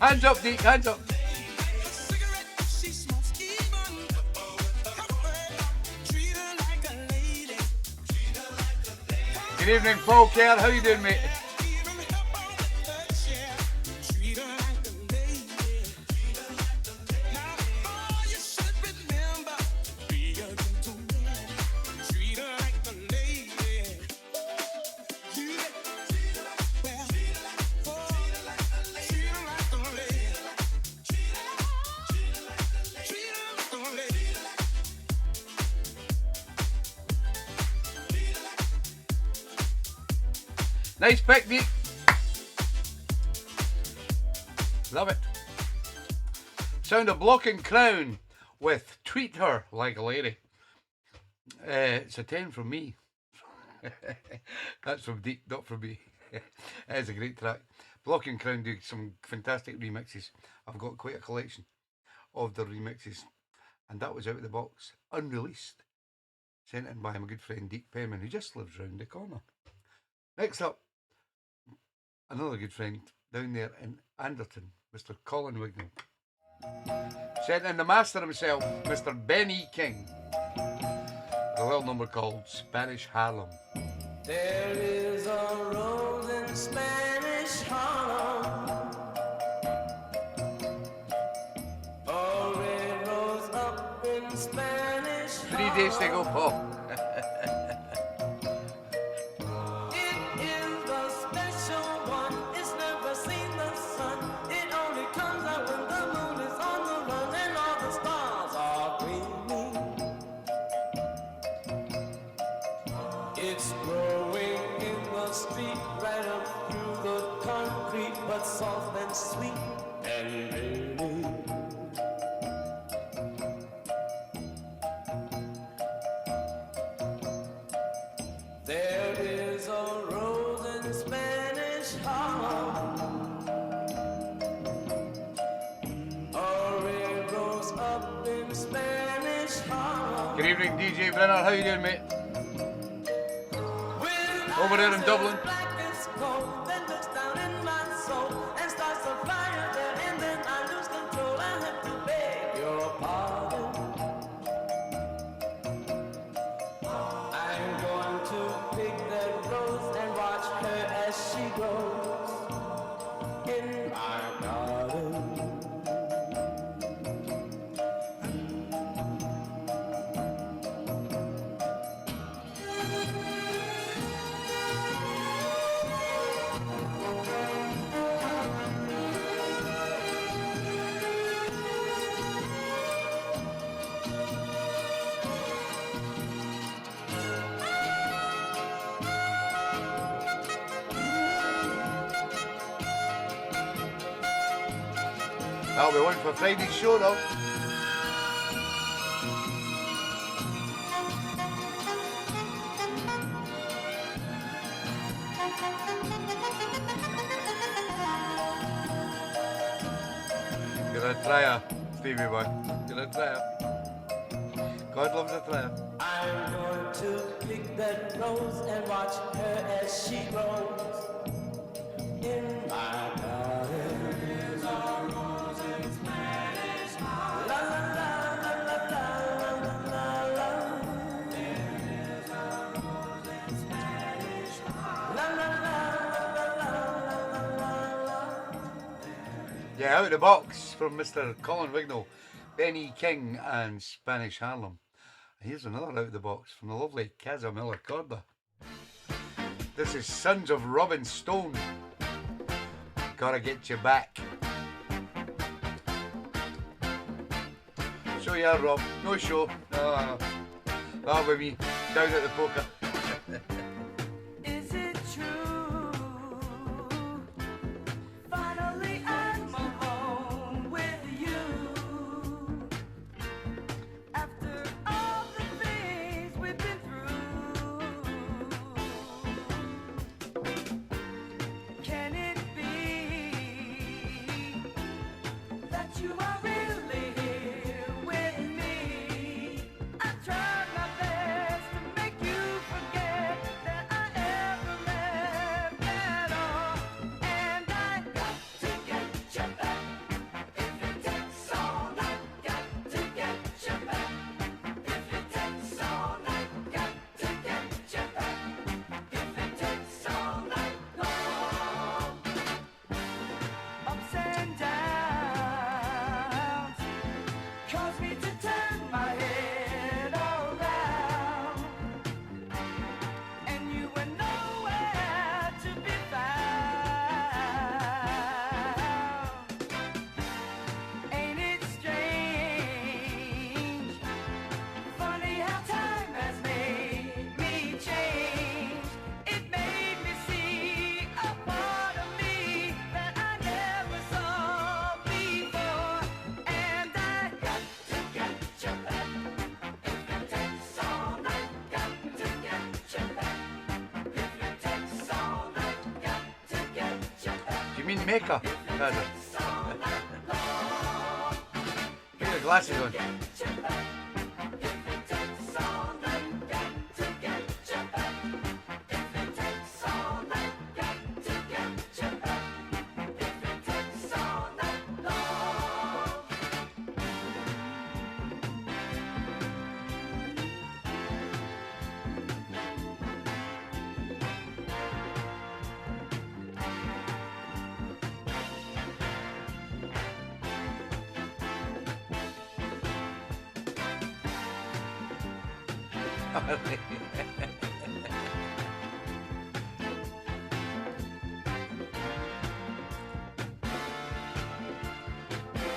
Hands up, Deke, hands up. Good evening, Paul Kerr. How you doing, mate? Nice pick, Deep. Love it. Sound of Blocking Crown with Treat Her Like a Lady. It's a 10 from me. That's from Deep, not from me. It's a great track. Blocking Crown do some fantastic remixes. I've got quite a collection of the remixes. And that was out of the box, unreleased. Sent in by my good friend Deep Penman, who just lives round the corner. Next up, another good friend down there in Anderton, Mr. Colin Wignall. Sent in the master himself, Mr. Benny King. A little number called Spanish Harlem. There is a rose in Spanish Harlem, a red rose up in Spanish 3 days to go, Paul. It is the special one, it's never seen the sun. It only comes out when the moon is on the run and all the stars are gleaming. It's growing in the street right up through the concrete, but soft and sweet and rainy. There is a rose in Spanish Harlem, a red rose up in Spanish Harlem. Good evening, DJ Brenner. How you doing, mate? Over there in Dublin. Black is cold, then looks down in my soul and starts a fire there, and then I lose control. I have to beg your pardon. I'm going to pick that rose and watch her as she grows in my garden. That'll be one for Friday's show, though. You're a trier, Stevie boy. You're a trier. God loves a trier. I'm going to pick that rose and watch her as she grows in my garden. There's a rose in Spanish Harlem. La la la la la la la la. There is a rose in Spanish Harlem. La la la la la la la la. Yeah, out of the box from Mr. Colin Wignall, Benny King and Spanish Harlem. Here's another out of the box from the lovely Casamilla Corda. This is Sons of Robin Stone. Gotta get you back. So yeah, Rob, no show. No. That'll be me down at the poker. Is it true? Finally I'm alone with you. After all the things we've been through, can it be that you are really here with me? I tried my best to make you forget. in Mecca, Kazza. Put your glasses on.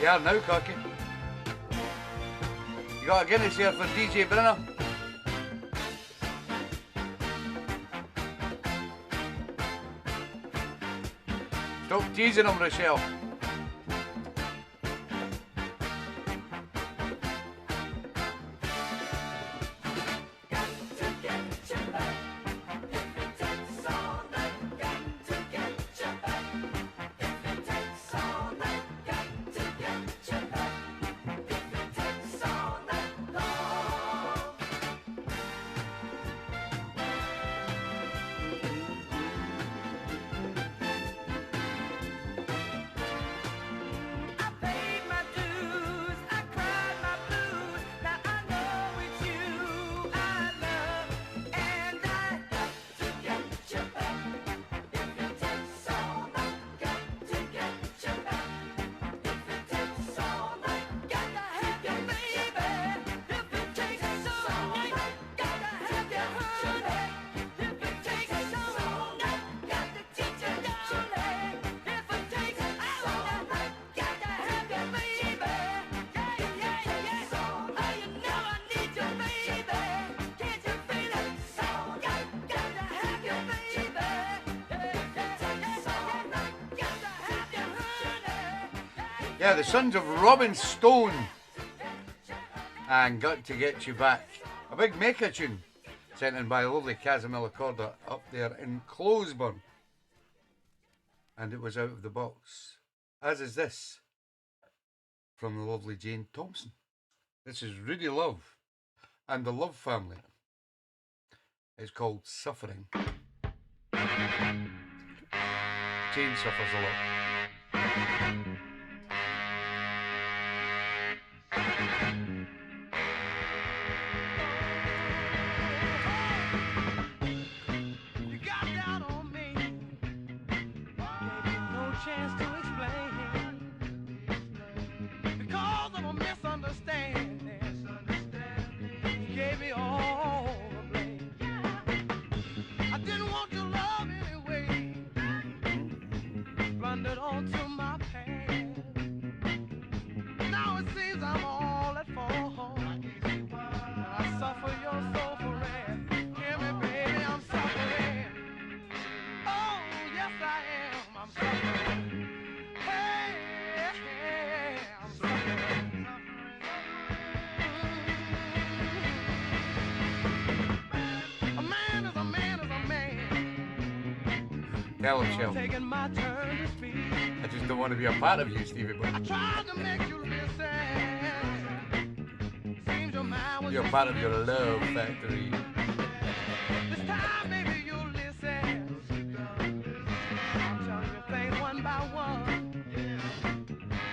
Yeah, now, cocky. You got a Guinness here for DJ Brenner. Stop teasing him, Rochelle. Yeah, the Sons of Robin Stone and Got to Get You Back. A big Mecca tune sent in by a lovely Casimilla Corda up there in Closeburn. And it was out of the box. As is this from the lovely Jane Thompson. This is Rudy Love and the Love Family. It's called Suffering. Jane suffers a lot. You got down on me, gave me no chance to explain, because of a misunderstanding. You gave me all the blame. I didn't want your love anyway, blundered onto my path. Now it seems I'm all at fault. I suffer your soulful wrath. Hear me, baby, I'm suffering. Oh, yes I am. I'm suffering. Hey, I'm suffering. A man is a man is a man. Tell him, Shell. Taking my turn to speak. I just don't want to be a part of you, Stevie Boy. I tried to make you listen. Seems your mind was You're part of your love factory. this time, maybe you'll listen. I'll tell you things one by one.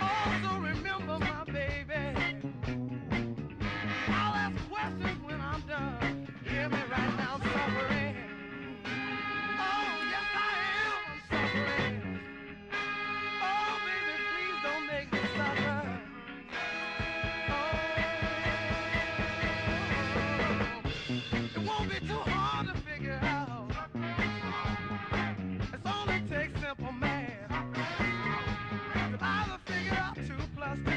Also remember, my baby, I'll ask questions when I'm done. Hear me right now, I'm suffering. Oh, yes I am, I'm suffering. Oh, baby, please don't make me suffer. It won't be too hard to figure out. It's only takes simple math. You'll either figure out 2 plus 2.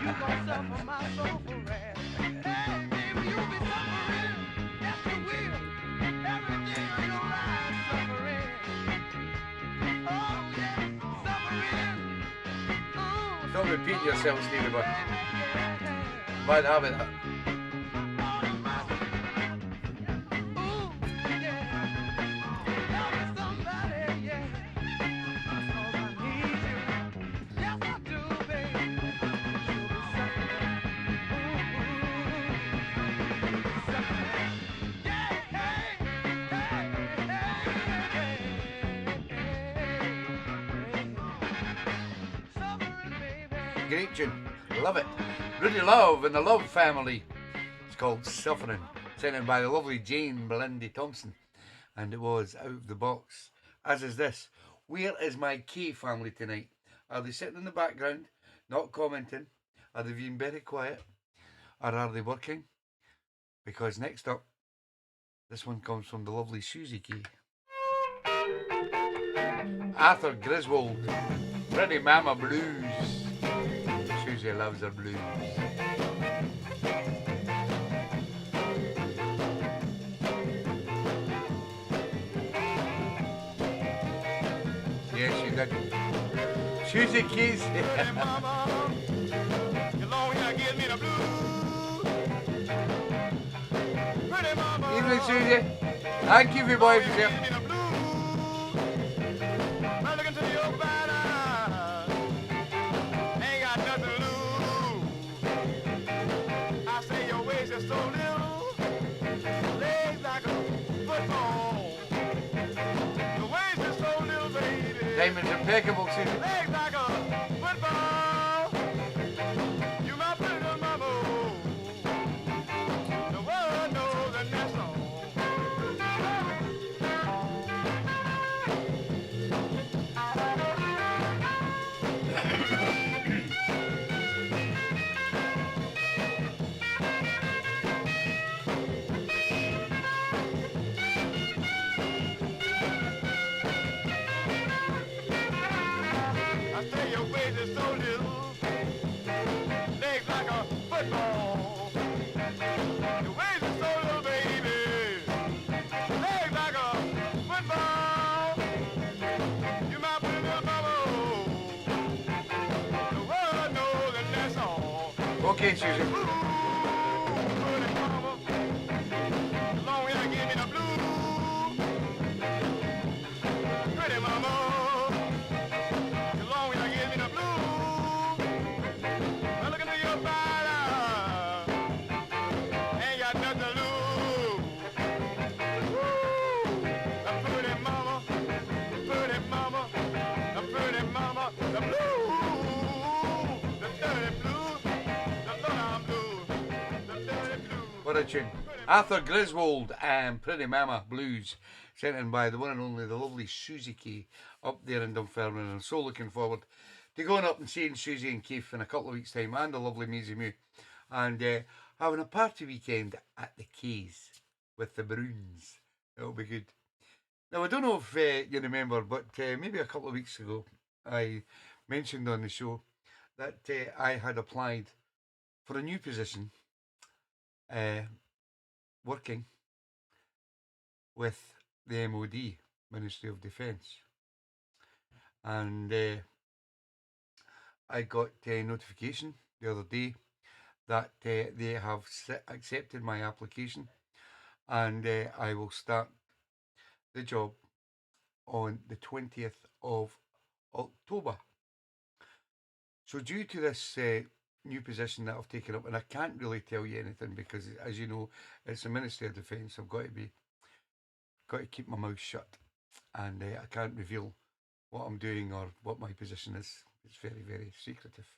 You gon' suffer my soulful wrath. Hey, baby, you'll be suffering. Yes, you will. Every day of your life suffering. Oh, yes, suffering. Don't repeat yourself, Stevie Boy. Bad habit. great tune. Love it. Rudy Love and the Love Family. It's called Suffering. Sent in by the lovely Jane Melindy Thompson. And it was Out of the Box. As is this. Where is my K family tonight? Are they sitting in the background, not commenting? Are they being very quiet? Or are they working? Because next up, this one comes from the lovely Susie K. Arthur Griswold, Pretty Mama Blues. Susie loves her blues. Yes, you did. Susie Keys. Pretty mama, you long hair gives me the blues. Pretty mama, Evening, Susie. Thank you for your boy for gives me the blues. I look into your bad eyes, ain't got nothing to lose. I say your waist is so little, legs like a football. Your waist is so little, baby. Diamond's impeccable, Susie. Legs like a football. You my pretty little mama. The world knows and that's all. I say your waist is so little, legs like a football. Your waist is so little, baby, legs like a football. You my pretty little mama. The world knows and that's all. Okay, Susie. Ooh, pretty mama, long hair give me the blues. Pretty mama. Long as I give me the blues, I look into your body, ain't got nothing to lose. Woo! A pretty mama, the blues, the dirty blues, the low-down blues, the dirty blues. What a tune. Arthur Griswold and Pretty Mama Blues, sent in by the one and only, the lovely Susie K up there in Dunfermline. And I'm so looking forward to going up and seeing Susie and Keith in a couple of weeks' time, and the lovely Maisie Moo, and having a party weekend at the Keys with the Bruins. It'll be good. Now, I don't know if you remember, but maybe a couple of weeks ago, I mentioned on the show that I had applied for a new position, working with the MOD, Ministry of Defence. And I got a notification the other day that they have accepted my application, and I will start the job on the 20th of October. So due to this new position that I've taken up, and I can't really tell you anything because, as you know, it's the Ministry of Defence. I've got to keep my mouth shut, and I can't reveal what I'm doing or what my position is. It's very, very secretive,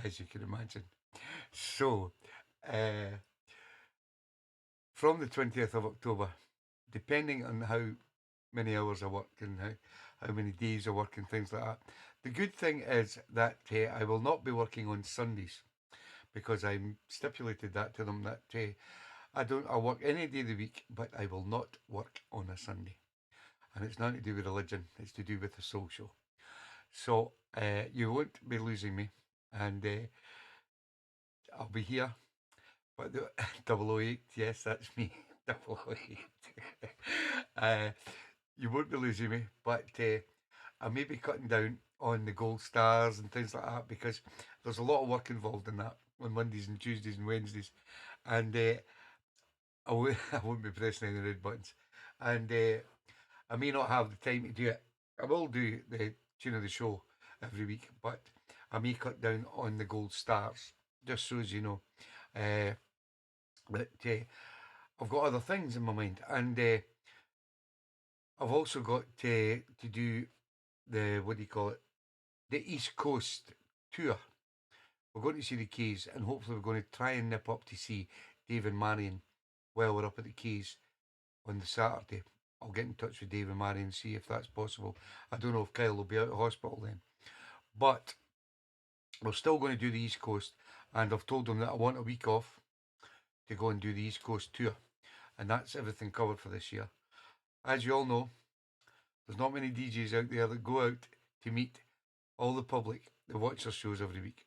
as you can imagine. So, from the 20th of October, depending on how many hours I work and how many days I work and things like that, the good thing is that I will not be working on Sundays, because I stipulated that to them that I'll work any day of the week, but I will not work on a Sunday. And it's nothing to do with religion, it's to do with the social. So you won't be losing me, and I'll be here. But the 008, yes, that's me, 008. You won't be losing me, but I may be cutting down on the gold stars and things like that, because there's a lot of work involved in that on Mondays and Tuesdays and Wednesdays, and I won't be pressing any red buttons, and I may not have the time to do it. I will do the tune of the show every week, but I may cut down on the gold stars, just so as you know. But I've got other things in my mind, and I've also got to do the, what do you call it, the East Coast tour. We're going to see the Keys, and hopefully we're going to try and nip up to see Dave and Marion while we're up at the Keys on the Saturday. I'll get in touch with Dave and Marion and see if that's possible. I don't know if Kyle will be out of hospital then. But we're still going to do the East Coast, and I've told them that I want a week off to go and do the East Coast tour. And that's everything covered for this year. As you all know, there's not many DJs out there that go out to meet all the public that watch our shows every week.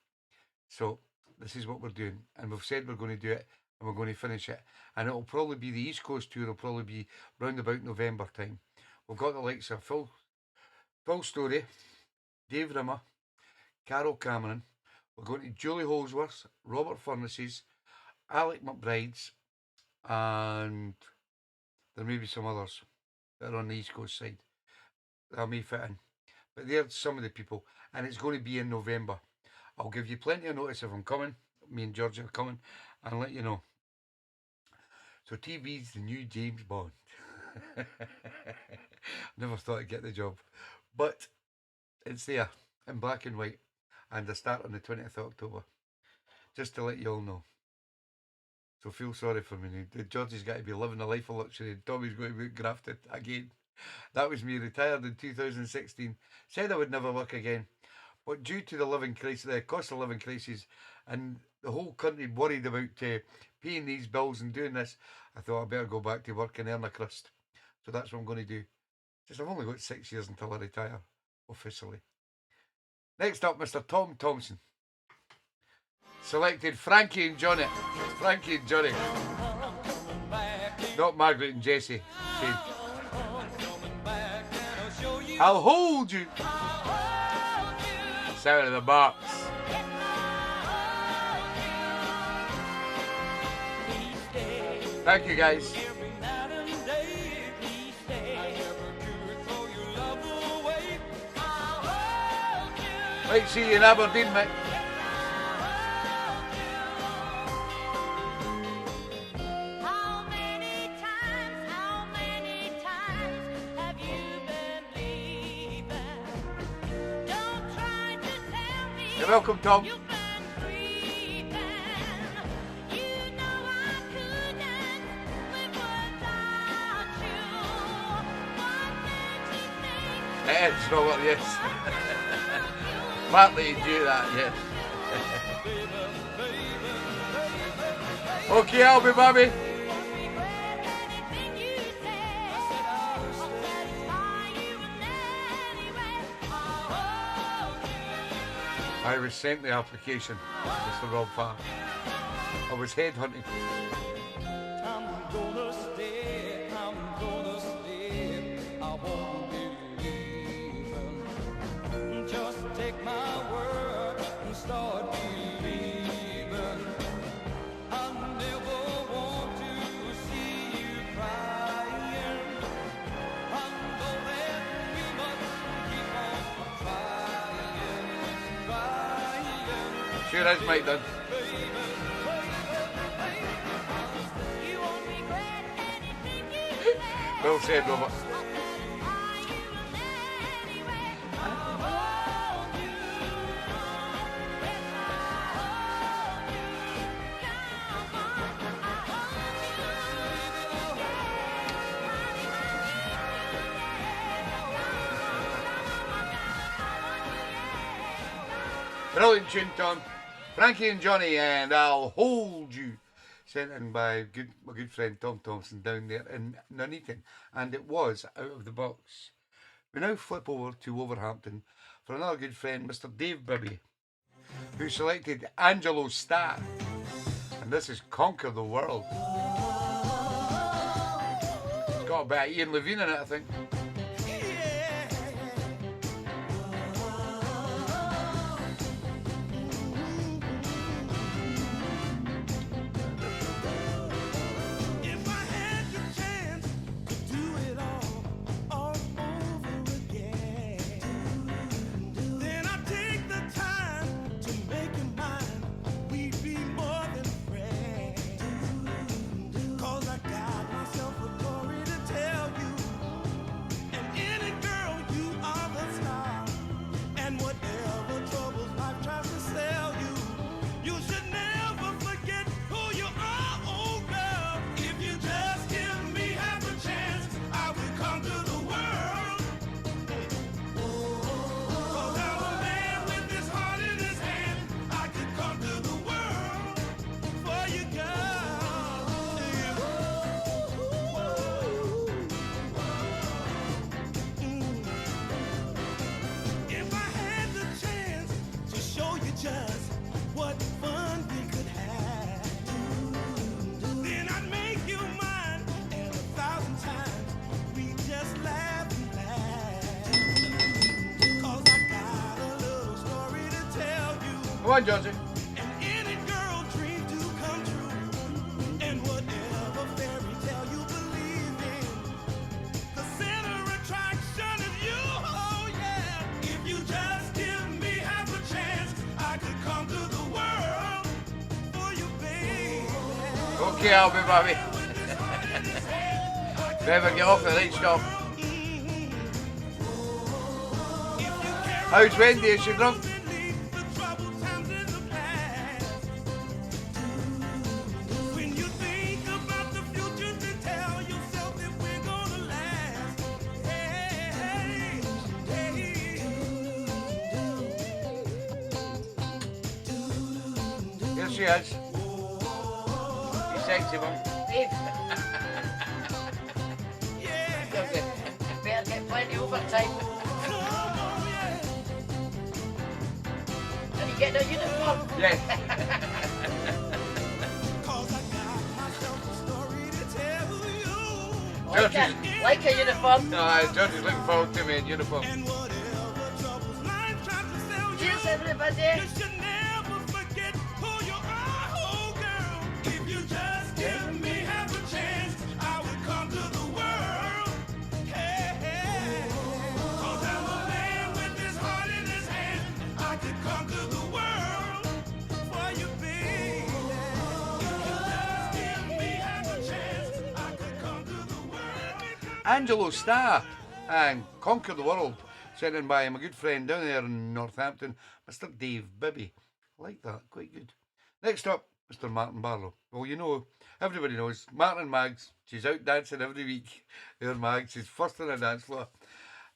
So this is what we're doing, and we've said we're going to do it, and we're going to finish it. And it'll probably be the East Coast tour. It'll probably be round about November time. We've got the likes of Phil Story, Dave Rimmer, Carol Cameron. We're going to Julie Holsworth, Robert Furnaces, Alec McBride's, and there may be some others that are on the East Coast side that I may fit in. But they're some of the people, and it's going to be in November. I'll give you plenty of notice if I'm coming. Me and George are coming, and let you know. So TeeBee's the new James Bond. Never thought I'd get the job, but it's there in black and white, and I start on the 20th of October. Just to let you all know. So feel sorry for me. George has got to be living a life of luxury, and Tommy's going to be grafted again. That was me, retired in 2016. Said I would never work again. But due to the living crisis, the cost of living crisis, and the whole country worried about paying these bills and doing this, I thought I better go back to work and earn a crust. So that's what I'm going to do. Just I've only got 6 years until I retire, officially. Next up, Mr. Tom Thompson. Selected Frankie and Johnny. Frankie and Johnny. Not Margaret and Jesse. I'll hold you. Sound of the box. Thank you, guys. Might see you in Aberdeen, mate. How many times have you been leaving? Don't try to tell me. You're welcome, Tom. You've been creeping. You know I couldn't live without you. What did you think? It's Robert, yes. Partly you do that, yes. Okay, I'll be baby. I was sent the application, Mr. Rob Farr. I was headhunting. I'm gonna stay, I won't be leaving. Just take my word and start believing. I never want to see you crying. I know that we must keep on trying. Sure is, Mike Dunn. Well said, Robert. Brilliant tune, Tom. Frankie and Johnny and I'll Hold You. Sent in by my good friend Tom Thompson down there in Nuneaton. And it was out of the box. We now flip over to Wolverhampton for another good friend, Mr. Dave Bibby, who selected Angelo Starr. And this is Conquer the World. It's got a bit of Ian Levine in it, I think. If I had the chance to do it all over again, then I'd take the time to make it mine. We'd be more than friends. 'Cause I got myself a story to tell you. Go on, Georgie. And any girl dream to come true. And whatever fairy tale you believe in, the center attraction is you. Oh yeah. If you just give me half a chance, I could conquer the world for you, baby. Okay, I'll be baby. Never get off the right stop. How's Wendy? Is she drunk? When you think about the future, to tell yourself that we're gonna last. Hey, hey, hey. Here she is. You sexy one. Better get plenty overtime. Are you getting a uniform? Yes. Georgie's, Like a uniform? Georgie's looking forward to me in uniform. Cheers, everybody. You should never forget who you are, oh girl. If you just give me half a chance, I would conquer the world. Hey, hey. 'Cause I'm a man with his heart in his hand. I could conquer the world for you, baby. If you just give me half a chance, I could conquer the world. Angelo Starr and Conquer the World, sent in by my good friend down there in Northampton, Mr. Dave Bibby. I like that, quite good. Next up, Mr. Martin Barlow. Well, you know, everybody knows Martin Mags. She's out dancing every week. There, Mags. She's first on the dance floor.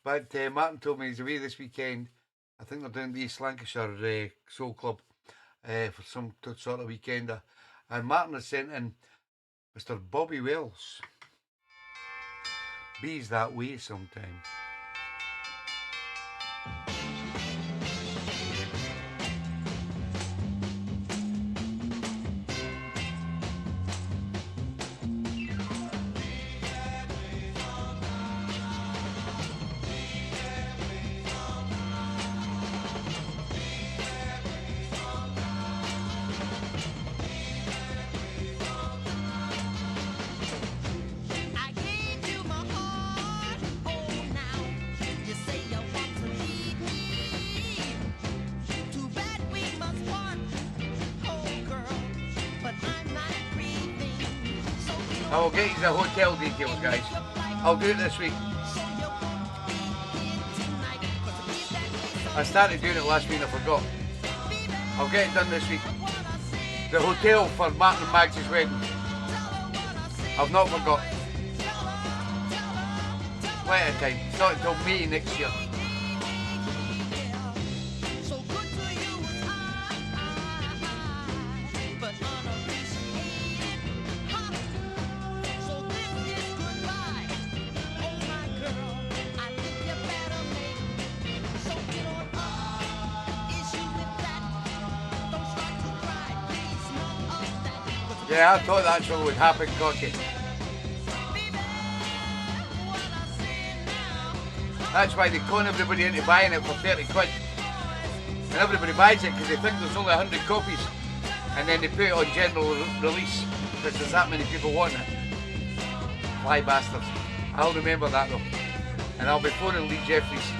But Martin told me he's away this weekend. I think they're doing the East Lancashire Soul Club for some sort of weekender. And Martin has sent in Mr. Bobby Wells. Bees that way sometimes. I gave you my heart, oh now you say you want to leave me. Too bad we must part, oh girl, but I'm not grieving. So you I will get you the hotel details, guys. I'll do it this week. I started doing it last week and I forgot. I'll get it done this week. The hotel for Martin and Mags' wedding. I've not forgot. Plenty of time. It's not until May next year. so good to you was I, but unappreciated. Ha! So this is goodbye. Oh my girl, I think you better make so get on up. Issue with that. Don't start to cry, please, none of that. Yeah, I thought that's what would happen, Cocky. That's why they con everybody into buying it for 30 quid. And everybody buys it because they think there's only 100 copies. And then they put it on general release because there's that many people wanting it. Fly bastards. I'll remember that though. And I'll be phoning Lee Jeffries.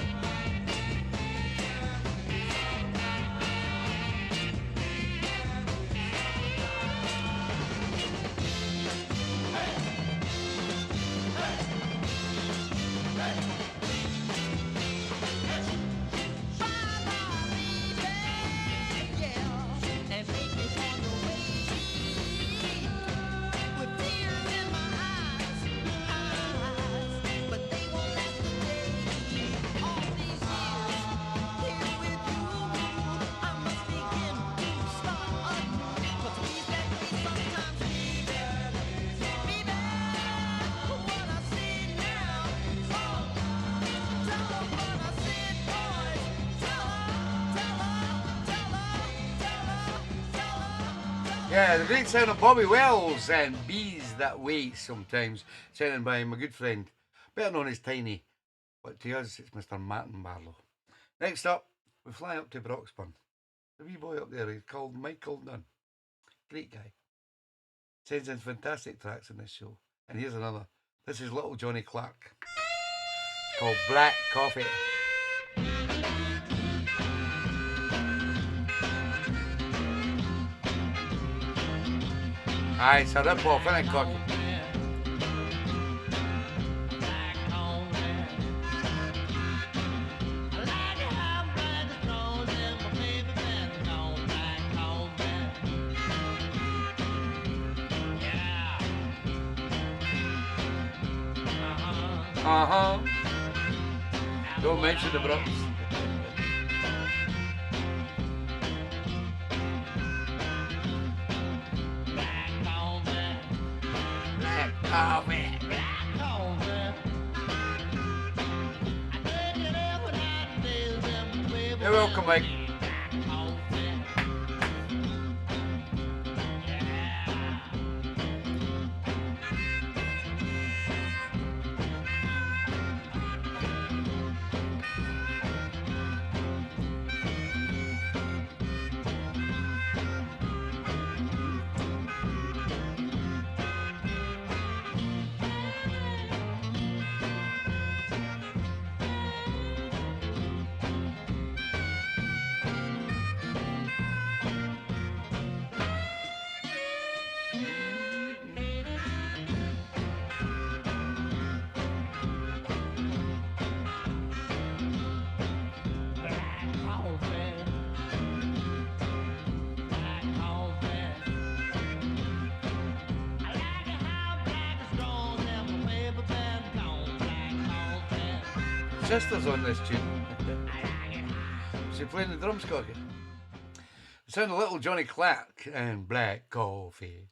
And make me on the way with tears in my eyes, but they won't last a day. All these years here with you, I must begin to start anew. 'Cause we that way sometimes, baby, what I see now. Oh, tell her what I said, boys. Tell her. Yeah, the great sound of Bobby Wells and Bees That Way Sometimes, sent in by my good friend, better known as Tiny, but to us it's Mr. Martin Barlow. Next up, we fly up to Broxburn. The wee boy up there, he's called Michael Dunn. Great guy. Sends in fantastic tracks in this show. And here's another. This is Little Johnny Clark. It's called Black Coffee. Aye, it's a rip-off, isn't it, Cocky? Uh-huh. Don't mention the Brooks. You're welcome, Mike. Sister's on this tune. She playing the drums, Cocky. The sound of Little Johnny Clark and Black Coffee.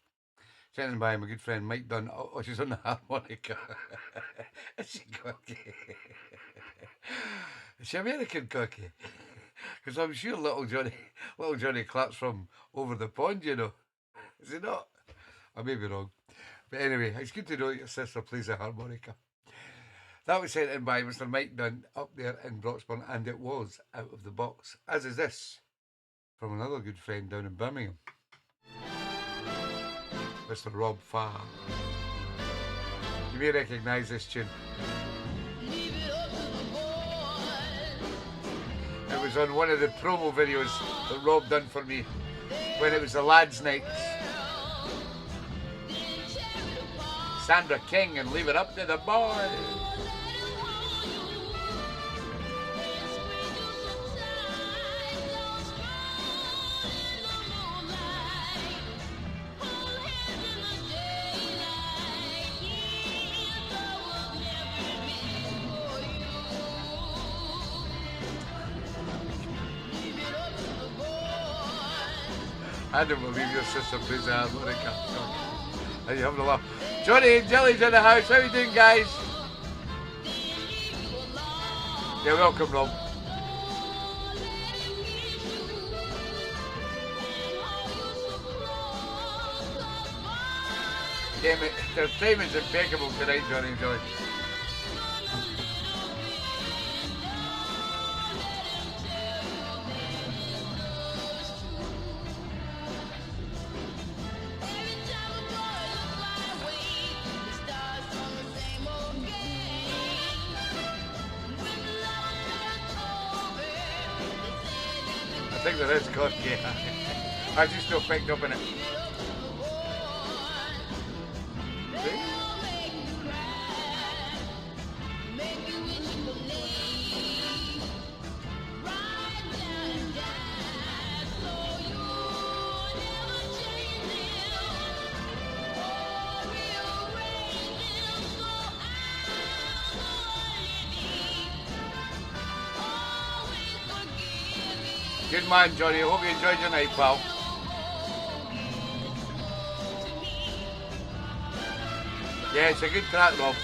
Sent in by my good friend Mike Dunn. Oh, she's on the harmonica. Is she, Cocky? Is she American, Cocky? Because I'm sure Little Johnny Clark's from over the pond, you know. Is he not? I may be wrong. But anyway, it's good to know your sister plays the harmonica. That was sent in by Mr. Mike Dunn up there in Broxburn, and it was out of the box, as is this, from another good friend down in Birmingham, Mr. Rob Farr. You may recognise this tune. It was on one of the promo videos that Rob done for me when it was the lads' nights. Sandra King and Leave It Up to the Boys. I don't believe your sister plays the harmonica. Are you having a laugh? Johnny and Jelly's in the house. How you doing, guys? You're welcome, Rob. Damn it, their timing's impeccable tonight, Johnny and Jelly. I think there is, God, yeah. I just still picked up in it. See? Good man, Johnny. I hope you enjoyed your night, pal. Yeah, it's a good track, Rob.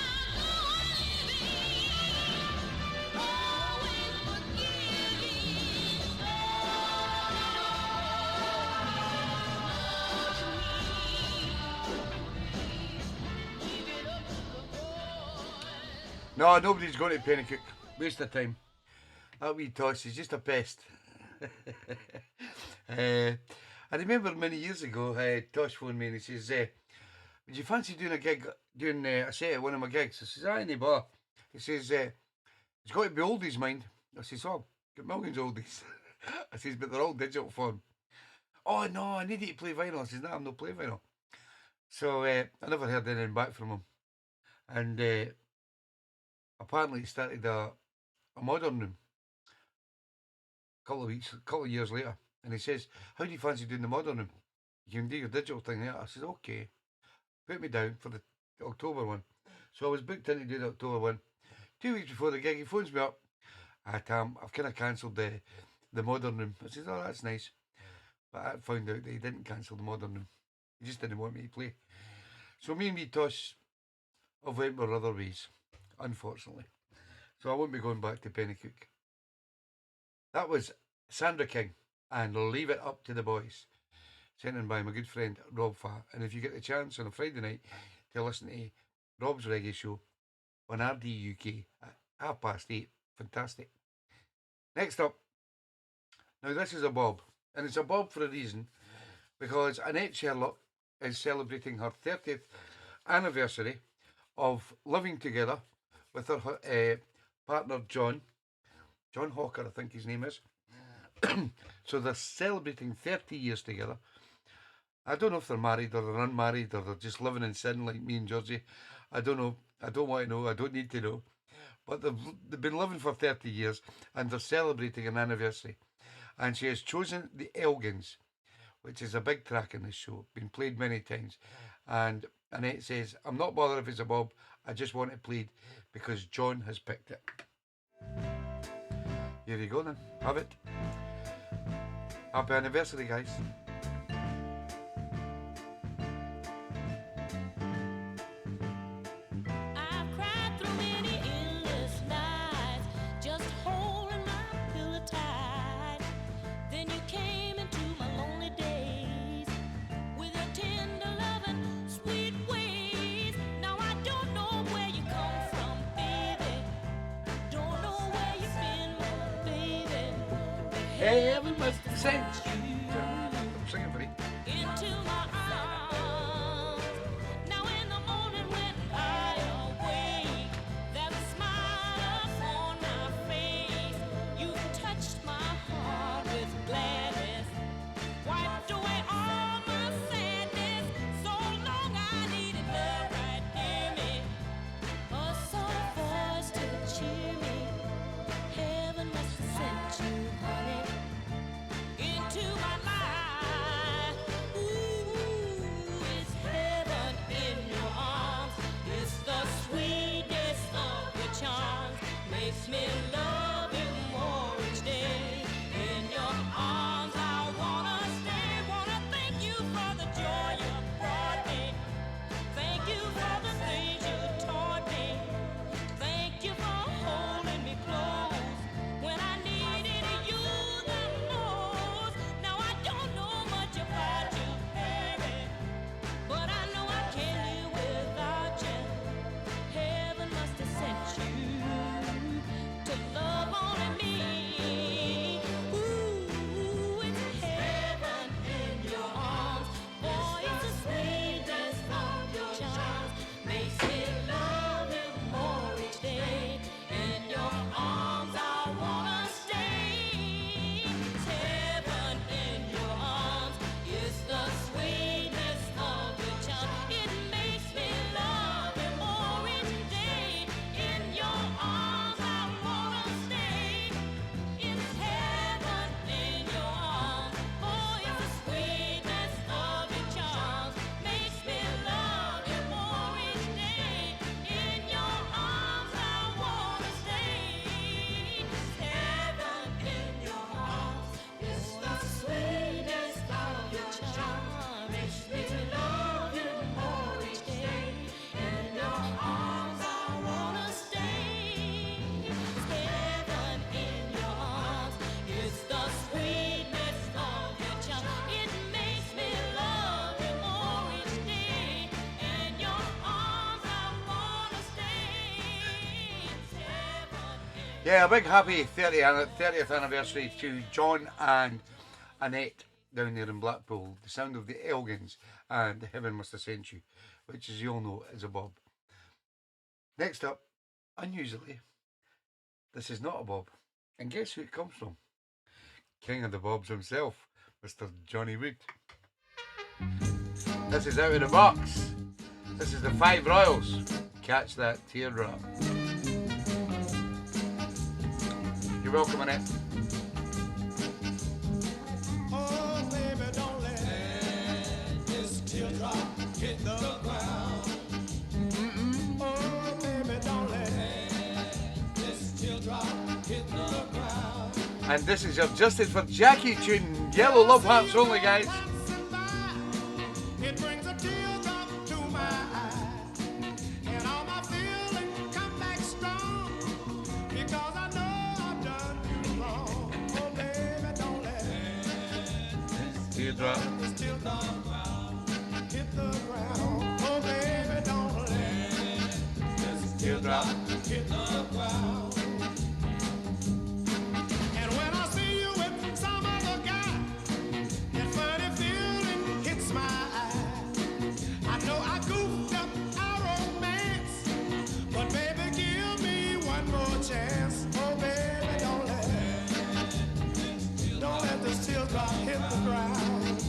No, nobody's going to Penny Cook. Waste of time. That wee toss is just a pest. I remember many years ago, Tosh phoned me and he says, would you fancy doing a gig, doing a set at one of my gigs? I says, aye, no bother. He says, it's got to be oldies, mind. I says, oh, got millions of oldies. I says, but they're all digital form. Oh, no, I need you to play vinyl. I says, no, I'm not playing vinyl. So I never heard anything back from him. And apparently he started a modern room a couple of years later. And he says, how do you fancy doing the modern room? You can do your digital thing there. I says, okay. Put me down for the October one. So I was booked in to do the October one. 2 weeks before the gig, he phones me up. Tam, I've kind of cancelled the modern room. I says, oh, that's nice. But I found out that he didn't cancel the modern room. He just didn't want me to play. So me and me Tosh have went our other ways, unfortunately. So I won't be going back to Pennycook. That was Sandra King and Leave It Up to the Boys, sent in by my good friend Rob Farr. And if you get the chance on a Friday night to listen to Rob's reggae show on RD UK at 8:30, fantastic. Next up, now this is a bob, and it's a bob for a reason, because Annette Sherlock is celebrating her 30th anniversary of living together with her partner John Hawker, I think his name is. So they're celebrating 30 years together. I don't know if they're married or they're unmarried or they're just living in sin like me and Georgie. I don't know. I don't want to know. I don't need to know. But they've been living for 30 years and they're celebrating an anniversary. And she has chosen the Elgins, which is a big track in this show, been played many times. And Annette says, I'm not bothered if it's a bob, I just want it played because John has picked it. Here you go then, have it. Happy anniversary, guys. I've cried through many endless nights, just holding my pillow tight. Then you came into my lonely days with your tender loving, sweet ways. Now I don't know where you come from, baby. Don't know where you've been, baby. Heaven must have sent you. I'm singing for you. Into my arms. Now in the morning when I awake, there's a smile upon my face. You've touched my heart with gladness, wiped away all my sadness. So long I needed love right near me, a soft voice to cheer me. Heaven must have sent you, honey, into my life. Ooh, it's heaven in your arms. It's the sweetness of your charms. Makes me love you more each day. In your arms I wanna stay. Wanna thank you for the joy you brought me. Thank you for the things you taught me. Thank you for holding me close when I needed you the most. Now I don't know much about you, baby, but I know I can't live without you. Heaven must have sent you to love only me. Ooh, it's heaven in your arms. Boy, it's the sweetness of your charms. Makes me love you more each day. In your arms I wanna stay. It's heaven in your arms. It's the sweetness of your charms. It makes me love you more each day. In your arms I wanna stay. It's heaven in your arms. Oh, it's the sweetness of your charms. Makes me love you more each day. In your arms I wanna stay. It's heaven in your arms. It's the sweetness of your charms. Makes me love you more each day. In your arms I wanna stay. It's heaven in your arms. It's the sweetness of your charms. It makes me love you more each day. In your arms I wanna stay. It's heaven in Yeah, a big happy 30th anniversary to John and Annette down there in Blackpool, the sound of the Elgins and Heaven Must Have Sent You, which, as you all know, is a bob. Next up, unusually, this is not a bob. And guess who it comes from? King of the Bobs himself, Mr. Johnny Wood. This is out of the box. This is the Five Royals. Catch That Teardrop. You're welcome, Annette. Oh, baby, don't let this teardrop hit the ground. Oh, baby, don't let this teardrop hit the ground. And this is your Justice for Jackie tune. Yellow Love Hearts only, guys. It brings a teardrop to my eye, and all my feelings come back strong, because I know I've done you wrong. Oh, baby, don't let this Teardrop hit the ground. Oh, baby, don't let this Teardrop. hit the ground. And when I see you with some other guy, that funny feeling hits my eye. I know I goofed up our romance, but baby, give me one more chance. Oh, baby, don't let this teardrop hit the ground.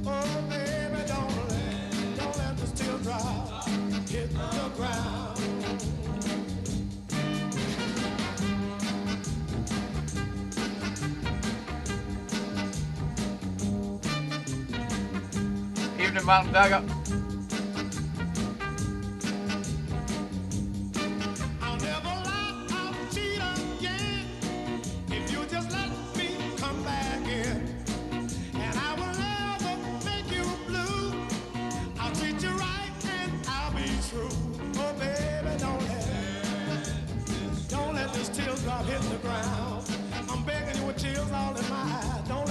Oh, baby, don't let this teardrop hit the ground. Evening, Martin Dagger. I'll never lie, I'll cheat again, if you just let me come back in. And I will never make you blue. I'll treat you right and I'll be true. Oh, baby, don't let this teardrop hit the ground. I'm begging you with tears all in my eyes. Don't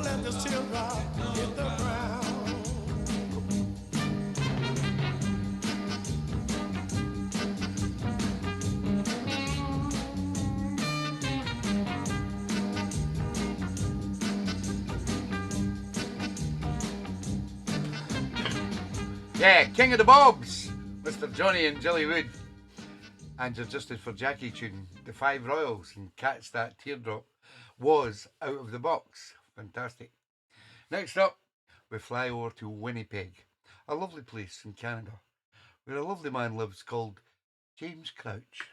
let this teardrop hit the ground. Yeah, King of the Bobs, Mr. Johnny and Jilly Wood. And your Justice for Jackie tune, the Five Royals, and Catch That Teardrop, was out of the box. Fantastic. Next up, we fly over to Winnipeg, a lovely place in Canada, where a lovely man lives called James Crouch.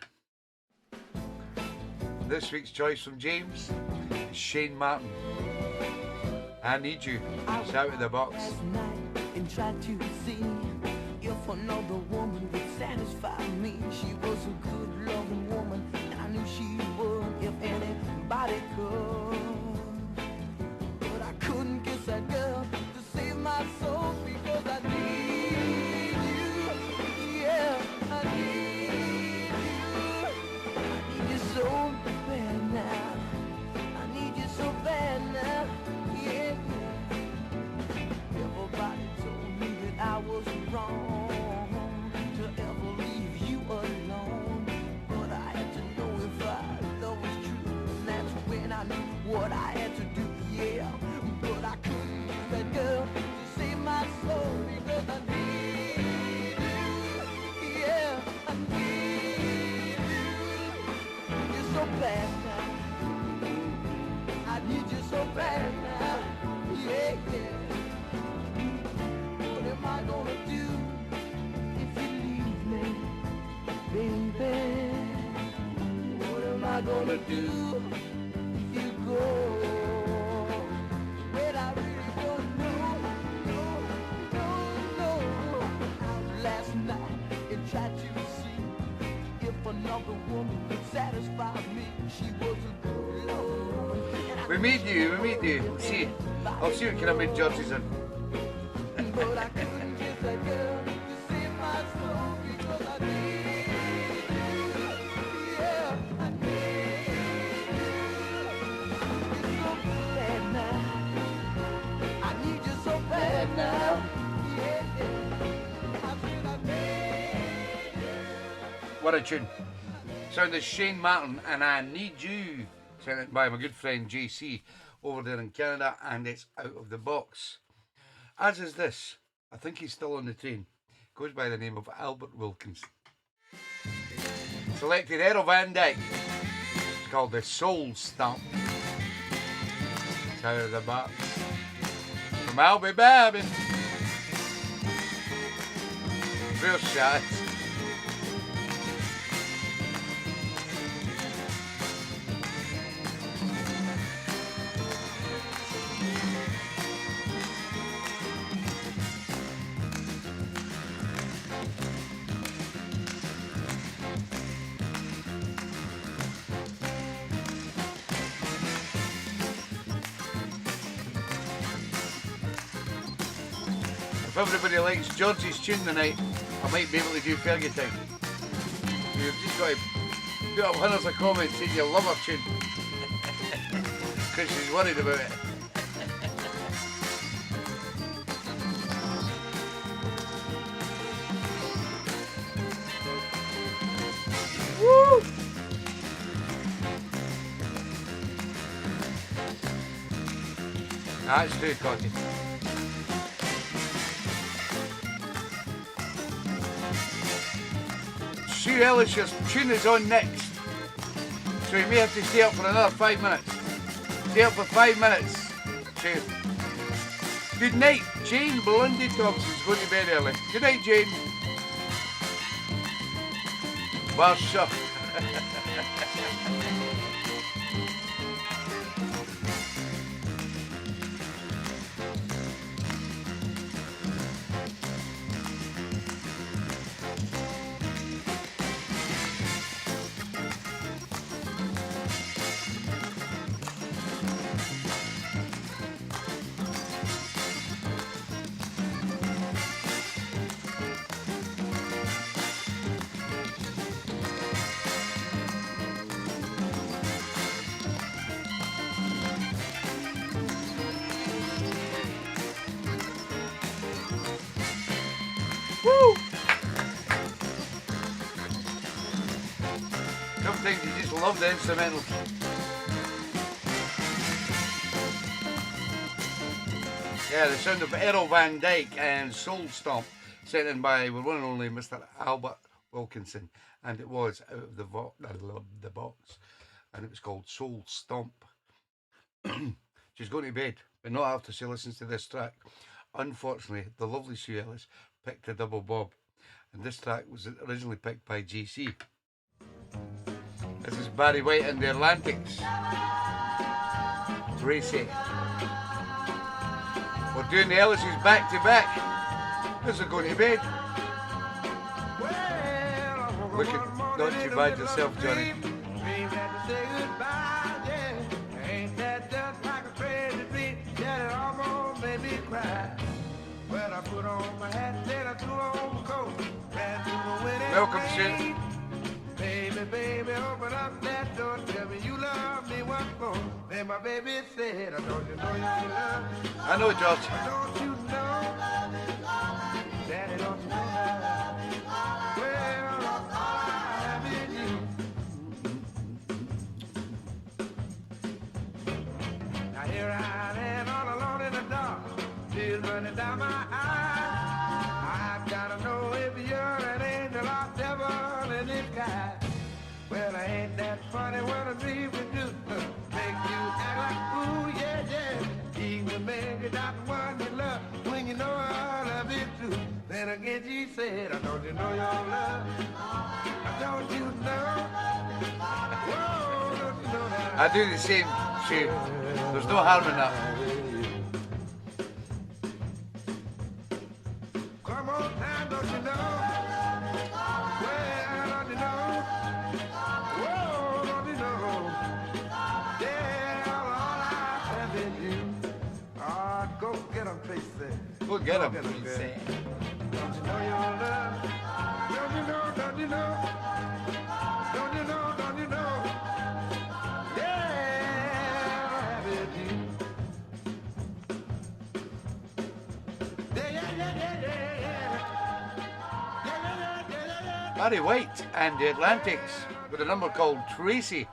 This week's choice from James is Shane Martin. I Need You. It's out of the box. Last night and tried to see if another woman would satisfy me. She was a good loving woman, and I knew she would if anybody could. But I couldn't kiss that girl to save my soul, because I need you. Yeah, I need you. I need you so bad now. I need you so bad now. Yeah, yeah. Everybody told me that I was wrong to ever leave you alone, but I had to know if our love was true, and that's when I knew what I had to do. Yeah, but I couldn't use that girl to save my soul, because I need you. Yeah, I need you so bad now. I need you so bad now. Yeah, yeah. What am I gonna do if you leave me, baby? What am I gonna do if you go? Well, I really don't know, no. Out last night and tried to see if another woman could satisfy me. She was a good love woman. We meet you. We'll see. I'll see what kind of mid judges in. But I couldn't kiss that girl to save my soul, because I need you. Yeah, I need you. It's so bad now. I need you so bad now. Yeah, yeah. I said I need you. What a tune. Sound of Shane Martin and I Need You, sent it by my good friend JC. over there in Canada, and it's out of the box. As is this. I think he's still on the train. Goes by the name of Albert Wilkins. Selected Errol Van Dyke. It's called the Soul Stomp. It's out of the box. From Albie Babbitt. Real shots. If everybody likes George's tune tonight, I might be able to do Fergie Time. So you've just got to put up hundreds of comments saying you love her tune. Because she's worried about it. Woo! That's too cocky. Sue Ellis, your tune is on next. So you may have to stay up for another 5 minutes. Stay up for 5 minutes. Sue. Good night, Jane Blundy Thompson's going to bed early. Good night, Jane. Barsha. Woo! Sometimes you just love the instrumentals. Yeah, the sound of Errol Van Dyke and Soul Stomp, sent in by the one and only Mr. Albert Wilkinson, and it was out of the box, and it was called Soul Stomp. She's going to bed, but not after she listens to this track. Unfortunately, the lovely Sue Ellis picked a double bob, and this track was originally picked by GC. This is Barry White and the Atlantics. Tracy. We're doing the Ellises back to back. This is going to bed. Looking not too bad yourself, Johnny. Put on my hat, then I threw on my coat, ran through the window. Welcome, Sue. Baby, baby, open up that door, tell me you love me once more. Then my baby said, I don't you know you love me? I know, George. Don't you know? Daddy, don't you know? Well, all I have is you. Now here I am all alone in the dark, tears running down my eyes. I've gotta know if you're an angel or devil in disguise. Well, I ain't that funny when I dream with you. Make you act like ooh, yeah, yeah. Even make it not the one you love when you know I love it too. Then again she said, I don't you know your love? I don't you know? Whoa, don't you know that? I do the same, Sue. There's no harm in that. Come on time, don't you know? Well, don't you know? Whoa, don't you know? Yeah, all I have is you. Ah, go get 'em, Tracy. Go get him. Go get 'em, girl. Say. Don't you know your love? Don't you know, don't you know? Don't you know, don't you know? Yeah, all I have is you. Barry White and the Atlantics with a number called Tracy.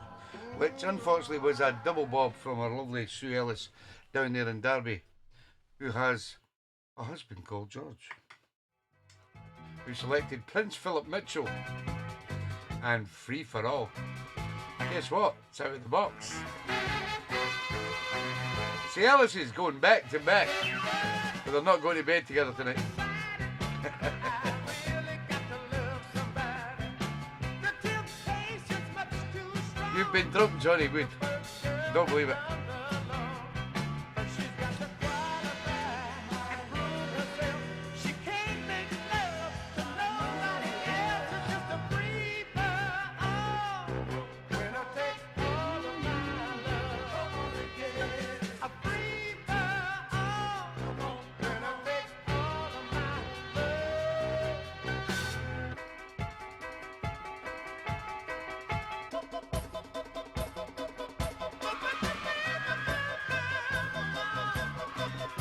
which unfortunately was a double bob from our lovely Sue Ellis down there in Derby, who has a husband called George, who selected Prince Philip Mitchell and Free for All. Guess what? It's out of the box. See, Ellis is going back to back, but they're not going to bed together tonight. You've been drunk, Johnny Wood. Don't believe it.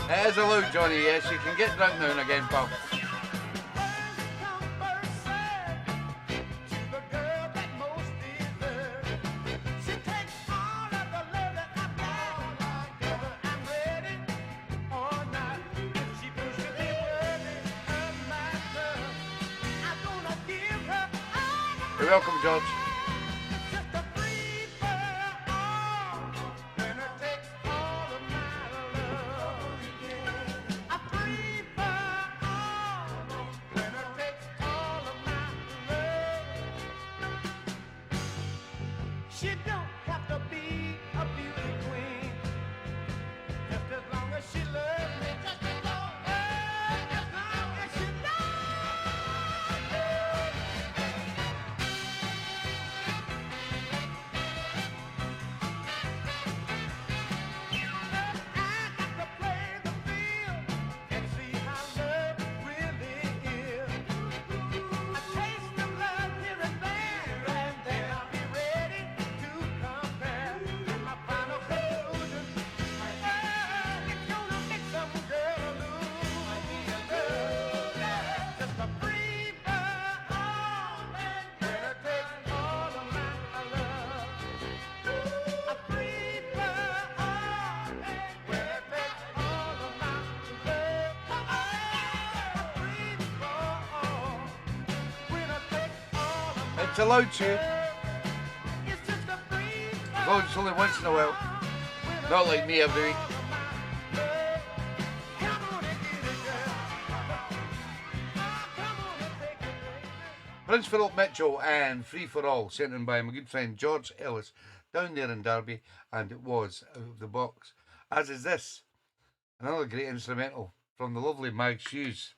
It is allowed, Johnny, yes, you can get drunk now and again, pal. You're welcome, George. She don't have to be a beauty queen, just as long as she loves me, just as long as she loves me. I got to play the field and see how love really is. A taste of love here and then I'll be ready to compare. And my final conclusion, it's gonna make some girl lose. Just a free fall, when it takes all of my love. A free fall, when it takes all of my love. A free fall, when it takes all of my It's allowed to. It's just a free fall. Well, it's only once in a while. Not like me every week. Prince Philip Mitchell and Free for All, sent in by my good friend George Ellis down there in Derby, and it was out of the box. As is this, another great instrumental from the lovely Mag Shoes.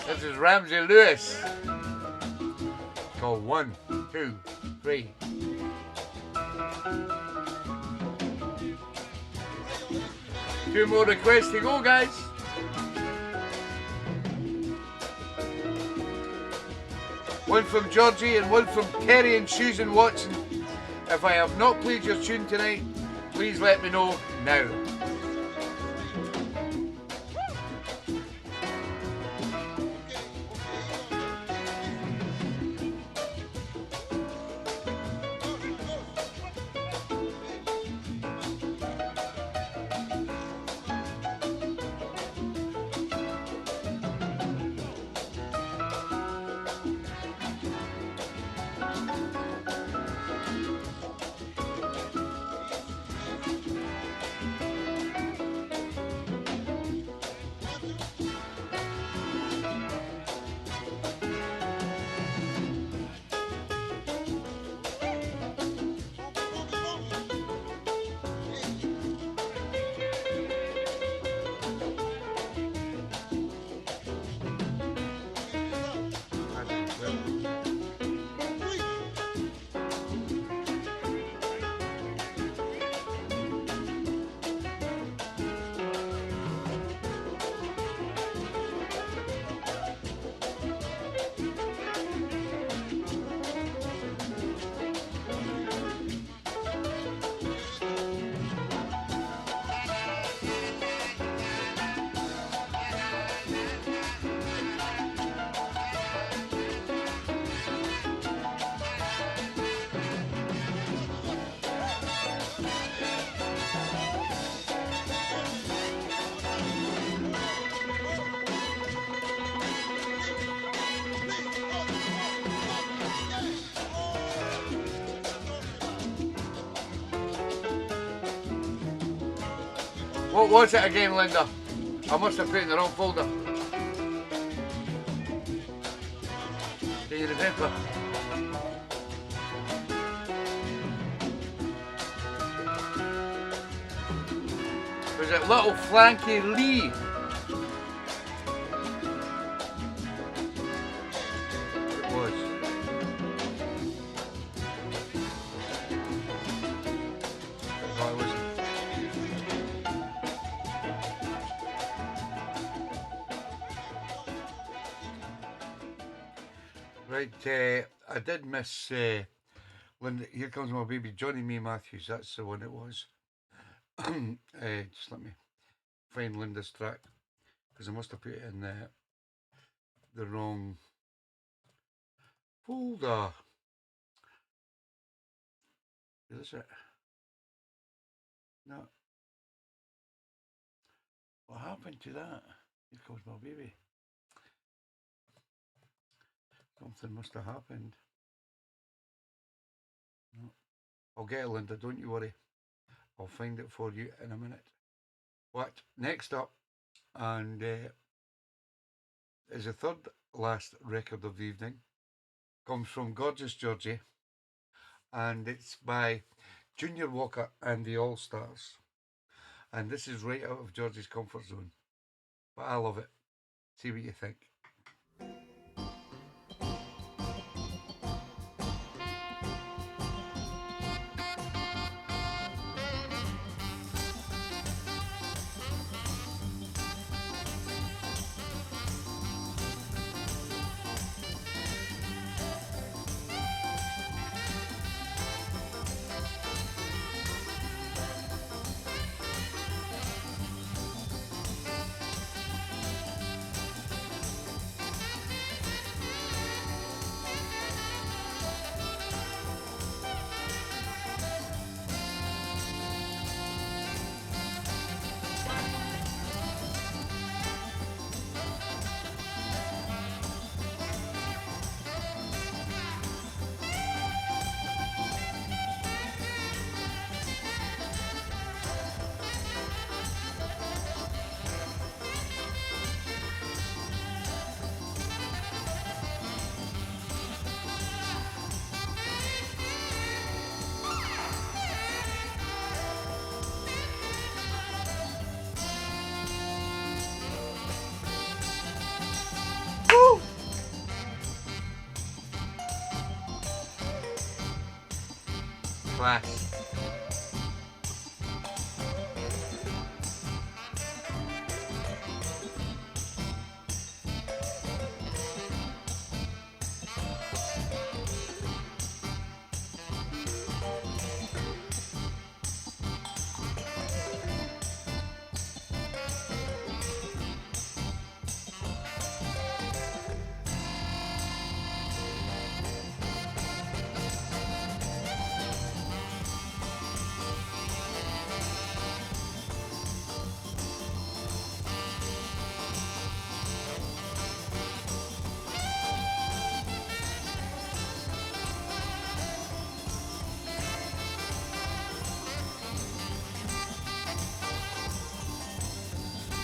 This is Ramsey Lewis. It's called 1, 2, 3. Two more requests to go, guys. One from Georgie and one from Terry and Susan Watson. If I have not played your tune tonight, please let me know now. What was it again, Linda? I must have put it in the wrong folder. Do you remember? Was it Little Frankie Lee? It was. No, it wasn't. Right, I did miss Linda. Here Comes My Baby, Johnny May Matthews. That's the one it was. Just let me find Linda's track because I must have put it in the wrong folder. Is it? No. What happened to that? Here Comes My Baby. Something must have happened. No. I'll get it, Linda, don't you worry. I'll find it for you in a minute. What? Next up, and is the third last record of the evening. Comes from Gorgeous Georgie, and it's by Junior Walker and the All Stars. And this is right out of Georgie's comfort zone. But I love it. See what you think. Class.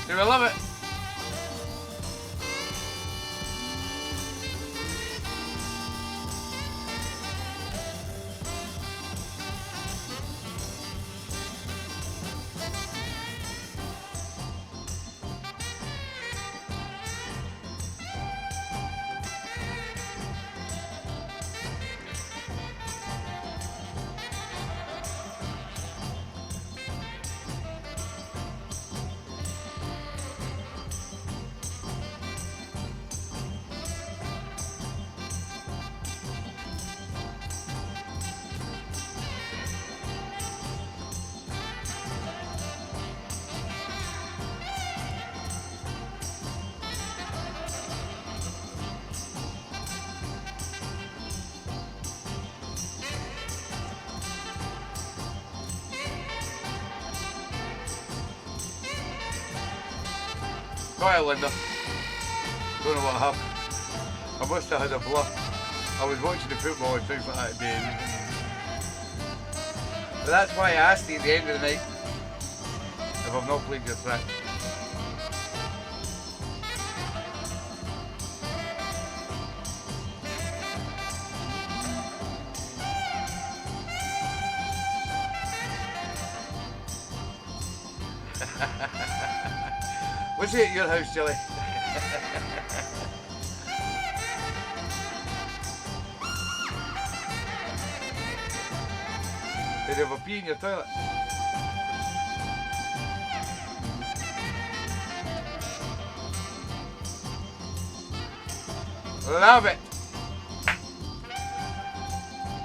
Do we love it? Quiet, Linda. Don't know what happened. I must have had a blur. I was watching the football and things like that today. But that's why I asked you at the end of the night if I've not played your track. Was it at your house, Jelly? Did you have a pee in your toilet? Love it!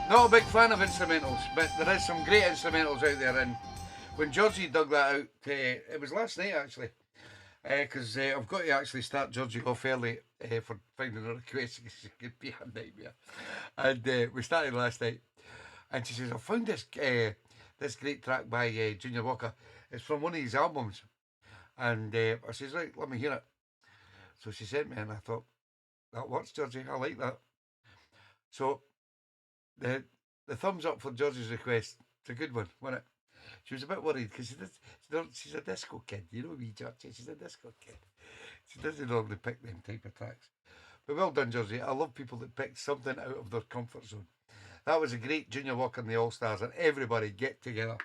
Not a big fan of instrumentals, but there is some great instrumentals out there, and when Georgie dug that out, it was last night actually, because I've got to actually start Georgie off early for finding a request because it could be a nightmare. And we started last night, and she says, I found this this great track by Junior Walker. It's from one of his albums. And I says, right, let me hear it. So she sent me, and I thought, that works, Georgie, I like that. So the thumbs up for Georgie's request. It's a good one, wasn't it? She was a bit worried because she's a disco kid, you know me, Georgie. She's a disco kid. She doesn't normally pick them type of tracks. But well done, Georgie. I love people that pick something out of their comfort zone. That was a great Junior Walker and the All Stars, and everybody get together.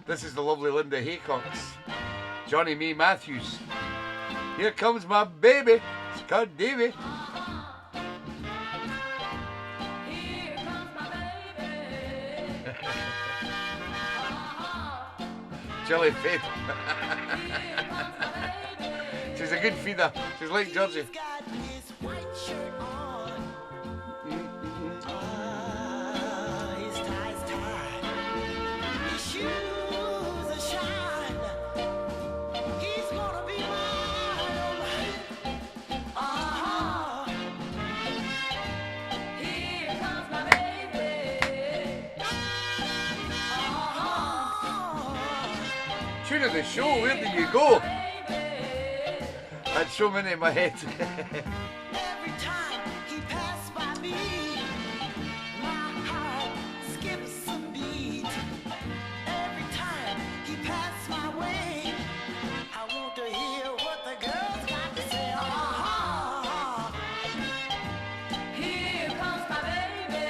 This is the lovely Linda Haycox, Johnny Mee Matthews. Here comes my baby, Scott Davy. Jelly feed. She's a good feeder. She's like Georgie. Tune of the show, where did you go? Had so many in my head. Every time he passed by me, my heart skips a beat. Every time he passed my way, I want to hear what the girls got to say. Here comes my baby.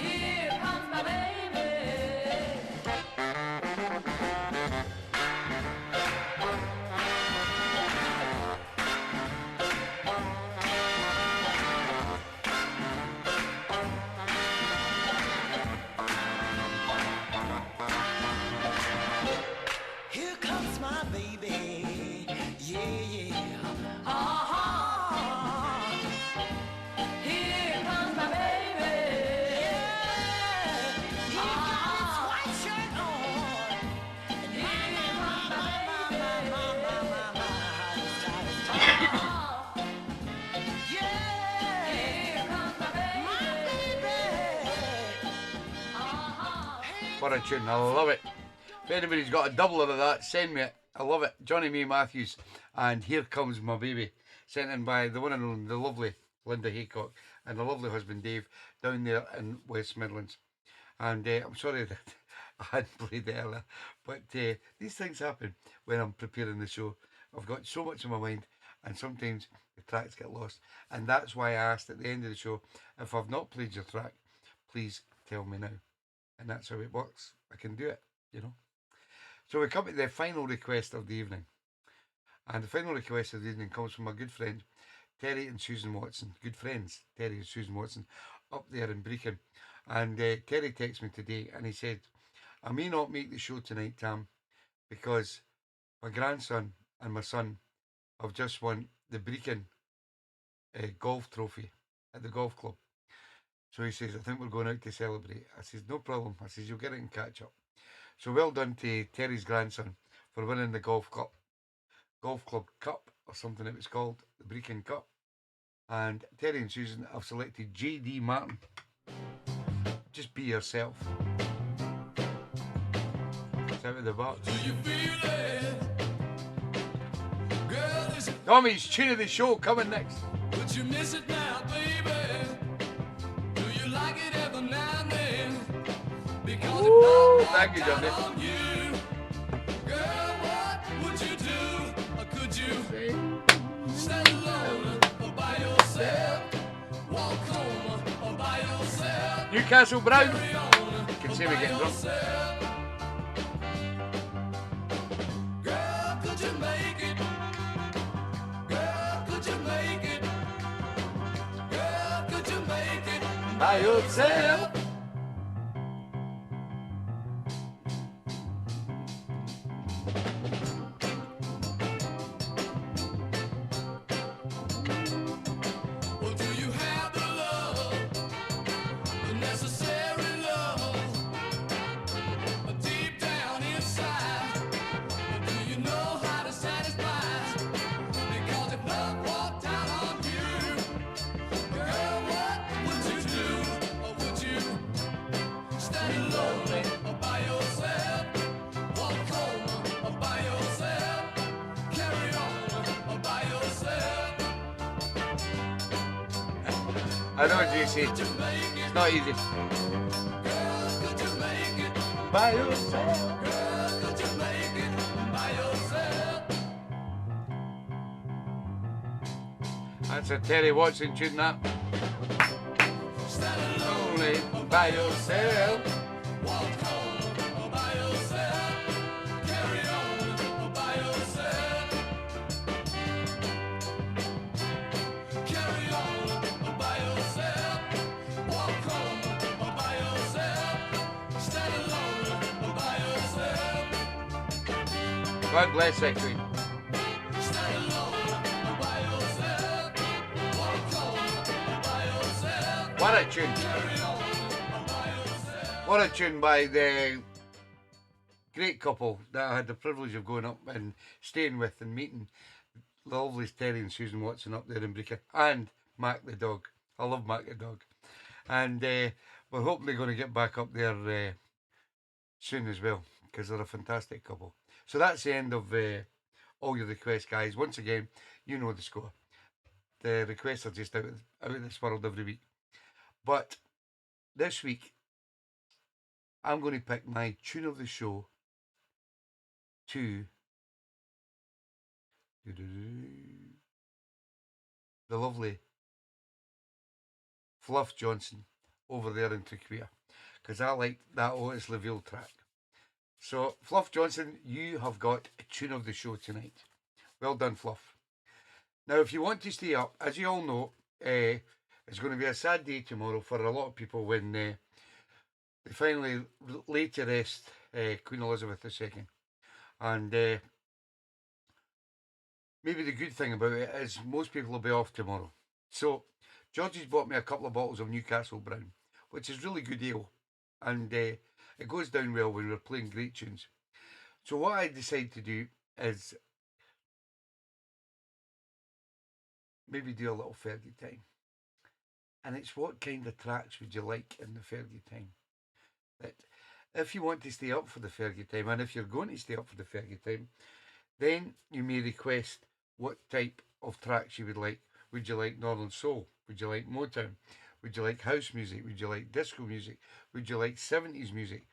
Here comes my baby. Here comes my baby, yeah. Here comes my baby, yeah. He got his white shirt on, and here comes my yeah. Here comes my baby. What a tune, I love it. If anybody's got a doubler of that, send me it. I love it. Johnny Mee Matthews and Here Comes My Baby, sent in by the one and only, the lovely Linda Haycock and the lovely husband Dave down there in West Midlands. And I'm sorry that I hadn't played it earlier, but these things happen when I'm preparing the show. I've got so much in my mind, and sometimes the tracks get lost. And that's why I asked at the end of the show, if I've not played your track, please tell me now. And that's how it works. I can do it, you know. So we come to the final request of the evening. And the final request of the evening comes from my good friend, Terry and Susan Watson. Good friends, Terry and Susan Watson, up there in Brecon. And Terry texted me today and he said, I may not make the show tonight, Tam, because my grandson and my son have just won the Brecon golf trophy at the golf club. So he says, I think we're going out to celebrate. I says, no problem. I says, you'll get it and catch up. So well done to Terry's grandson for winning the golf club cup or something it was called, the Brecon Cup. And Terry and Susan have selected J.D. Martin. Just be yourself. It's out of the box. Do you feel it? Girl, is it? Tommy's tune of the show coming next. Would you miss it now, baby? Do you like it every now Woo, thank you, Johnny. Girl, what would you do? Or could you stand alone or by yourself? Walk home or by yourself? Newcastle Brown. Carry on You can see or me by getting drunk. yourself? Girl, could you make it? Girl, could you make it? Girl, could you make it? By yourself. Well, do you have the love, the necessary love, deep down inside? Or do you know how to satisfy? Because if love walked out on you, girl, what would you do? Or would you stand alone or by yourself? Walk home or by yourself? Carry on or by yourself? I know, JC. Could you make it? It's not easy. Girl, could you make it? By yourself. Girl, could you make it by yourself? That's a Terry Watson tune, that. Stand alone Only by yourself. walk home or by yourself. Carry on or by yourself. Carry on or by yourself. Walk home or by yourself. Stand alone or by yourself. God bless that queen. Stand alone or by yourself. Walk home or by yourself. What a tune. Carry on or by yourself. What a tune by the great couple that I had the privilege of going up and staying with and meeting. The lovely Terry and Susan Watson up there in Breaker. And Mac the dog. I love Mac the dog. And we're hoping they're going to get back up there soon as well, because they're a fantastic couple. So that's the end of all your requests, guys. Once again, you know the score. The requests are just out of this world every week. But this week, I'm going to pick my tune of the show to the lovely Fluff Johnson over there in Turquia, because I like that Otis LaVille track. So, Fluff Johnson, you have got a tune of the show tonight. Well done, Fluff. Now, if you want to stay up, as you all know, it's going to be a sad day tomorrow for a lot of people when they finally lay to rest Queen Elizabeth II. And maybe the good thing about it is most people will be off tomorrow. So, Georgie's bought me a couple of bottles of Newcastle Brown, which is really good ale. And it goes down well when we're playing great tunes. So what I decided to do is maybe do a little Fergie time. And it's what kind of tracks would you like in the Fergie time? That if you want to stay up for the Fergie time, and if you're going to stay up for the Fergie time, then you may request what type of tracks you would like. Would you like Northern Soul? Would you like Motown? Would you like house music? Would you like disco music? Would you like 70s music?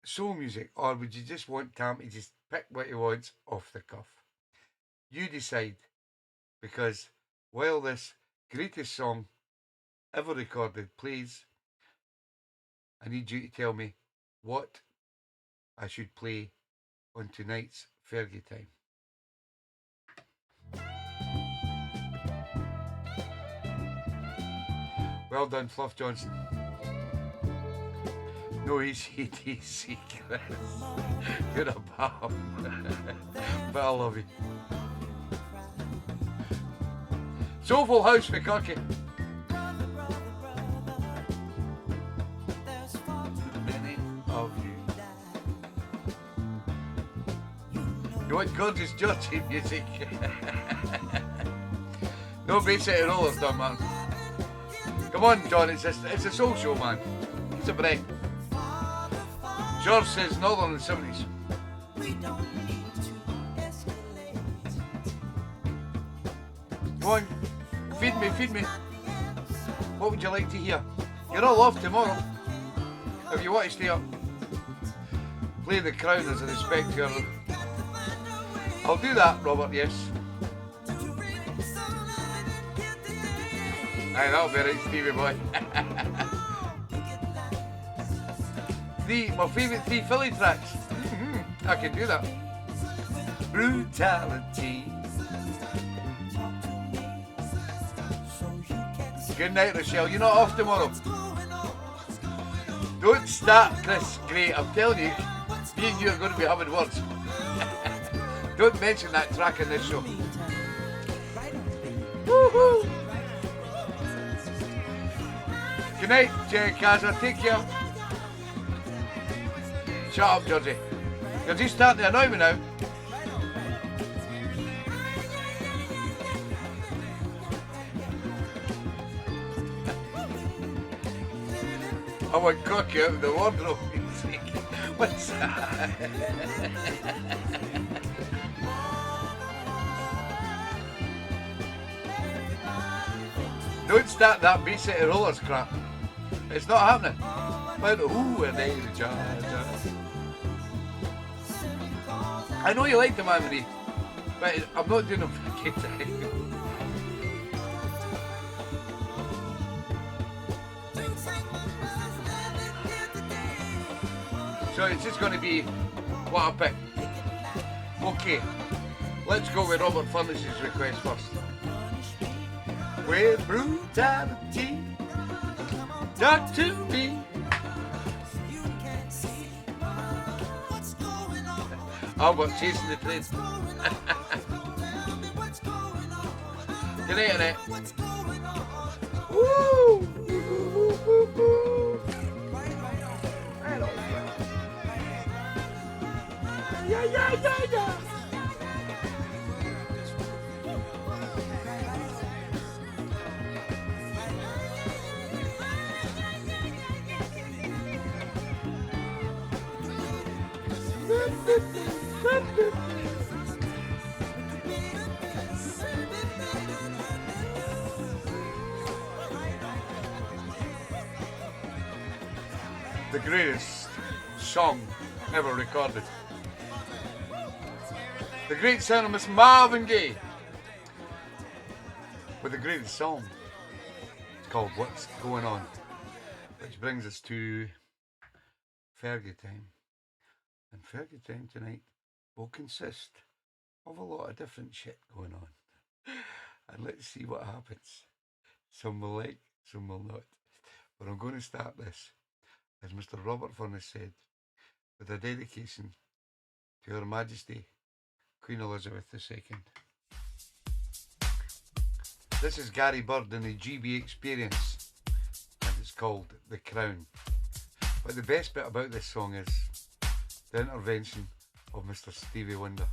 Soul music? Or would you just want Tam to just pick what he wants off the cuff? You decide, because while this greatest song ever recorded plays, I need you to tell me what I should play on tonight's Fergie time. Well done, Fluff Johnson. No ACDC, Chris. You're a pal. But I love you. Soulful House for Kirky. Many of you. You want gorgeous Georgie music? No basic at all, I've done, man. Come on, John, it's a soul show, man. It's a break. George says Northern in the 70s. Come on, feed me. What would you like to hear? You're all off tomorrow. If you want to stay up, play the Crown as a respect to her. I'll do that, Robert, yes. Aye, that'll be right, Stevie boy. My favourite 3 Philly tracks. I can do that. Brutality. Good night, Rochelle. You're not off tomorrow. Don't start, Chris Gray. I'm telling you, me and you are going to be having words. Don't mention that track in this show. Woohoo! Good night, Jerry Kazza. Take care. Shut up, Georgie. You're just starting to annoy me now. I want cocky out of the wardrobe. What's that? Don't start that Beat City Rollers crap. It's not happening. But ooh, and they charge. I know you like the memory, but I'm not doing them for the kids. So it's just going to be what I pick. Okay, let's go with Robert Furness's request first. With brutality, talk to me. How about chasing the train? Good night, Annette. Woo! Yeah, yeah, yeah, yeah. The greatest song ever recorded. The great sound of Miss Marvin Gaye with the greatest song. It's called What's Going On, which brings us to Fergie time. And Fergie time tonight will consist of a lot of different shit going on. And let's see what happens. Some will like, some will not. But I'm going to start this, as Mr. Robert Furness said, with a dedication to Her Majesty Queen Elizabeth II. This is Gary Bird and the GB Experience, and it's called The Crown. But the best bit about this song is the intervention of Mr. Stevie Wonder.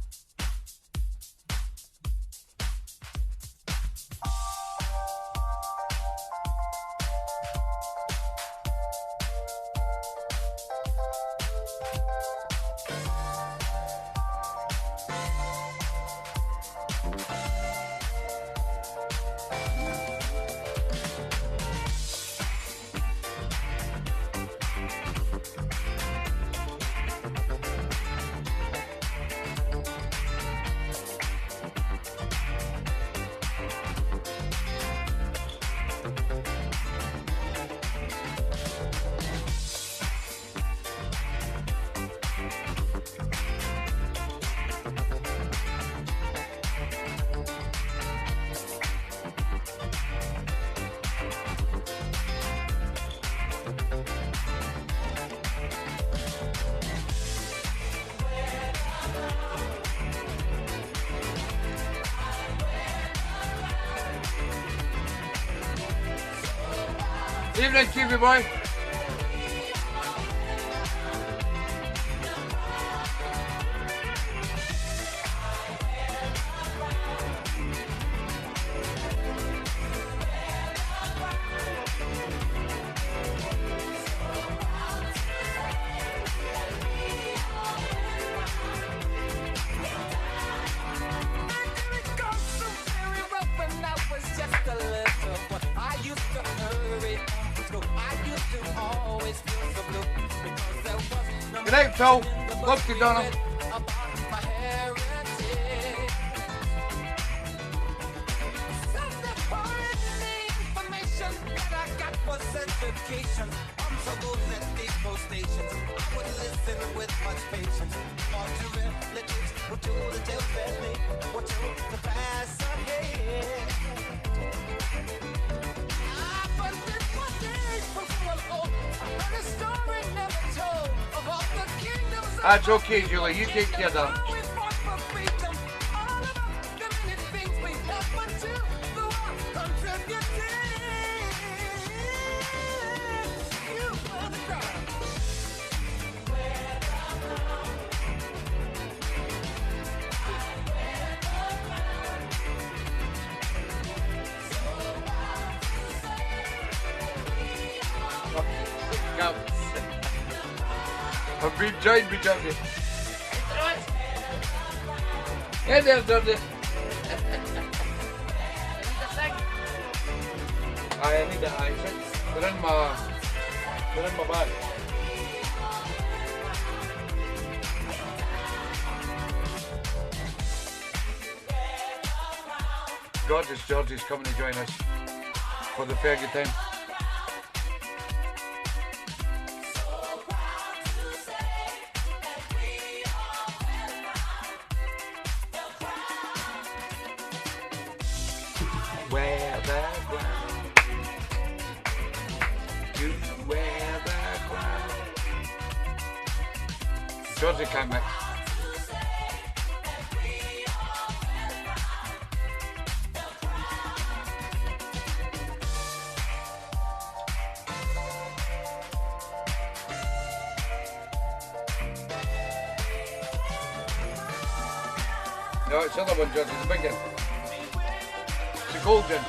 Evening, TV boy. I used to Good night, Phil. Love you, Donna. Education. I'm so good at these post stations. I would listen with much patience. All to relatives, what you to tell family, what you to pass ahead. But this one day before I heard a story never told of all the kingdoms. That's okay, Julie. You take care, darling. Always fought for freedom. All about the many things we have but to the world contributing. I've been joined with Georgie. Hey there, Georgie. I need the eyes. They're in my bag. Gorgeous Georgie's coming to join us for the Fergie time. Wear the crown. You wear the crown. Georgie can't mix. No, it's the other one, Georgie, the big one. It's a gold gin.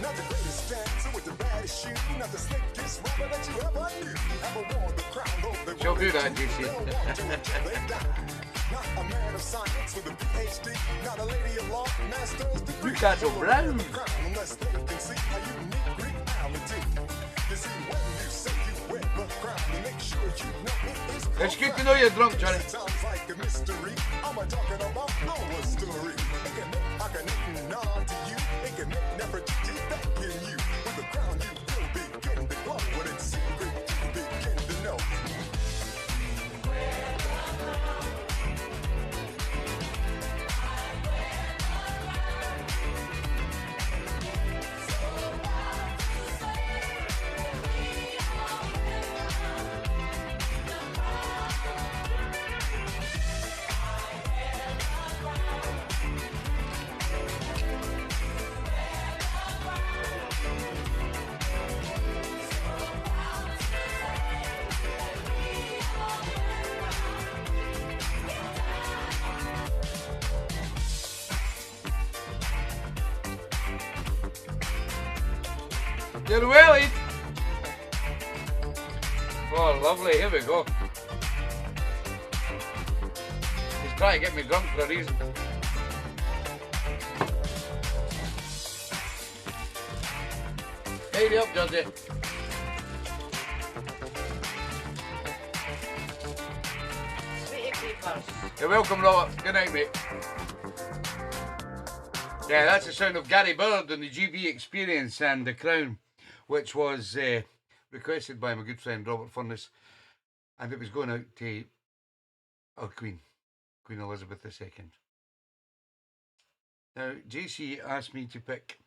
Not the greatest dancer with the baddest shoe, not the slickest rapper that you ever knew. Ever wore the crown over the She'll do that, DC. Not a man of science with a PhD, not a lady of law, master's degree. Newcastle Brown. Unless they can see a unique reality. You see, when you say you wear the crown, you make sure you know it is. It's good to know you're drunk, Johnny. It sounds like a mystery. I'm talking about our story. It can make Akhenaten nod to you. It can make Nefertiti thank in you. With the crown, you will begin to glow. When it's secret, you begin to know. Get Willie. Oh, lovely. Here we go. He's trying to get me drunk for a reason. Hey, up, Georgie. Sweetie Creepers. You're welcome, Robert. Good night, mate. Yeah, that's the sound of Gary Bird and the GB Experience and The Crown, which was requested by my good friend Robert Furness, and it was going out to our Queen Elizabeth II. Now, JC asked me to pick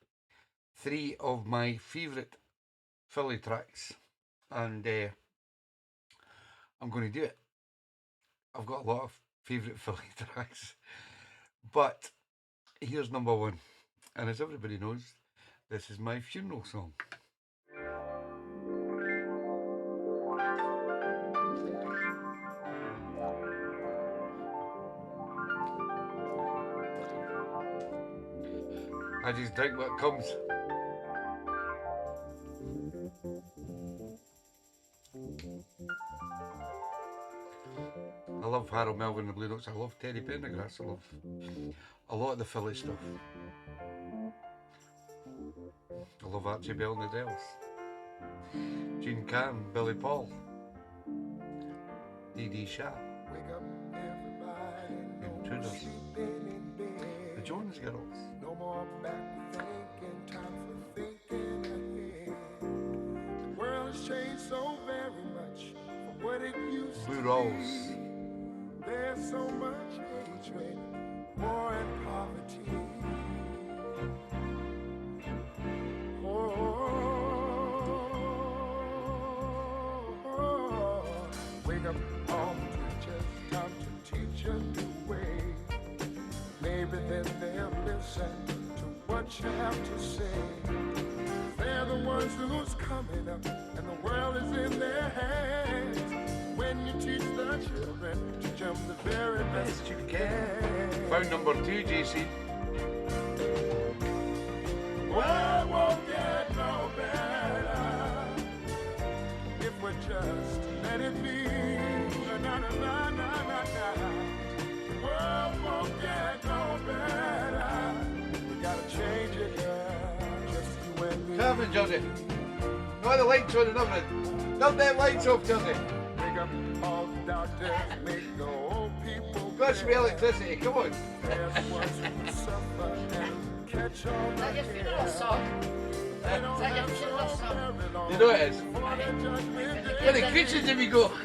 3 of my favourite Philly tracks, and I'm going to do it. I've got a lot of favourite Philly tracks, but here's number 1, and as everybody knows, this is my funeral song. I just drink what comes. I love Harold Melvin and the Blue Notes. I love Teddy Pendergrass. I love a lot of the Philly stuff. I love Archie Bell and the Dells. Gene Can, Billy Paul, D.D. Sharp, Wake up, everybody. Intruders, Sleeping in bed. the Jones Girls, No more back thinking, time for thinking ahead. The world has changed so very much from what it used Blue to Rolls, be. There's so much hatred, war and poverty. Oh, wake up, all the preachers, time to teach a new way. Maybe then they'll listen to what you have to say. They're the ones who's coming up, and the world is in their hands. When you teach the children, teach them the very best you can. found number 2, JC. World won't get no better if we just let it be. Na, na, na, na, na, na. The world won't get no better. We gotta change it, yeah. Just you and me. Kevin, Johnny. No, the lights on and everything. Turn them lights off, Johnny. Make up all the doctors, make the old people. Got some electricity, come on. There's ones who suffer and catch all Is that your funeral song? Is that your funeral song? You know it is. Before their judgment day, Where the creatures did we go? When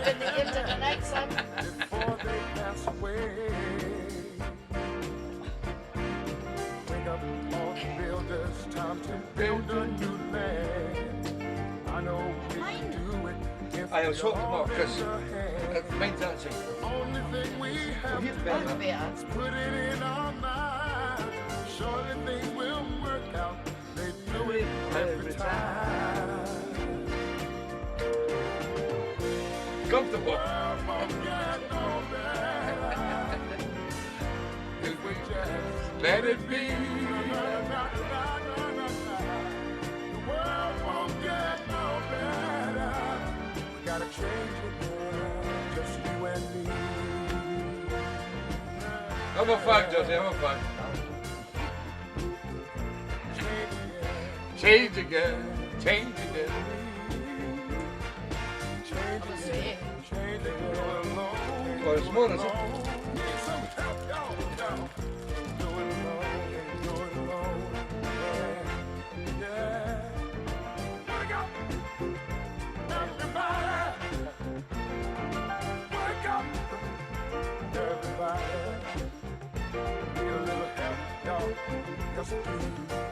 they give to the night sun? before they pass away. Wake up all the builders, time to build a new land. I know we can do it if I was we hoping all not, lend Chris. a hand. Mine's dancing. Only thing we have He's to better. That's better. do is put it in our mind. Surely things will work out. They do it every time. Comfortable. World won't get no better if we just Let it be. The world won't get no better. We gotta change it, girl. Just you and me. I'm a fan, Johnny, I'm a fan. Change again, change again. Change I'm a it, sweet. change it, go alone. Well, it's more, isn't it? Need some help, y'all. Do it alone, do it alone. Yeah, yeah. Wake up, everybody. Wake up, everybody. Need a little help, y'all. Yes, please.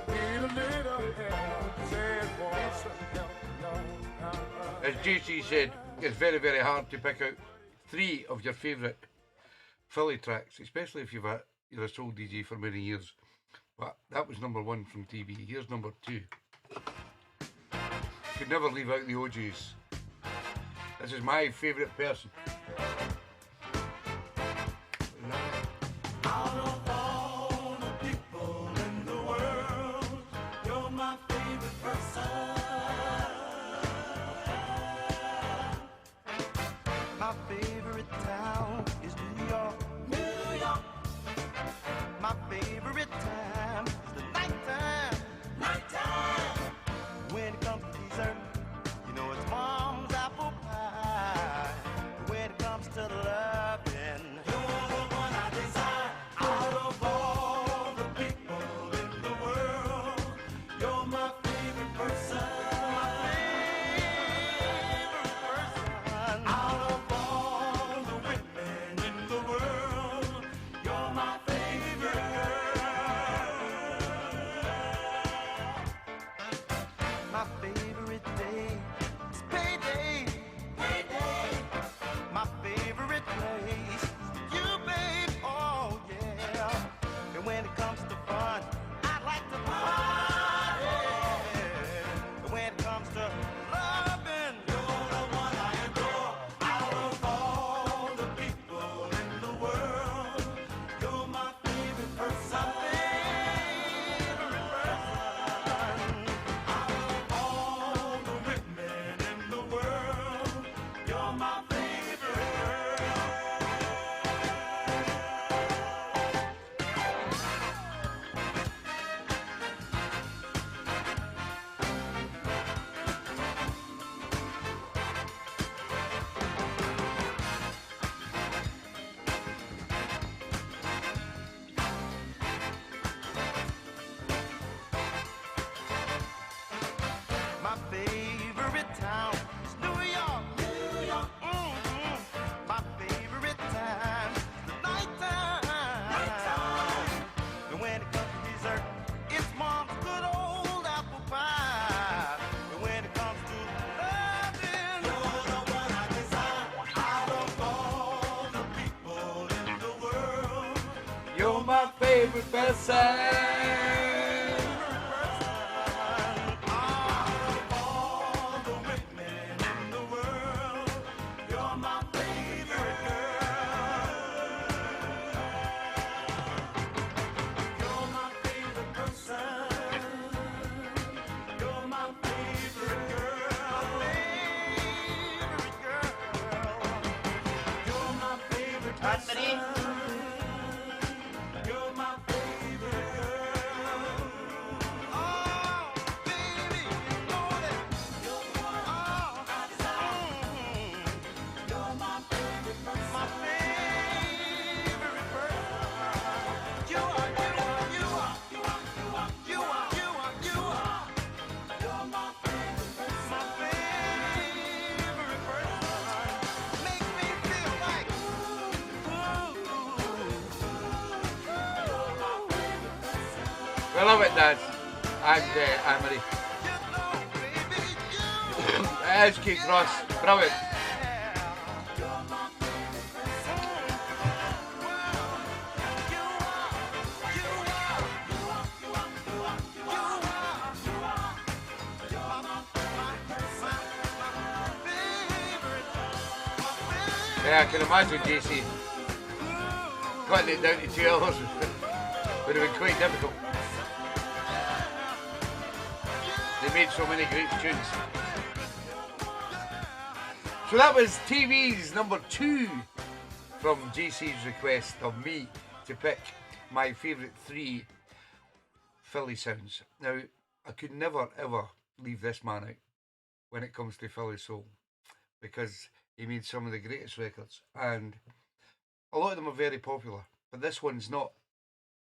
Need a little help. Said, want some help, y'all. As JC said, it's very, very hard to pick out 3 of your favourite Philly tracks, especially if you're a soul DJ for many years. But that was number 1 from TB. Here's number 2. Could never leave out the OGs. This is my favourite person. Out of all the people in the world, you're my favorite person. My favorite town is New York. New York. My favorite time is the nighttime. Nighttime. When it comes to dessert, you know it's mom's apple pie. When it comes to the favorite person. Anne-Marie. We love it, Dad. And Anne-Marie. It is Kate Cross. Brilliant. Yeah, I can imagine JC cutting it down to 2 hours would have been quite difficult. They made so many great tunes. So that was TeeBee's number 2 from JC's request of me to pick my favourite 3 Philly sounds. Now, I could never ever leave this man out when it comes to Philly soul, because he made some of the greatest records, and a lot of them are very popular, but this one's not,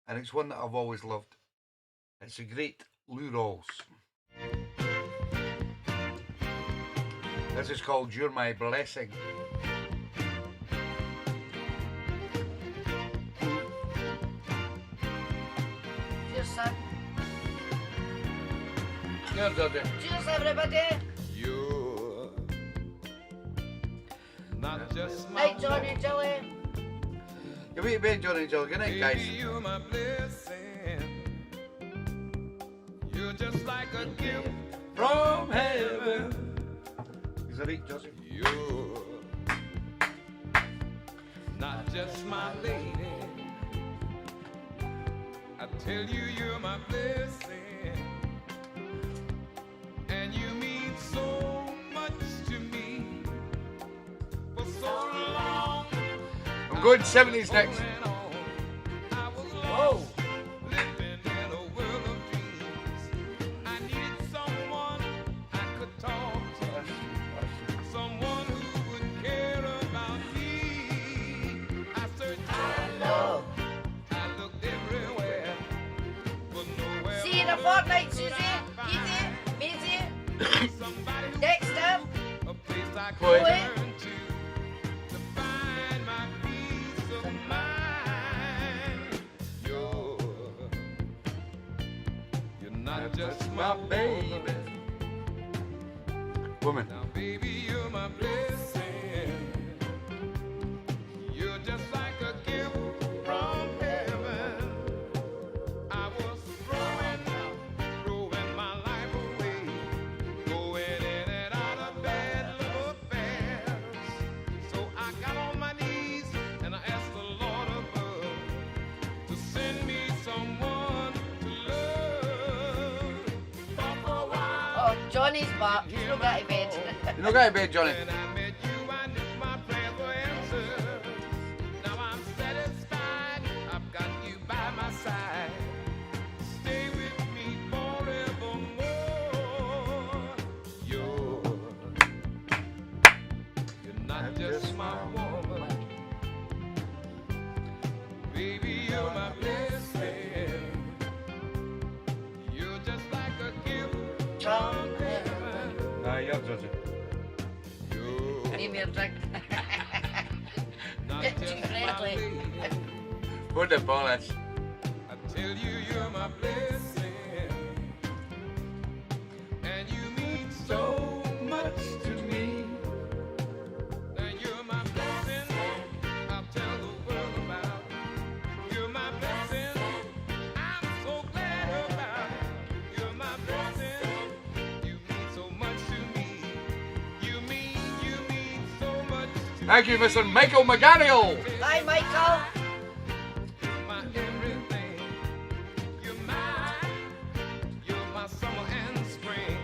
and it's one that I've always loved. It's a great Lou Rawls. This is called You're My Blessing. Cheers, son. Cheers, Dodgy. Cheers, everybody. You're not just my Night, Johnny, Joey. Good night, bed, Johnny Jill. Good night, guys. baby, you're my blessing. You're just like a gift From heaven. Is that it, Josie? You're not just my lady. I tell you, you're my blessing, and you mean so much to me. For so long, I'm going 70s next. Whoa. Living in a world of dreams. I needed someone I could talk to. Someone who would care about me. I searched all over. I looked everywhere, but nowhere. See you in a fortnight, Susie. Easy, Maisie, Somebody who Dexter. a place I Chloe. could turn to find my peace of mind. You're not just my baby. Woman. Now, baby, you're my blessing. You're just like a gift from heaven. I was throwing my life away, going in and out of bed love affairs. So I got on my knees and I asked the Lord above to send me someone to love. But for a while, Oh, Johnny's back. He's not got to bed. You not got to bed, Johnny. when I met you, I knew my prayers were answered. Now I'm satisfied. I've got you by my side. Stay with me forevermore. You're not just my woman. Baby, you're my blessing. You're just like a gift from heaven. Nah, you're Josie. Give me a drink. Not Get just too my friendly. lady. Put the bonus. I tell you, you're my blessing, and you mean so much to me. And you're my blessing, I'll tell the world about. You're my blessing, Thank you, Mr. Michael McGarrigle. Hi, Michael. My everything. You're mine. You're my summer and spring.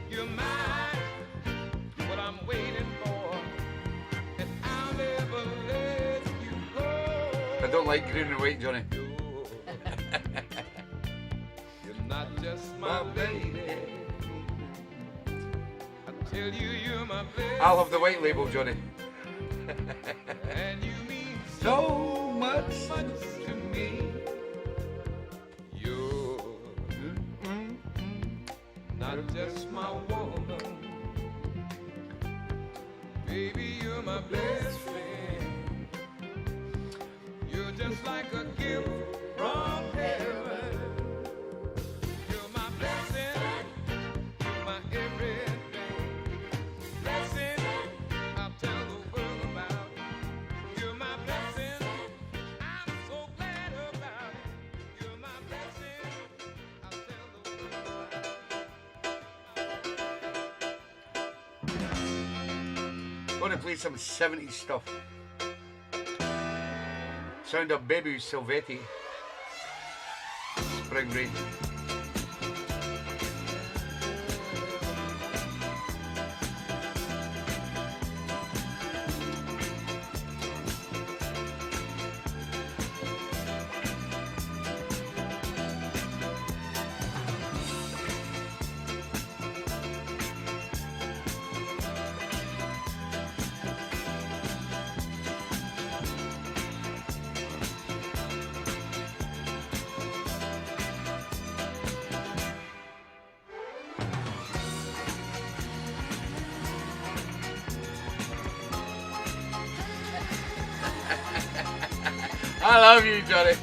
You're mine. What I'm waiting for. And I'll never let you go. I don't like green and white, Johnny. You're not just my lady. I tell you, you're my best. I'll have the white label, Johnny. And you mean So much. much to me. You're not just my woman. Baby, you're my best friend. You're just like a gift from heaven. You're my blessing. You're my everything. Blessing, I'll tell the world about. You're my blessing. I'm so glad about it. You're my blessing. I'll tell the world about. Going to play some 70s stuff. Sound of Baby Silvetti. Spring Rain. I love you, Johnny.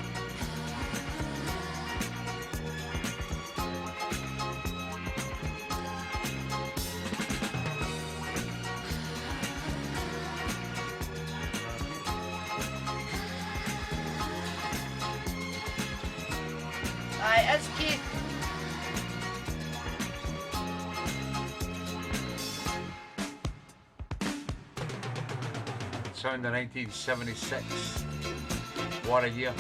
Hi, it's Keith. Sound of 1976. What a year.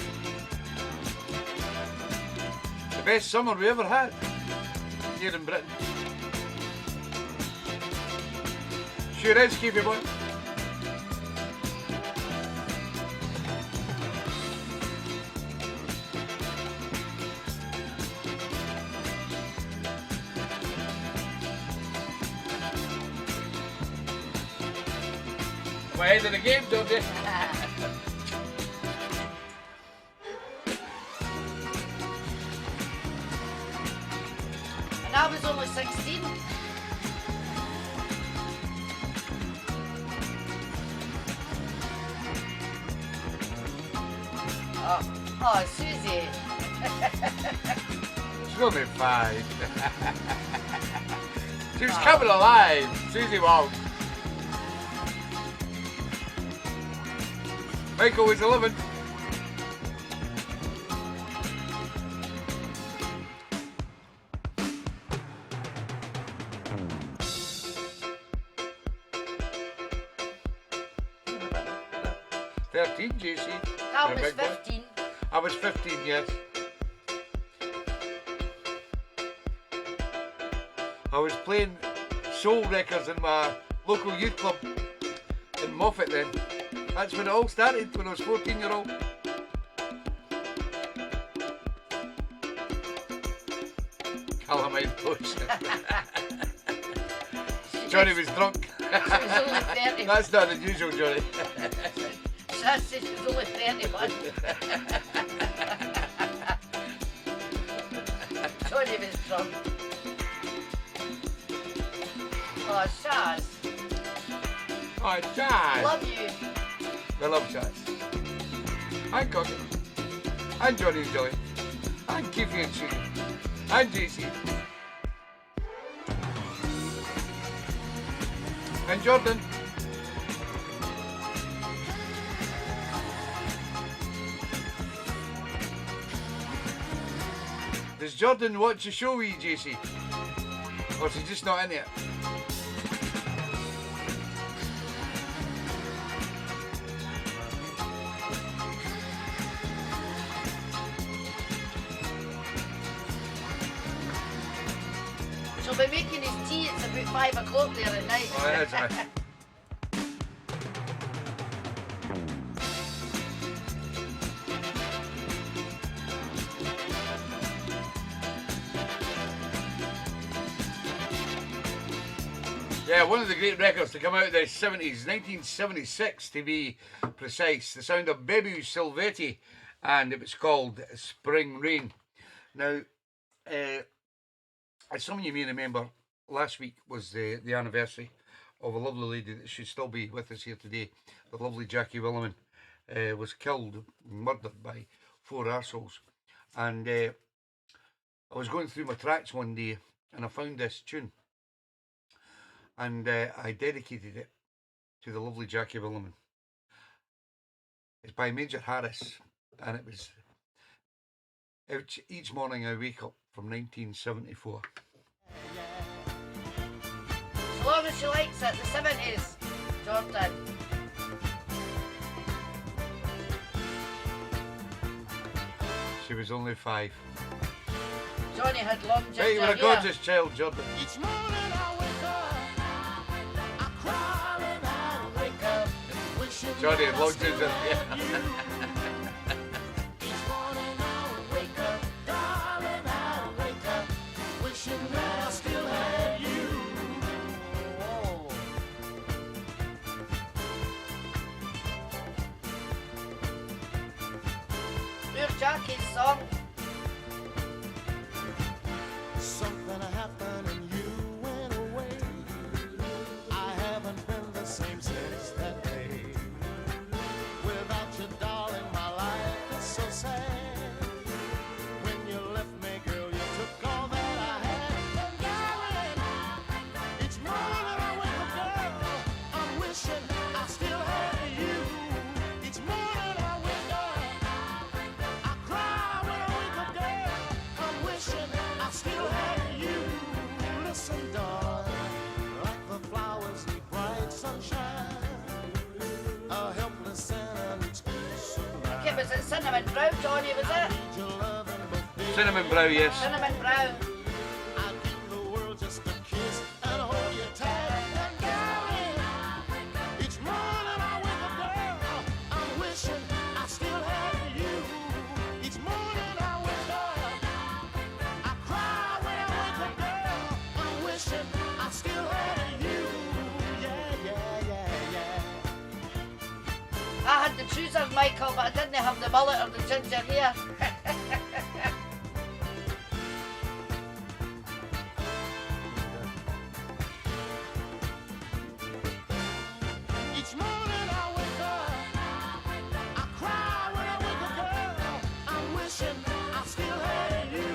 The best summer we ever had here in Britain. Sure is, Keefy boy. We're ahead of the game, don't you? And I was only 16. Oh, Susie. She's only 5. She was coming alive. Susie Wong. Michael was 11. JC. I You're a was big boy. 15. I was 15, yes. I was playing soul records in my local youth club in Moffat then. That's when it all started, when I was 14-year-old. Calamine Bush. Johnny was drunk. She was only 30. That's not unusual, Johnny. She said she was only 31. Johnny was drunk. Oh, Shaz. Oh, Chaz. Love you. I love Chaz. And Cocky. And Johnny and Joey. And Kiffy and Sheen. And JC. And Jordan. Does Jordan watch the show, JC? Or is he just not in it? be making his tea, it's about 5 o'clock there at night. Oh, it is, aye. Yeah, one of the great records to come out of the 70s, 1976 to be precise. The sound of Baby Silvetti, and it was called Spring Rain. Now, as some of you may remember, last week was the anniversary of a lovely lady that should still be with us here today. The lovely Jackie Williman was killed, murdered by 4 arseholes. And I was going through my tracks one day and I found this tune. And I dedicated it to the lovely Jackie Williman. It's by Major Harris, and it was Each Morning I Wake Up from 1974. As long as she likes it, the 70s, Jordan. She was only 5. Johnny had long ginger Hey, you were a hair. gorgeous child, Jordan. Each morning I wake up, I cry when I wake up, wishing Johnny that had I long still ginger hair. had you. Each morning I wake up, darling, I wake up, wishing that I still had you. Oh. Where's Jackie's song? Something happened and you went away. I haven't been the same since that day. Without you, darling, my life is so sad. When you left me, girl, you took all that I had. And darling, each morning I wake up, girl, I'm wishing I still had you. Each morning I wake up, I cry when I wake up, girl, I'm wishing I still had you. Listen, darling, like the flowers need bright sunshine, a helpless sinner needs peace of mind. Okay, was it Cinnamon Brown, Johnny, was it? Need your loving both day Cinnamon Brow, yes. Cinnamon Brown. I'd give the world just a kiss and hold you tight. And darling, each morning I wake up, girl, I'm wishing I still had you. Each morning I wake up, I cry when I wake up, girl, I'm wishing I still had you. Yeah, yeah, yeah, yeah. I had the trousers, Michael, but I didn't have the mullet or the ginger hair. Each morning I wake up, I cry when I wake up, girl, I'm wishing I still had you.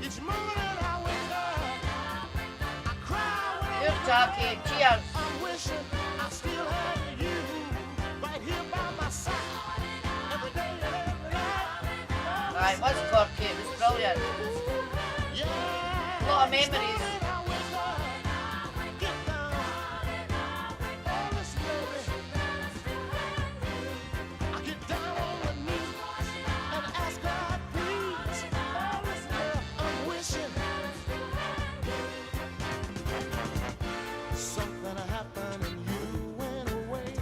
Each morning I wake up, I cry when I Here's wake up, Jackie, cheers. I'm wishing I still had you. Right here by my side, every day and every night. Right, it was Corky, it was brilliant. Yeah. A lot of memories. I wake up, get down. Oh, listen, baby. I get down on my knees and ask God, please. Oh, listen, girl, I'm wishing something happened and you went away.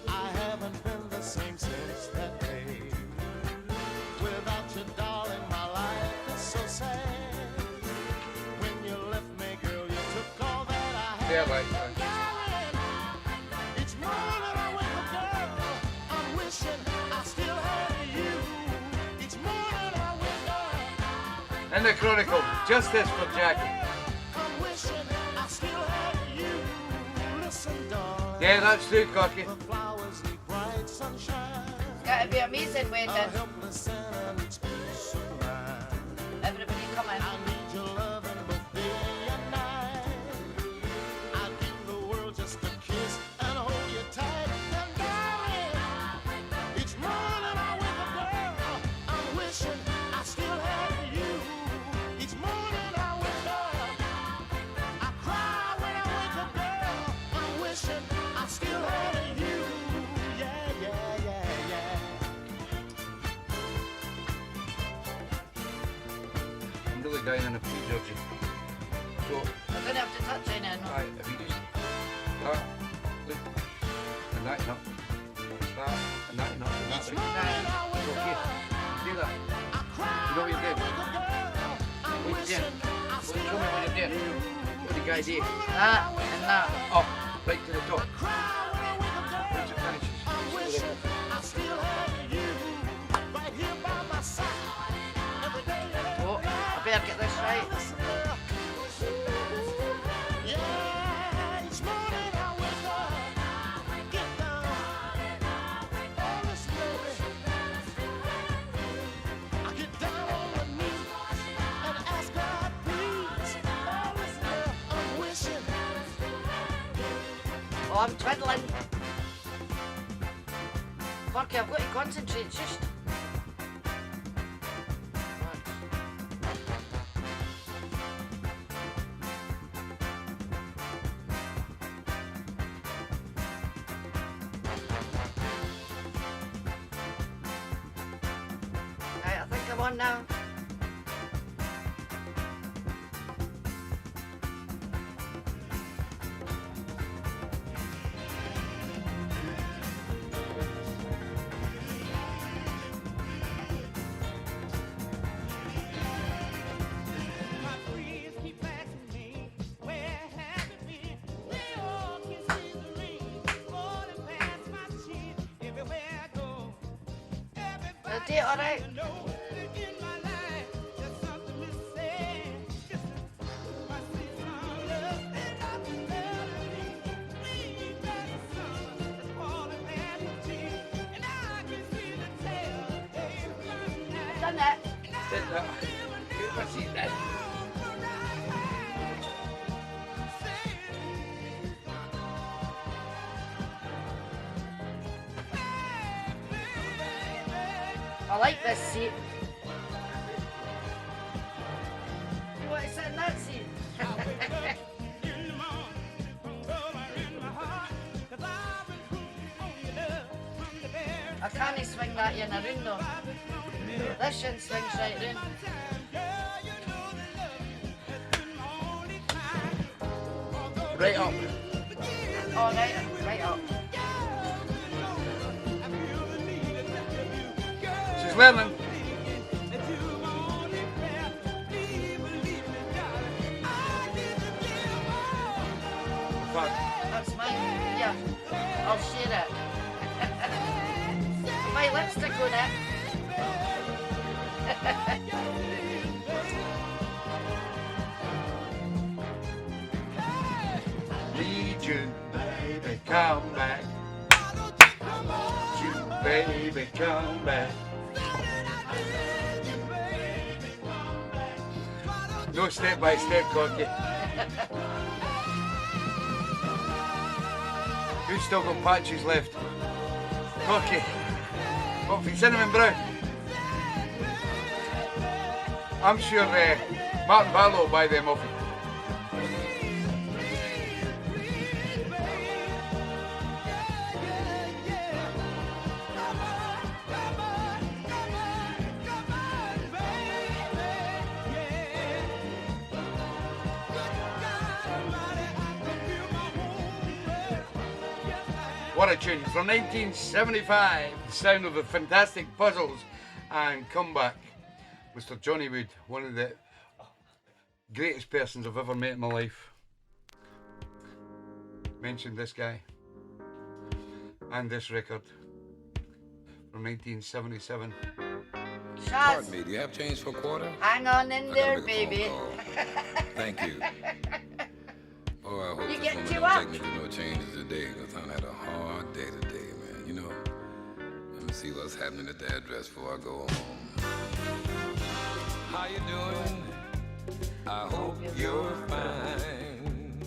I haven't been the same since that day. Without you, darling, my life is so sad. When you left me, girl, you took all that I had. Yeah, right. Darling, each morning I wake up, girl, I'm wishing I still had you. Each morning I wake up, In the Chronicle, Justice for Jackie. I'm wishing I still had you. Listen, darling, Yeah, that's true, Corky. the flowers need bright sunshine. It's got to be amazing A wedding. helpless sinner needs peace of mind. Everybody coming. I need your loving both day and night. I'd give the world just a kiss and hold you tight. And darling, each morning I wake up, girl, I'm wishing I still had you. Each morning I wake up, I cry when I wake up, girl, I'm wishing I still had you. Yeah, yeah, yeah, yeah. I'm really dying in a pee, Georgie. gonna have to touch it now. Right, if you just start, look, and lighten up. Start, and lighten up, and that's it. Right. It's okay. Do that. You know what you're doing? What you're doing? Show me what you're doing. What the guy did. That and that. Up, right to the top. Once it finishes, just go there. Oh, I better get this right. Oh, I'm twiddling. Fuck, I've got to concentrate, it's just... Right, I think I'm on now. Did it alright? Done that. Did that. Good to see that. I like this seat. You want to sit in that seat? I can't swing that in around though. This shouldn't swing right round. Right up. Oh, right up. She's learning. Fuck. That's mine. Yeah. I'll share it. My lipstick on it. Legion, baby, come back. You, baby, come back. No step by step, Cocky. Who's still got patches left? Cocky. What for cinnamon brown? I'm sure Martin Barlow will buy them off you. What a tune from 1975, the sound of the Fantastic Puzzles and Comeback. Mr. Johnny Wood, one of the greatest persons I've ever met in my life. Mentioned this guy and this record from 1977. Shaz, Pardon me, do you have change for a quarter? hang on in I there, gotta make a baby. phone call. Thank you. Oh, I hope You this get woman too don't up. take me to no changes today, because I had a hard day today, man. You know, let me see what's happening at the address before I go home. How you doing? I hope you're fine.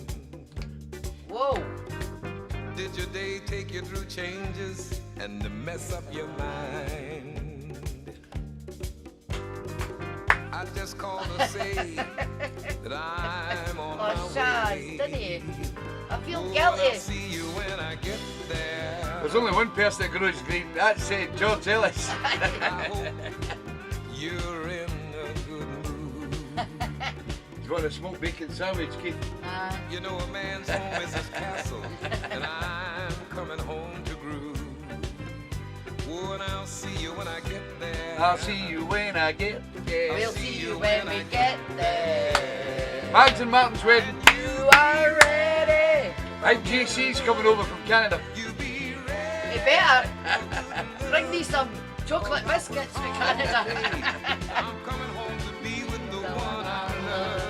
Whoa. Did your day take you through changes and to mess up your mind? I just called to say that I'm on Oh, my Shaz, way. didn't he? I feel Oh, guilty. I'll see you when I get there. There's only one person that grows green, that's George Ellis. I hope you're in a good mood. He's want a smoked bacon sandwich, Keith. You know a man's home is his castle, and I'm coming home to groove. Oh, and I'll see you when I get there. I'll see you when I get there. We'll see you when we get there. Mags and Martin's wedding. You are ready. Right, JC's coming over from Canada. You better bring me some chocolate biscuits from Canada. I'm coming home to be with the one I love.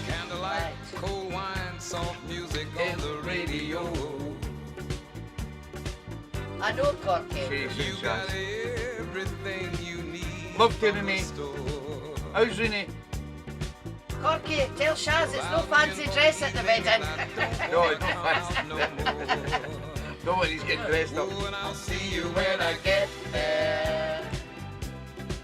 Candlelight, cold wine, soft music on the radio. I know, Corky. You got everything you need. Love to Renee. How's Renee? Corky, tell Shaz it's no fancy dress at the wedding. No, it's not fancy. Nobody's getting dressed up. Oh, and I'll see you When I get there.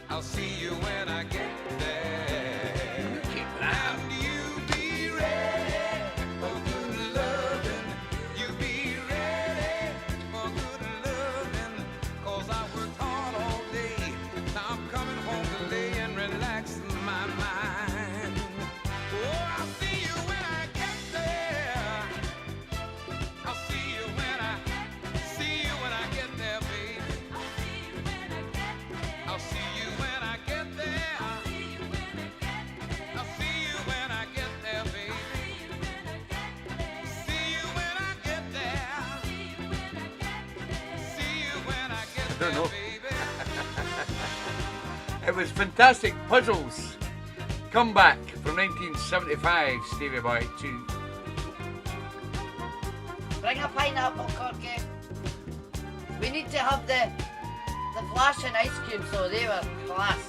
I'll see you when I get there. Keep that. And you be ready for good loving. You be ready for good loving. 'Cause I worked hard all day. Now I'm coming home to lay and relax my mind. Oh, I'll see you when I get there. I'll see you when I get there, baby. I'll see you when I get there. I'll see you when I get there, baby. See you when I get there. See you when I get don't there, know. baby. It was Fantastic Puzzles. Comeback from 1975, Stevie Boy. To Bring a pineapple, Corky. We need to have the flashing ice cubes, so they were class.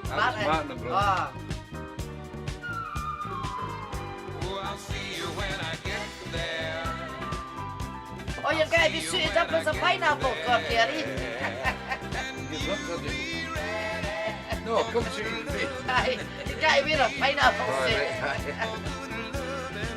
That's Martin and Brother. Ah, Oh, I'll see you when I get there. oh, you're going to be suited up as a pineapple, Corky, are you? You've looked, haven't you? No, come to you. Aye, you've got to wear a pineapple All suit. right.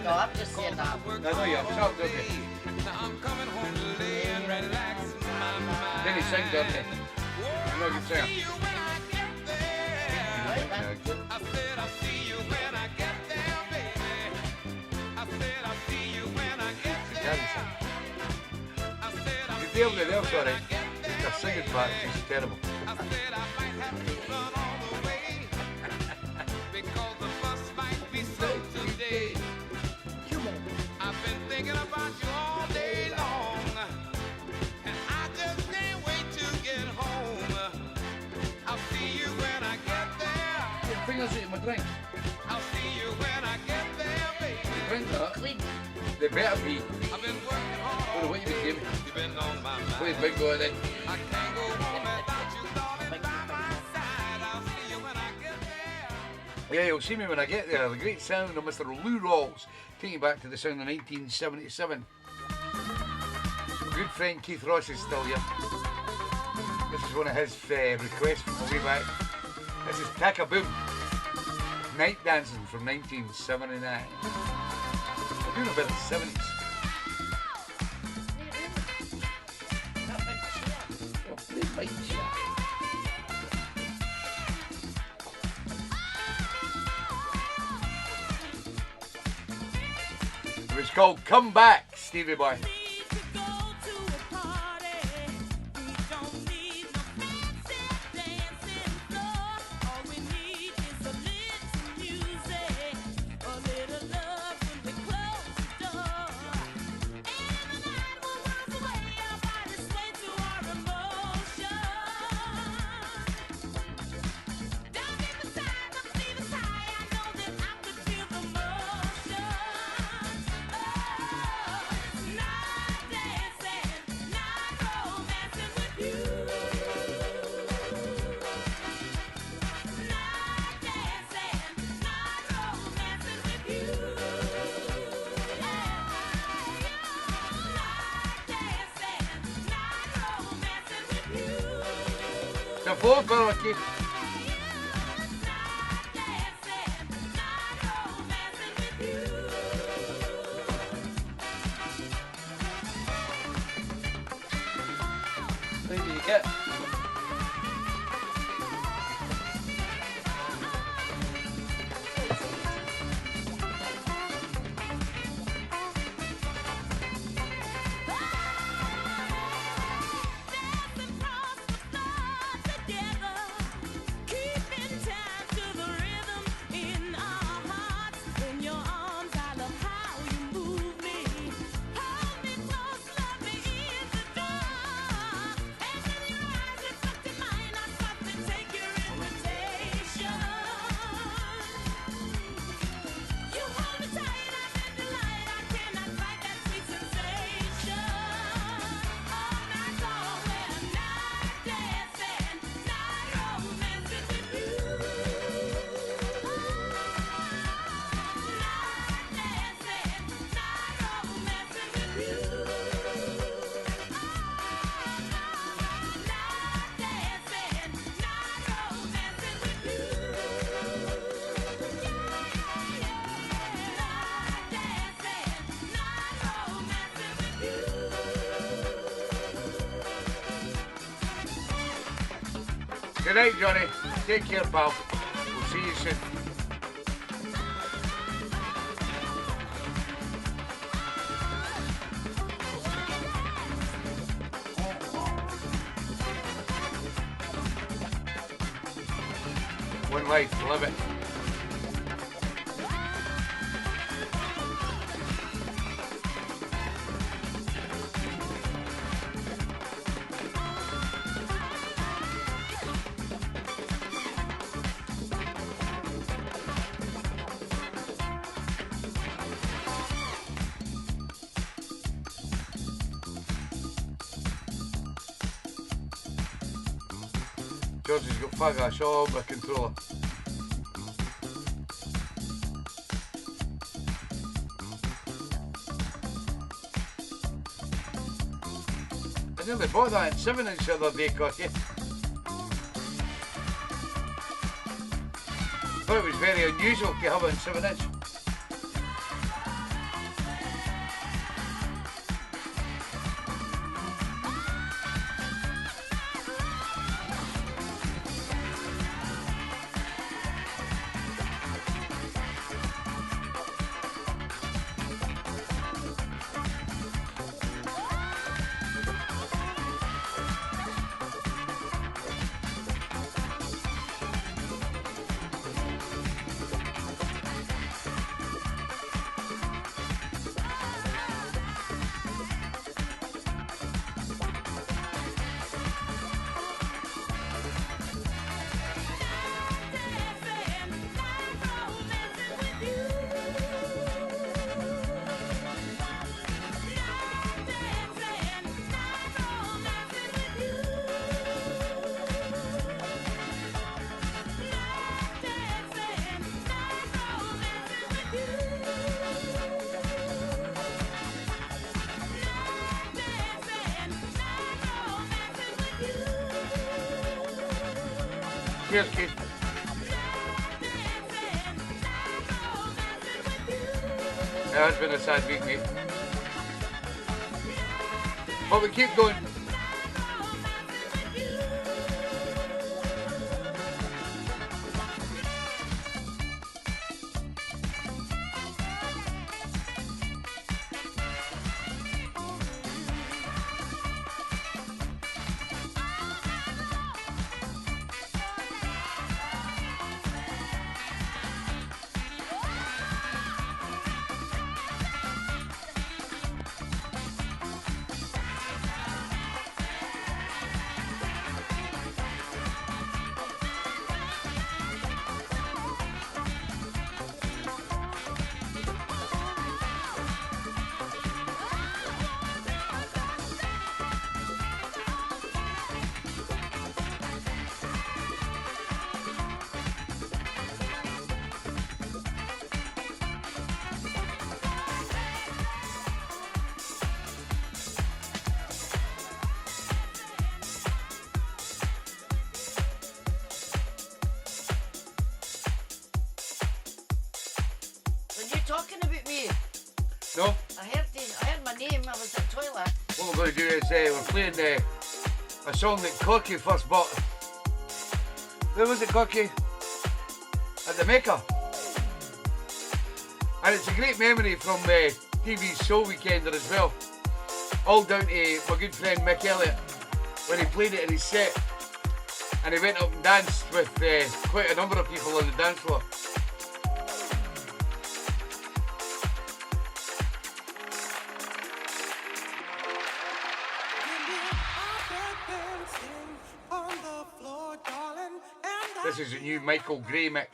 No, I'm just saying that. I know you're upset, don't you? Now I'm coming home to lay and relax my mind. Then he sings, doesn't he? I know you See sing. you when I get there. Right, man. I said I'll see you when I get there, baby. I said I'll see you when I get there. I said I'll You see deal you with it, sorry. when I get there. Her singing part is terrible. I said I might have to run all the way because the bus might be slow today. I've been thinking about you all day long, and I just can't wait to get home. I'll see you when I get there. Your fingers in my drink. I'll see you when I get there, baby. Drink that. Clean. They better be. I've been working What hard. what you been giving? You've been on my Please, mind. big boy, then. I can't go home without you, darling, by my side. I'll see you when I get there. Yeah, you'll see me when I get there. The great sound of Mr. Lou Rawls, taking you back to the sound of 1977. Good friend Keith Ross is still here. This is one of his requests from way back. This is Takaboom, Night Dancing from 1979. We're doing a bit of the 70s. Oh, big bike chair. It was called Come Back, Stevie Boy. The fourth fella, Keith. How do you get? Good night, Johnny. Take care, pal. We'll see you soon. One life, live it. George has got fag ash all over the controller. I nearly bought that in 7-inch the other day, Cocky. Thought it was very unusual to have it in 7-inch. Cheers, kid. Yeah, it's been a sad week, mate. But we keep going. Talking about me. No. I heard my name. I was in the toilet. What we're going to do is we're playing a song that Corky first bought. Where was it, Corky? At the Mecca. And it's a great memory from TeeBee's show weekender as well. All down to my good friend Mick Elliott when he played it in his set. And he went up and danced with quite a number of people on the dance floor. This is a new Michael Gray mix.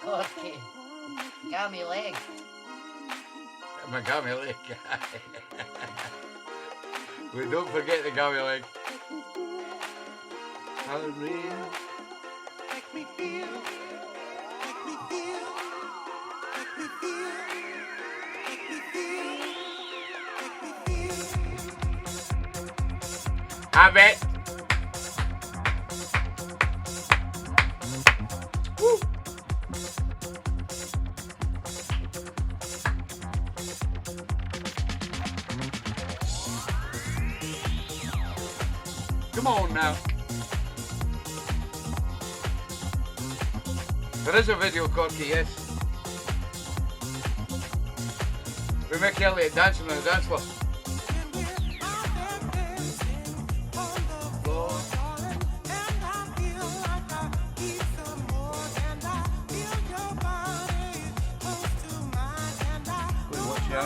Okay. Gammy leg. My gammy leg. We don't forget the gammy leg. Unreal. Make me feel, make me feel, make me feel, make me feel, make me feel. Have it. Woo. Come on now. There is a video, Corky, yes. We make Elliot dancing on the dance floor.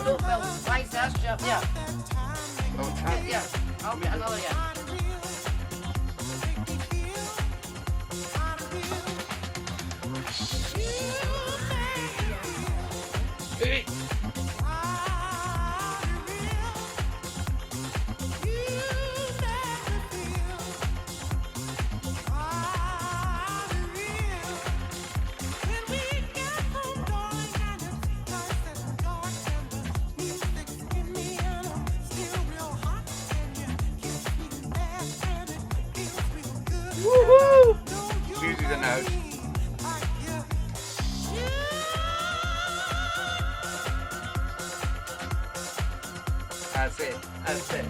Don't feel nice ass job, yeah. Oh, tap. Yeah, I'll get another yeah. Hey. Woohoo! Susie's in the house. That's it. That's it.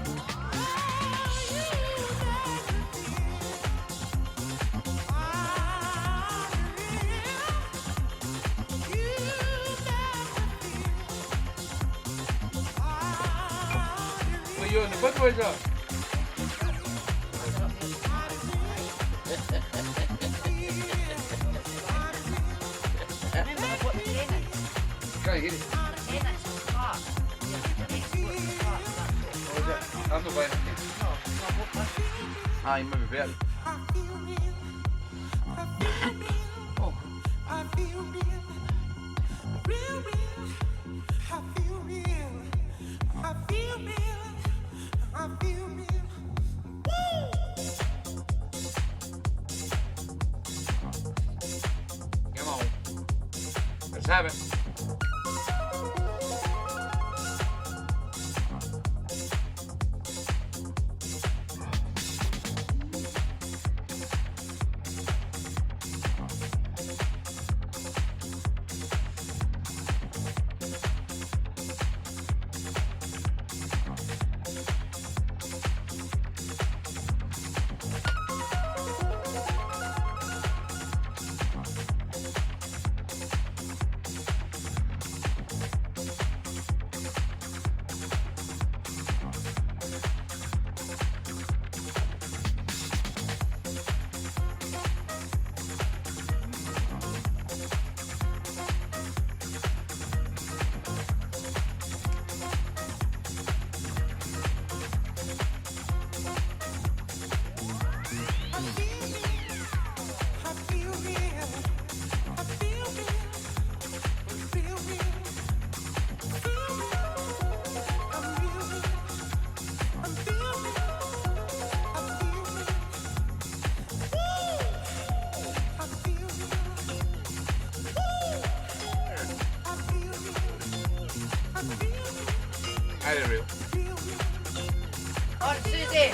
Well, you're in the Budweiser. Remember I've got the tenants. Can't hear it. The tenants is far. I'm not buying it. No, what was Aye, maybe better. Oh. Come on. Let's have it. I didn't real. on, Susie.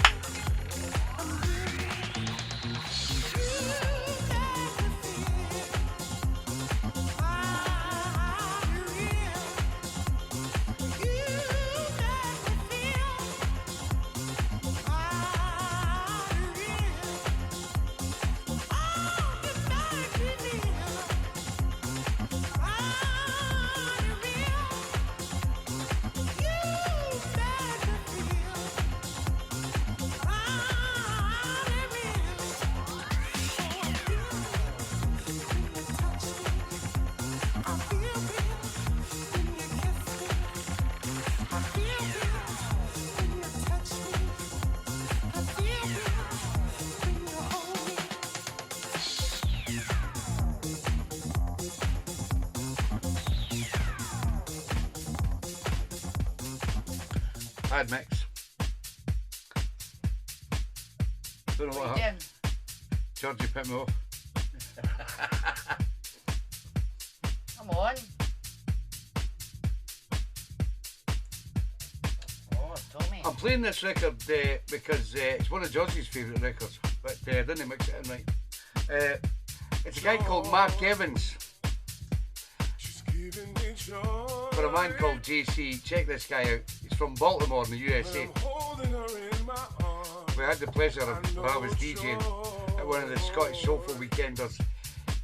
Bad mix. Don't know what What happened. Georgie put me off. Come on. Oh, Tommy. I'm playing this record because it's one of George's favourite records, but I didn't mix it in right. It's a guy called Mark Evans for a man called JC. Check this guy out. He's from Baltimore in the USA. We had the pleasure of, when I was DJing at one of the Scottish Soulful Weekenders,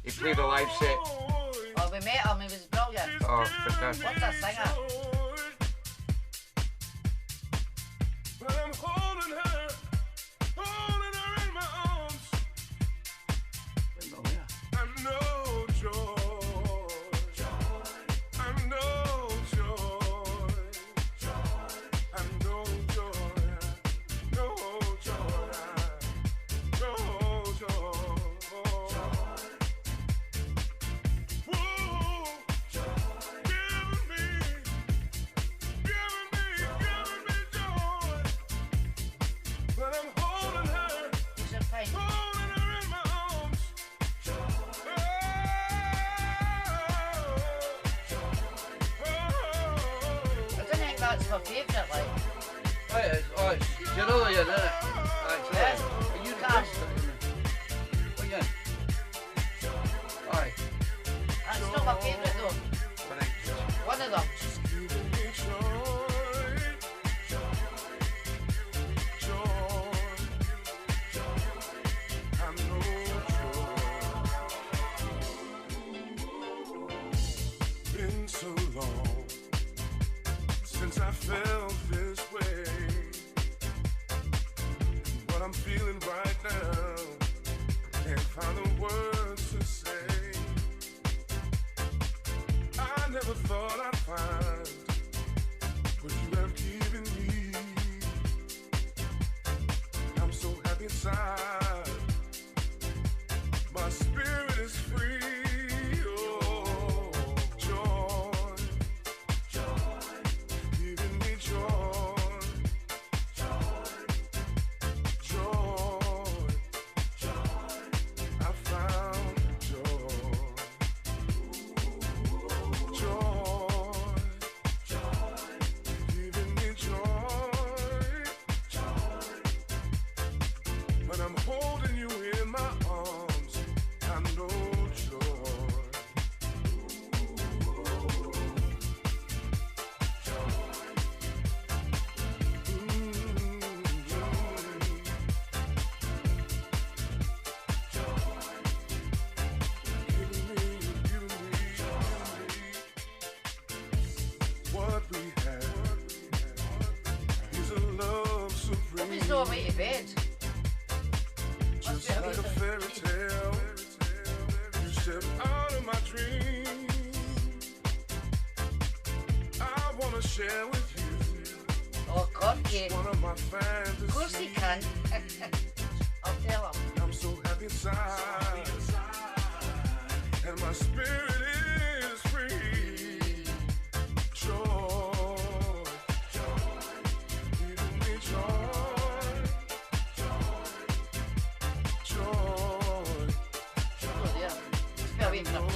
he played a live set. Oh, we met him, he was brilliant. Oh, fantastic. What a singer. But I'm holding her in my arms. I know joy. I know joy. I know joy. No joy. No joy. Whoa. Giving me joy. But I'm holding her in my arms. I don't think that's my favourite, like. Oh, it's Geraldian, isn't it? Yeah. Are you Cash. What you in? Aye. That's not my favourite though. One of them. Been so long since I felt this way. What I'm feeling right now, can't find the words to say. I never thought I'd find what you have given me. I'm so happy inside. My spirit is free. Oh, joy, giving me joy, joy, I found joy, giving me joy, when I'm holding you in my arms, I know joy. What we have is a love supreme. Nobody's no way to bed. Just like a fairy tale, you step out of my dream. I wanna share with you Oh, Corky. one of my fantasies. Of course he can. I'll tell him. I'm so happy inside, and my spirit is free. Joy, giving me joy, joy. Oh, dear. It's been away from him.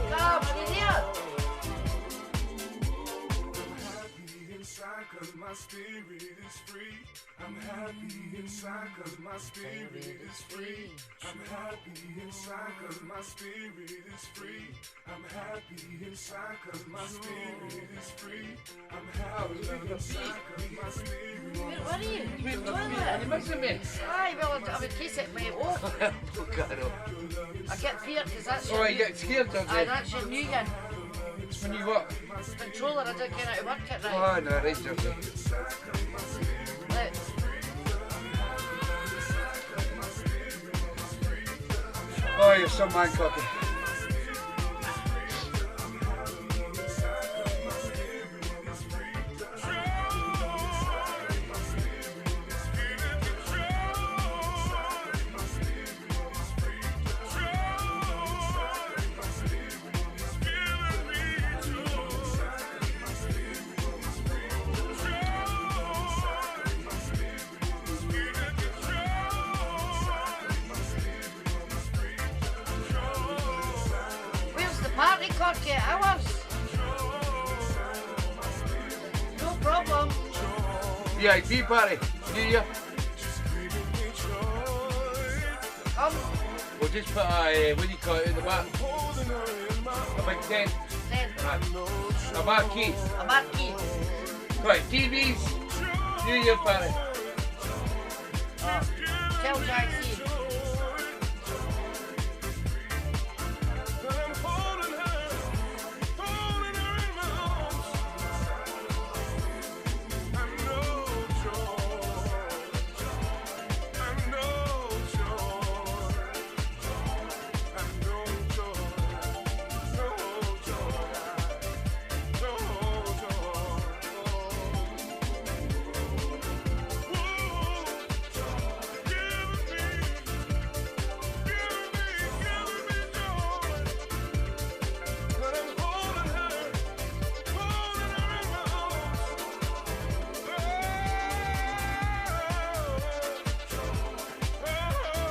Come, are you there? Cause my spirit is free. I'm happy inside cause my spirit is free. I'm happy inside cause my spirit is free. I'm happy inside cause my spirit is free. I'm happy inside cause my spirit Where are you? Are you Toilet. missing me? Aye, well, I'm in case it may off. Oh, God, no. I get feared because that's your Oh, you new... get scared, don't Aye, you? that's your new one. When you what? Controller, I didn't get out of work it right. Oh, no, right, Georgie. Look. Oh, you're some man, Cocky. 40 hours. No problem. VIP party. New Year. Come. We'll just put a, what do you call it, in the back? A big tent. A marquee. A marquee. Right, TeeBee's New Year party. Tell Jay-Z.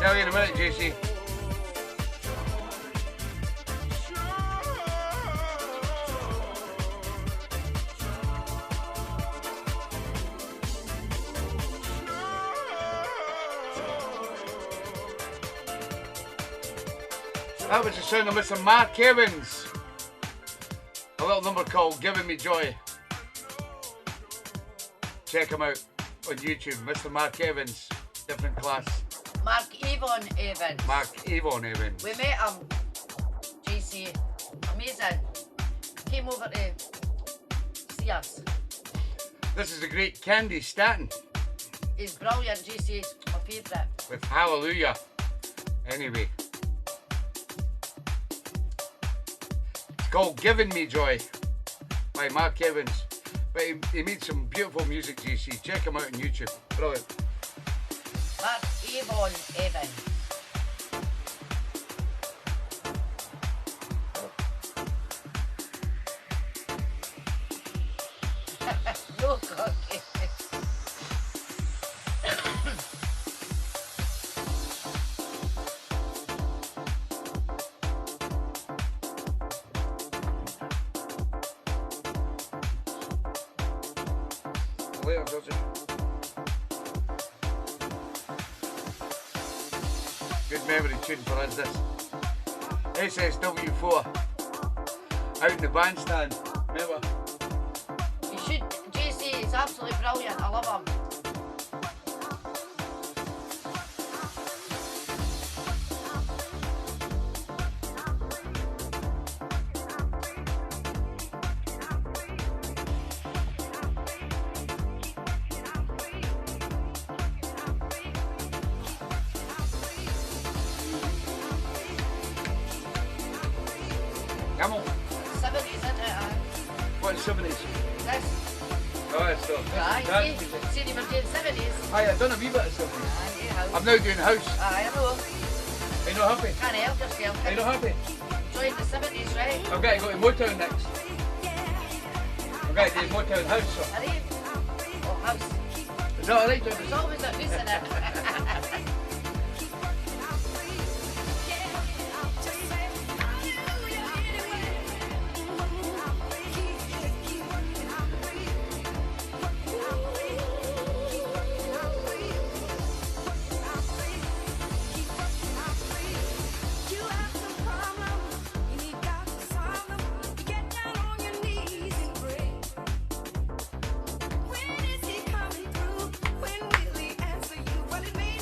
Tell you in a minute, JC. That was the sound of Mr. Mark Evans. A little number called Giving Me Joy. Check him out on YouTube, Mr. Mark Evans. Different class. Mark Yvonne Evans. Mark Yvonne Evans. We met him. JC. Amazing. Came over to see us. This is the great Candy Stanton He's brilliant, JC. He's my favourite. with Hallelujah. Anyway. It's called Giving Me Joy by Mark Evans. But he made some beautiful music, JC. Check him out on YouTube. Brilliant. Mark Yvonne Evans. No cookie. Later, does it? Good memory tune for us, this. SSW4. Out in the bandstand. Remember? You should, JC, he's absolutely brilliant. I love him. Come on. 70s, isn't it? What's 70s? This. Oh, it's still. Aye, see, you were doing 70s. Aye, I've done a wee bit of 70s. Aye, you have. I'm now doing house. Aye, I know. Are you not happy? Can't help yourself. Are you not happy? Join the 70s, right? I've got to go to Motown next. I've got to do Motown house. So. Are you? Oh, house. Is that alright, John? There's always a goose in it. When is he coming through? When will he answer you? Well, it may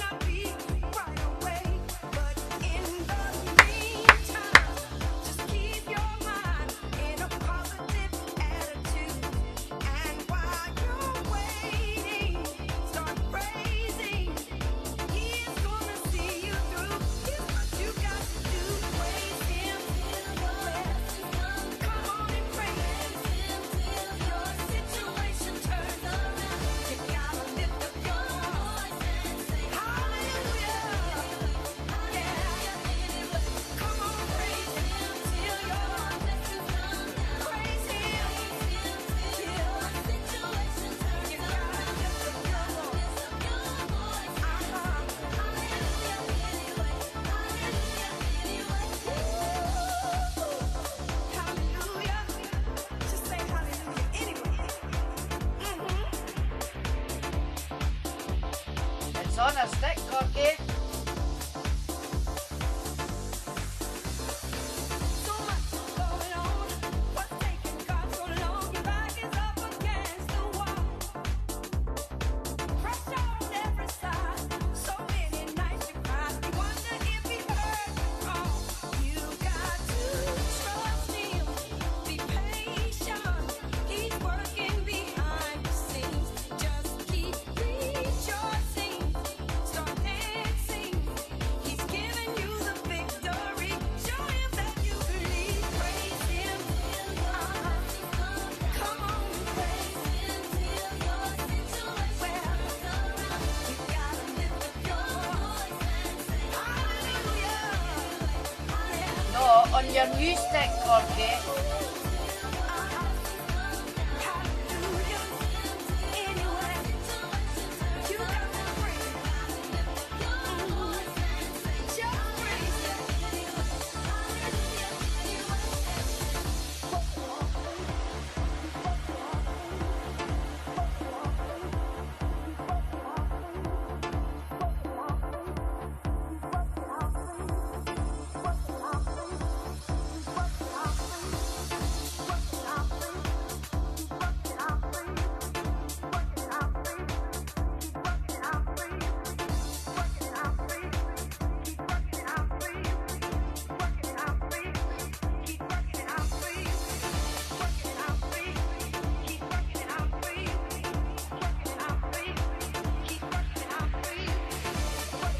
It's on a stick, Corky. So much going on. What's taking God so long? Your back is up against the wall. Pressure on every side. So many nights you cried. You wonder if he heard you call. You got to trust him. Be patient. He's working behind the scenes. Just keep rejoicing. Start dancing. He's giving you the victory. Show him that you believe. Praise him. Come on, praise him till your situation. Well, you gotta lift up your voice and say hallelujah. No, on your new stick, Corky. Hallelujah. Anyway, you got to praise him. Just praise him.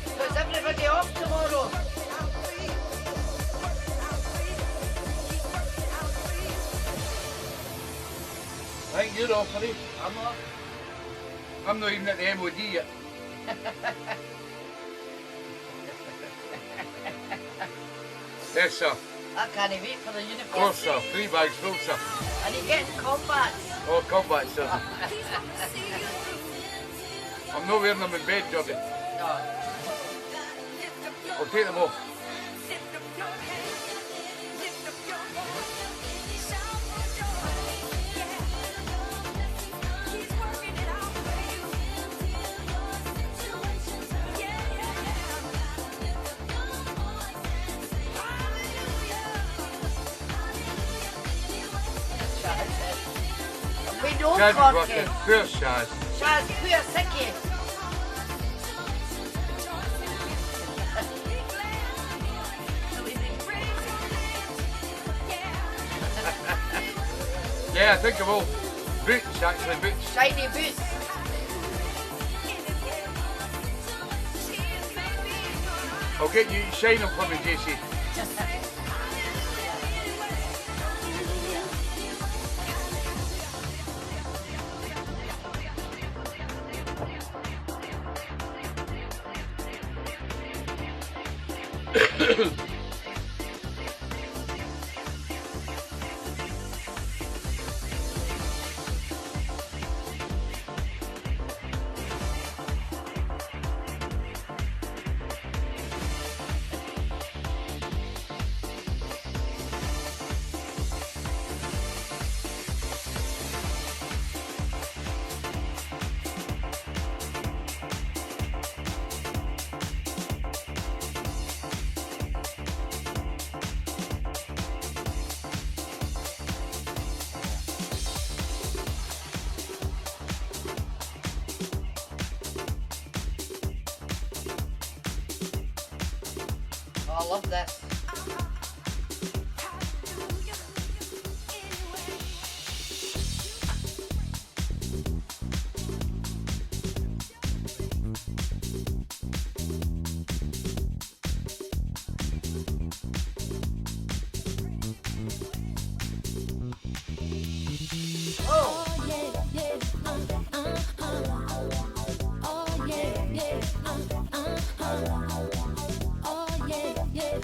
So is everybody off tomorrow? I think you're off, buddy. I'm off. I'm not even at the MOD yet. Yes, sir. I can't wait for the Of uniform. course, sir. 3 bags full, sir. And you get combats. Oh, combat, sir. I'm not wearing them in bed, Jordan. No. I'll take them off. Lift up your hands, lift up your voice, shout for joy. Yeah, he's working it out for you. Yeah, yeah, yeah. Hallelujah. We know Shaz is Corky. working. Poor Shaz. Shaz, poor sickie. Yeah, I think I will. Boots, actually, boots. Shiny boots. I'll get you shine them for me, JC. Oh, I love this. Oh, Oh yeah, yeah,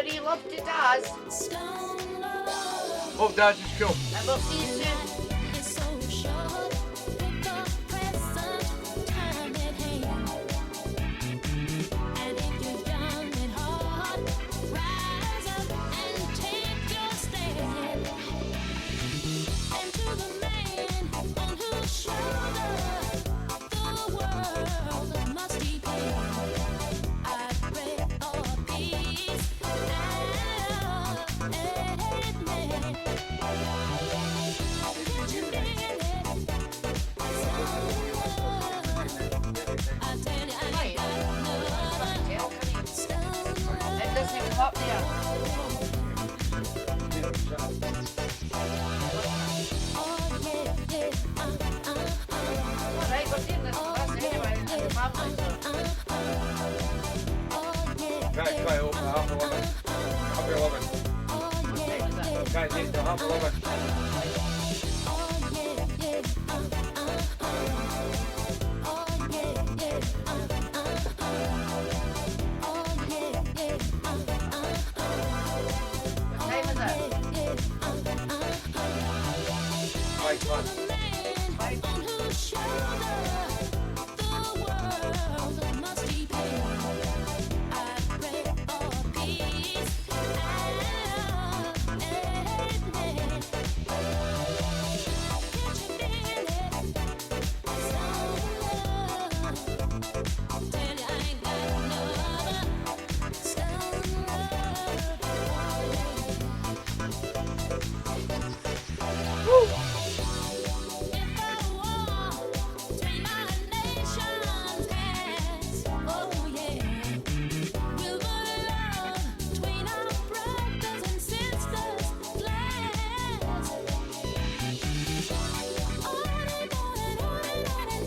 Anne-Marie, love to Daz. Hope Daz is cool. And we'll see you soon. It's so short with the present time at hand. And if you're young at heart, rise up and take your stand. And to the man on whose shoulder the world must depend, I pray for peace and love and man. Can't you feel it? I tell you, I Right. got no It doesn't even hop there. Alright, we're doing this first anyway, and the family, so. Guys, try open at 11:30. 11:30. What time is it? Guys, 8 till 11:30. What time is it? 5 o'clock. Five. on whose shoulder the world must depend. I pray for peace and love and man. Can't you feel it? Some love. Tell you I ain't got no other. Some love. If I walk between my nation's hands, oh yeah, will the love between our brothers and sisters last? On and on and on and on and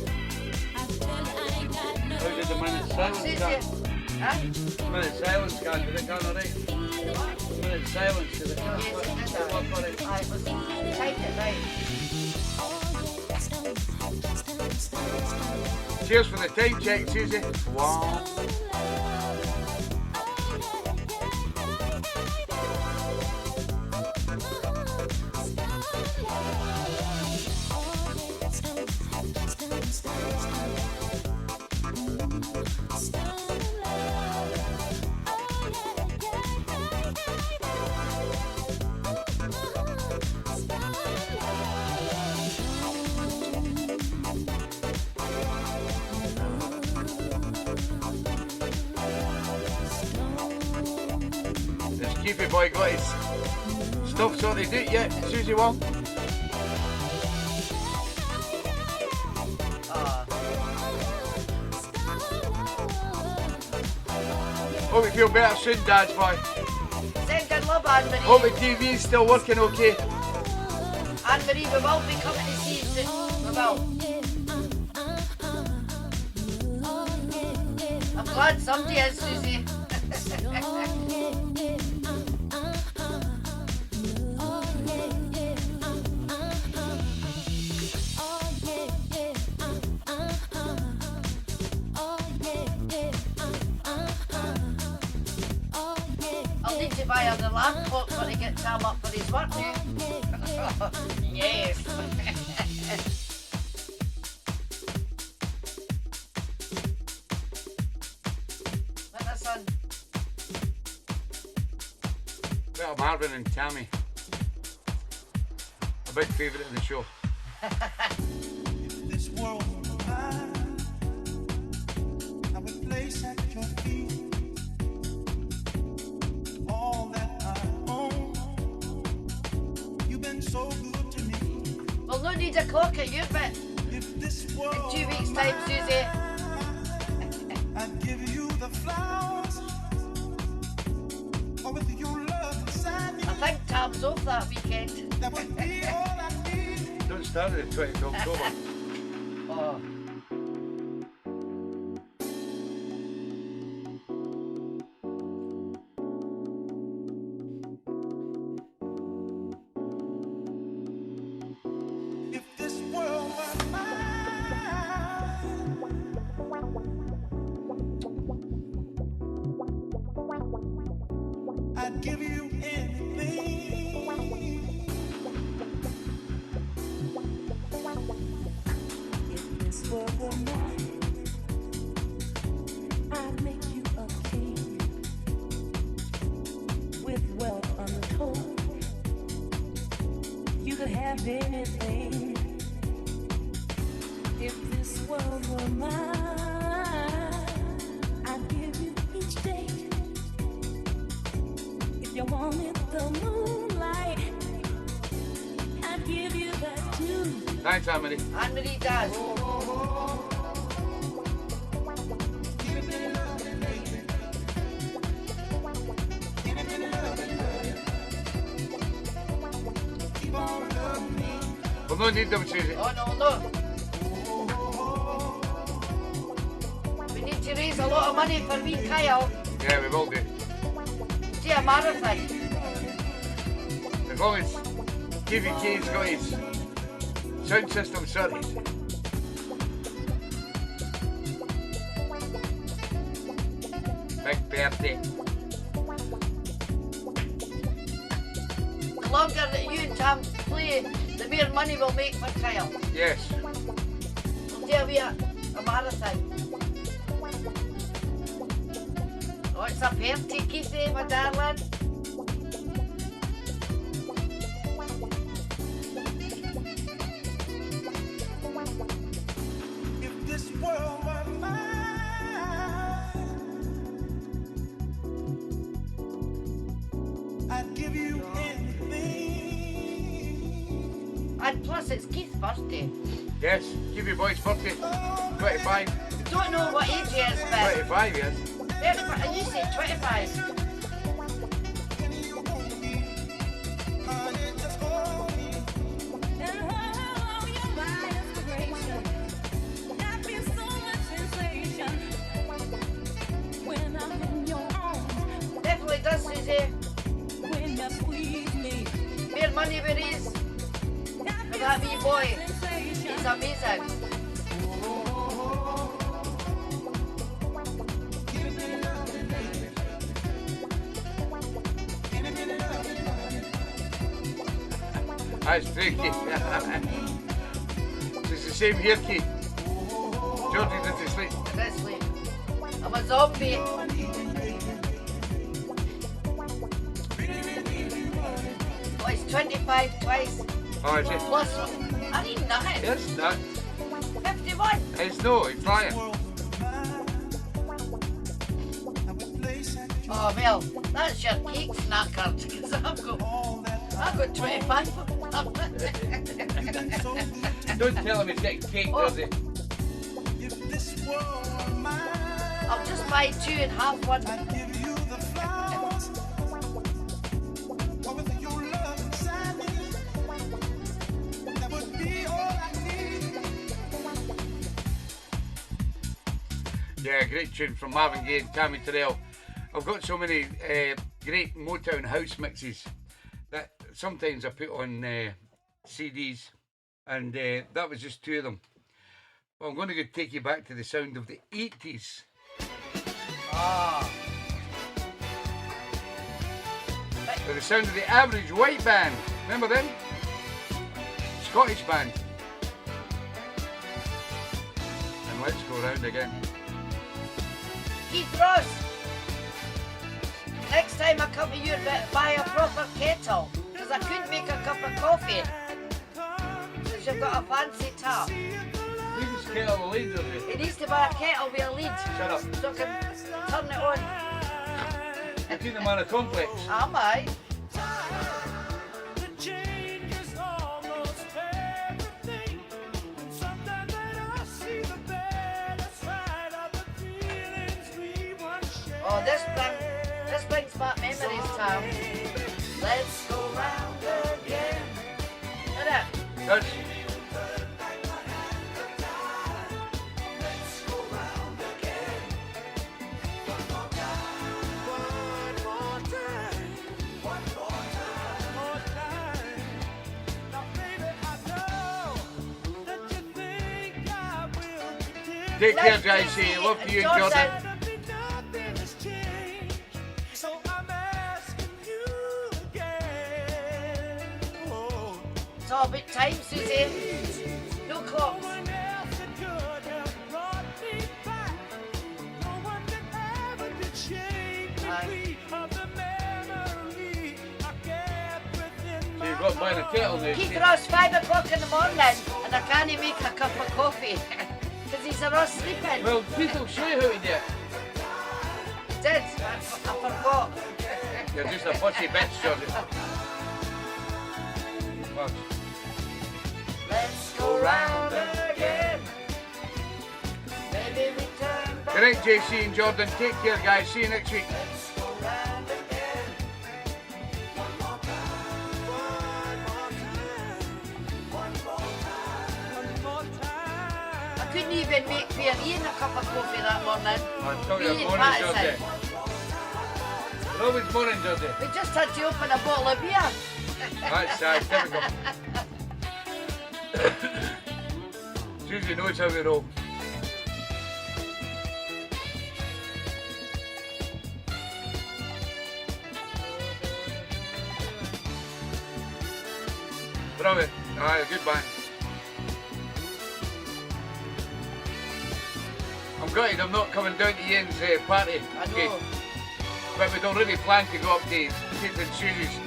I tell you I ain't got no How did the minute silence Susie. go? Huh? Minute silence go, did it go alright? Minute silence, did it go? Yes, it did that. Aye, let's type it right. Cheers for the time check, Susie. Wow. This keepy boy got his stuff sorted out yet, Susie Wong? Hope you feel better soon, Dad's boy. Send in love, Anne-Marie. Hope the TV's still working okay. Anne-Marie, we will be coming to see you soon. We will. I'm glad somebody is, Susie. I'll need to buy her the laptop when he gets time up for his work now. Yes. What the son? Well, Marvin and Tammy. A big favourite of the show. This world of mine, I would place at your feet all that I own. You've been so good to me. We'll no need a clock at you, but If this in world 2 weeks' time, Susie. I'd give you the flowers, or with your love inside me, I think Tam's off that weekend. that would be all I need. Don't start at the 20th of October. Oh. If this world were mine, I'd have anything. If this world were mine, I'd give you each day. If you wanted the moonlight, I'd give you that too. Thanks, Anne-Marie. Anne-Marie does. We'll not need them, Susie. Oh no. We need to raise a lot of money for me, Kyle. Yeah, we will do. Do a marathon. As long as TVK's got his sound system sorted. Big birthday. The longer that you and Tam play, the more money we'll make for Kyle. Yes. We'll do a marathon. Oh, it's a birthday, Keithy, my darling. If this world were mine, I'd give you anything. And plus, it's Keith's birthday. Yes, give your boy's birthday. 25. Don't know what age he is, but 25 years. 35, and you said 25. Definitely does, Susie. More money with his. For that wee boy. He's amazing. That's true, Keith. It's the same here, Keith. Georgie doesn't sleep. I did sleep. I'm a zombie. Oh, it's 25 twice. Oh, is it? Plus, I need nothing. Yes, no. 51. It's no, it's lying. Oh, well, that's your cake snacker, because I've got 25. Don't tell him he's getting cake, does he? I'll just buy 2.5 one. Yeah, great tune from Marvin Gaye and Tammy Terrell. I've got so many great Motown house mixes that sometimes I put on CDs, and that was just two of them. Well, I'm going to go take you back to the sound of the 80s. Ah. To the sound of the Average White Band. Remember them? Scottish band. And let's go round again. Keith Ross. Next time I come to you, buy a proper kettle, because I couldn't make a cup of coffee. Because you've got a fancy tap. Please kettle the lead, does it? It needs to buy a kettle with a lead. Shut up. So I can turn it on. You've seen the man of complex. Am I? Oh, this brings back memories, Tom. Let's go round again. Look at that. Good. Take care, JC. Love to you and Jordan. It's all about time, Susie. No clocks. So you've got buying a kettle now. Keith Ross, 5 o'clock in the morning, and I can't make a cup of coffee. Because he's a Ross sleeping. Well, Keith will show you how to do it. Did? I forgot. You're just a fussy bitch, Jordan. Watch. Let's go round again. Maybe we turn back. Good night, JC and Jordan. Take care, guys. See you next week. Let's go round again. I couldn't even make Pierre Ian a cup of coffee that morning. I'm telling you, Me and morning, Patterson. Jordan. Always morning, Jordan. We just had to open a bottle of beer. That's typical. Susie knows how we roll. Brilliant. Aye, good band. I'm gutted I'm not coming down to Ian's party. I know. Okay. But we'd already planned to go up to Keith and Susie's.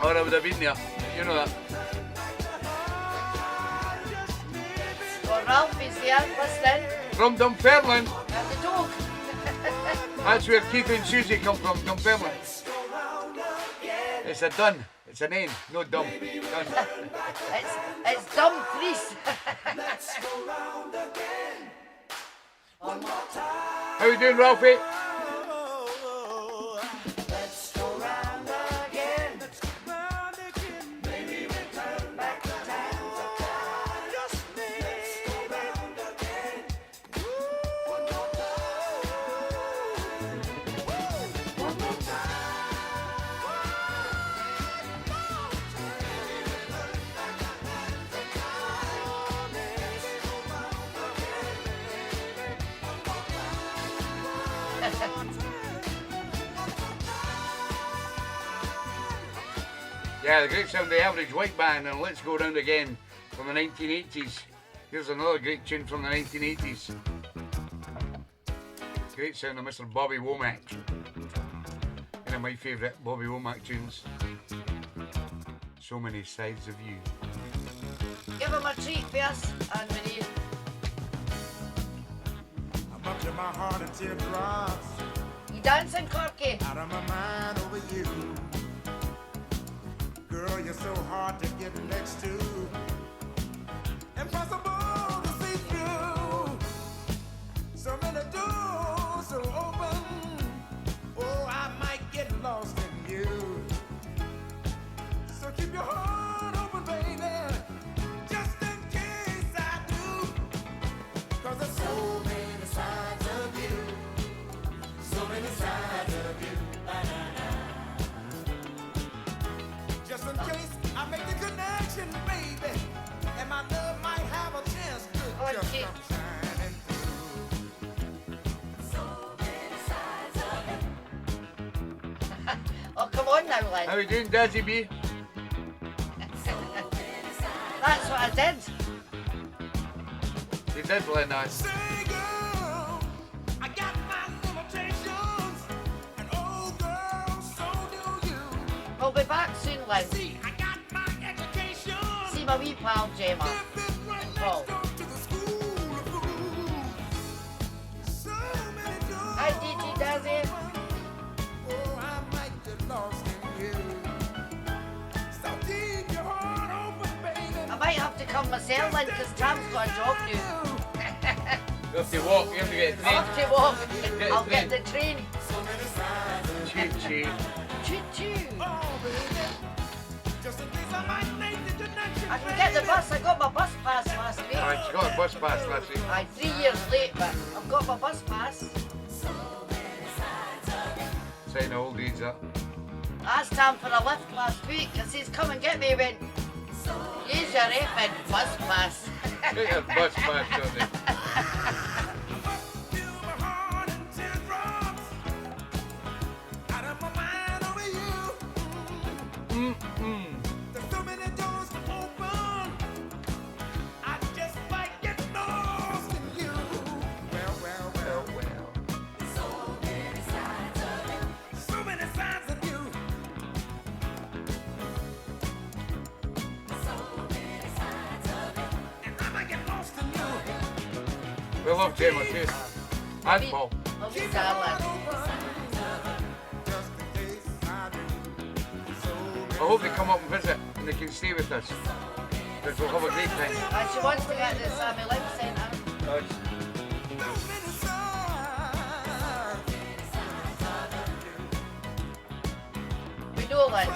Or I would have been there. You know that. Well, Ralph is there, listening. From Dunfermline. And the dog. That's where Keith and Susie come from, Dunfermline. It's a dun. It's an N, no dumb. Dun. It's dumb Chris. How you doing, Ralphie? Let's go round again. Maybe we turn back the times of time. Let's go round again. One more time. One more time. Yeah, the great sound of the Average White Band, and Let's Go Round Again from the 1980s. Here's another great tune from the 1980s. Great sound of Mr. Bobby Womack. One of my favourite Bobby Womack tunes. So Many Sides of You. Give him a treat first, and we need. I'm up to my heart in teardrops. You dancing, Corky? Out of my mind over you. Girl, you're so hard to get next to. Impossible to see through. So many doors are open. Oh, I might get lost in you. So keep your heart open, baby. Just in case I do. 'Cause there's so many sides of you. So many sides of you. Just in case I make the connection, baby, and my love might have a chance to just come shining through. So many sides of you. Oh, come on now, Lynn. How you doing, Dazzy B? That's what I did. You did play that. Say, girl, I got my limitations, and oh, girl, so do you. We'll be back soon, Lynn. See, I got my education. See my wee pal, Gemma. Living right And next Paul. door to the school of fools. So many doors. Hi, DG Dazzy. Oh, I might get lost in you. So keep your heart open, baby. I might have to come myself, Lynn, because Tam's got a job now. You have to walk, you have to get a I'll train. have to walk. Get I'll the get train. the train. So many sides of Choo choo. Choo choo. oh, baby. Just in case I might make the connection. I can get the bus. I got my bus pass last week. Alright, she got a bus pass last week. I'm 3 years late, but I've got my bus pass. Saying the old deeds up. I asked Tam for a lift last week. I says, come and get me. He went, use your effing bus pass. Get your bus pass, Jordan. Feel my heart in teardrops. Out of my mind over you. There's so many doors to open. I just might get lost in you. Well. So many sides of you. We love Gemma too. And Paul. Love you, darling. I hope they come up and visit and they can stay with us. Because we'll have a great time. She wants to get to the Sammy Live Centre. We know that.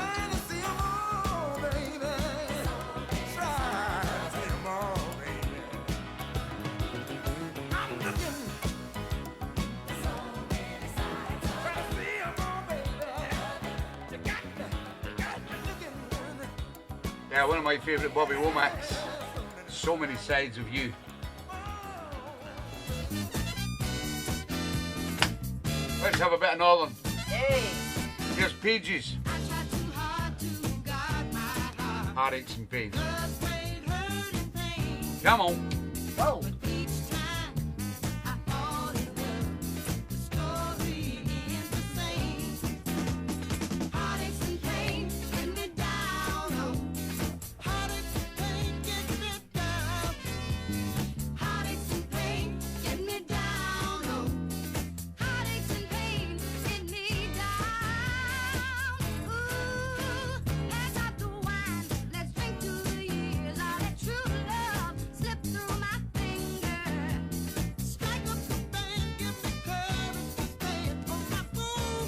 Yeah, one of my favourite Bobby Womack's. So many sides of you. Let's have a bit of Northern. Hey. Here's Pages. Heartaches and pains. Come on. Whoa.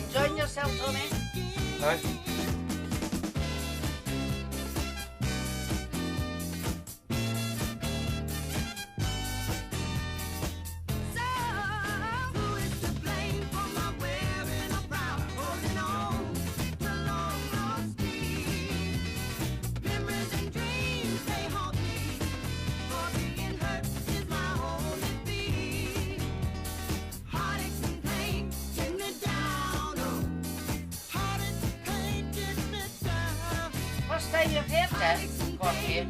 Enjoying yourself, Tommy? Aye. First time you've heard that, Corky?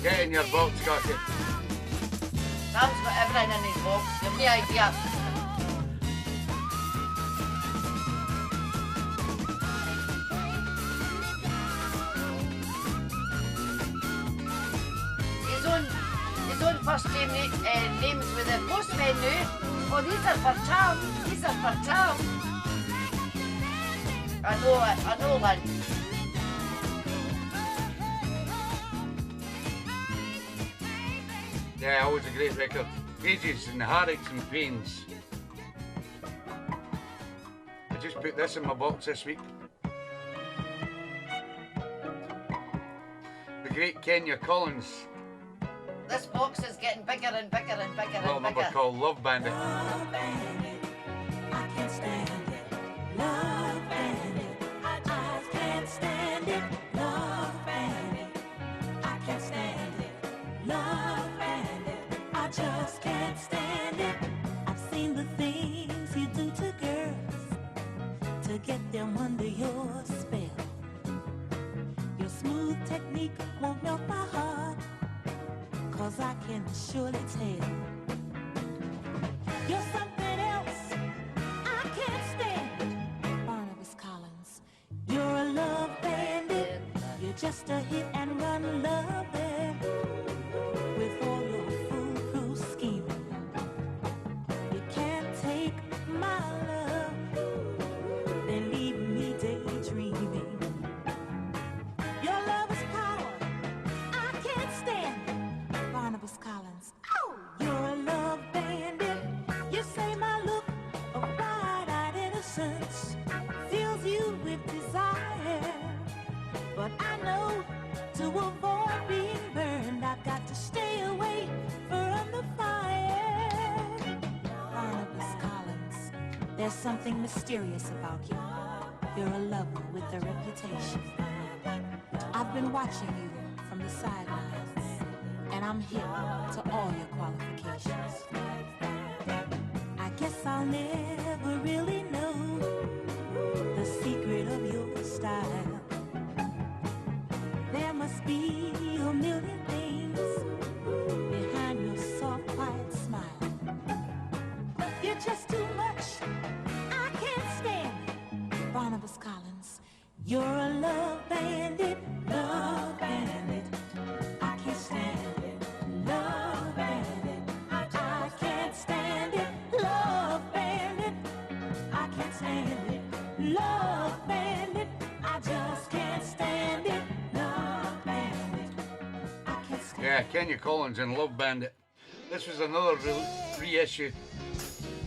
Get in your box, Scotty. Sam's got everything in his box. You've no idea. His own first name, names with the postman now. Oh, these are for Tom. These are for Tom. I know, man. Yeah, always a great record. Pages and Heartaches and Pains. I just put this in my box this week. The great Kenya Collins. This box is getting bigger and bigger and bigger Little and number bigger. called Love Bandit. Love Bandit, I can't stand it. Love Bandit, I just can't stand it. Love Bandit, I can't stand it. Love Bandit, I just can't stand it. I've seen the things you do to girls to get them under your spell. Your smooth technique won't melt my heart, 'cause I can surely tell. You're something else I can't stand. Barnabas Collins, you're a love bandit. You're just a hit and run lover. With all your foolproof scheming, you can't take my love, then leave me daydreaming. Your love is power, I can't stand it. Barnabas Collins, oh, you're a love bandit. You say my look of wide-eyed innocence fills you with desire, but I know to avoid being burned, I've got to stay away from the fire. Barnabas Collins, there's something mysterious about you. You're a lover with a reputation. I've been watching you from the sidelines, and I'm hip to all your qualifications. I guess I'll never really know the secret of your style. There must be a million things behind your soft, quiet smile. You're just too much, I can't stand it. Barnabas Collins, you're a love bandit, I can't stand it. love bandit. I just can't stand it. Love bandit. I can't stand Yeah, Kenya Collins and Love Bandit. This was another reissue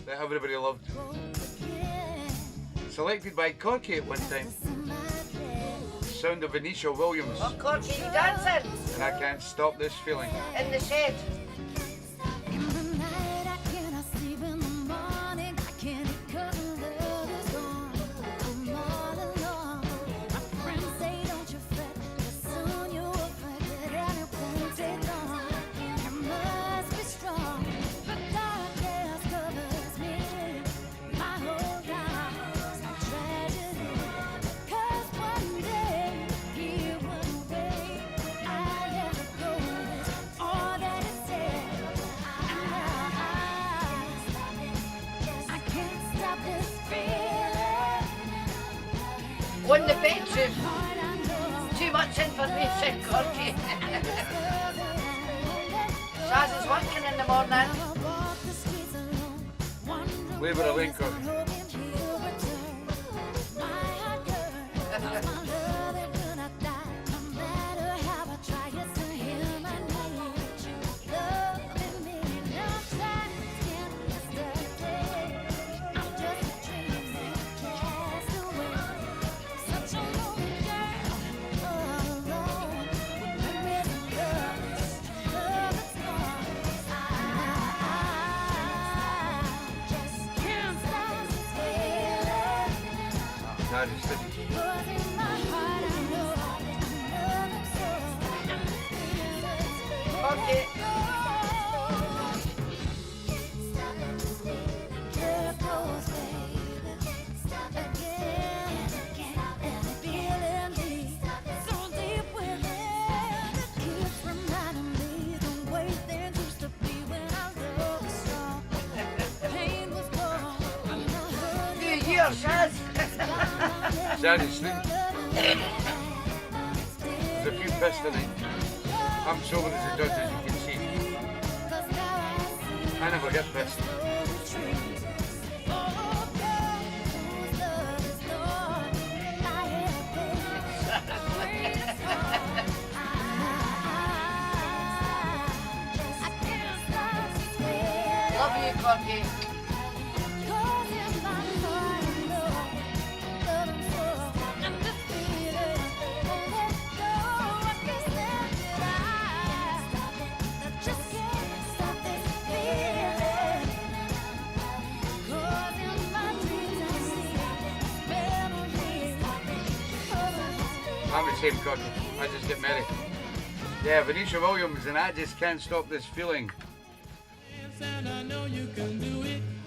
that everybody loved. Selected by Corky at one time. Sound of Venetia Williams. Oh, Corky, you dancing? And I can't stop this feeling. In the shed. On the bedroom. Too much information, Corky. Shaz is working in the morning. Leave her a link, Corky. That is the Okay. Shaz. Shaz is sleeping. There's a few pissed tonight. I'm sober as a judge, as you can see. I never get pissed. Love you, Corky. I'm the same, Corky. I just get married. Yeah, Venetia Williams and I Just Can't Stop This Feeling.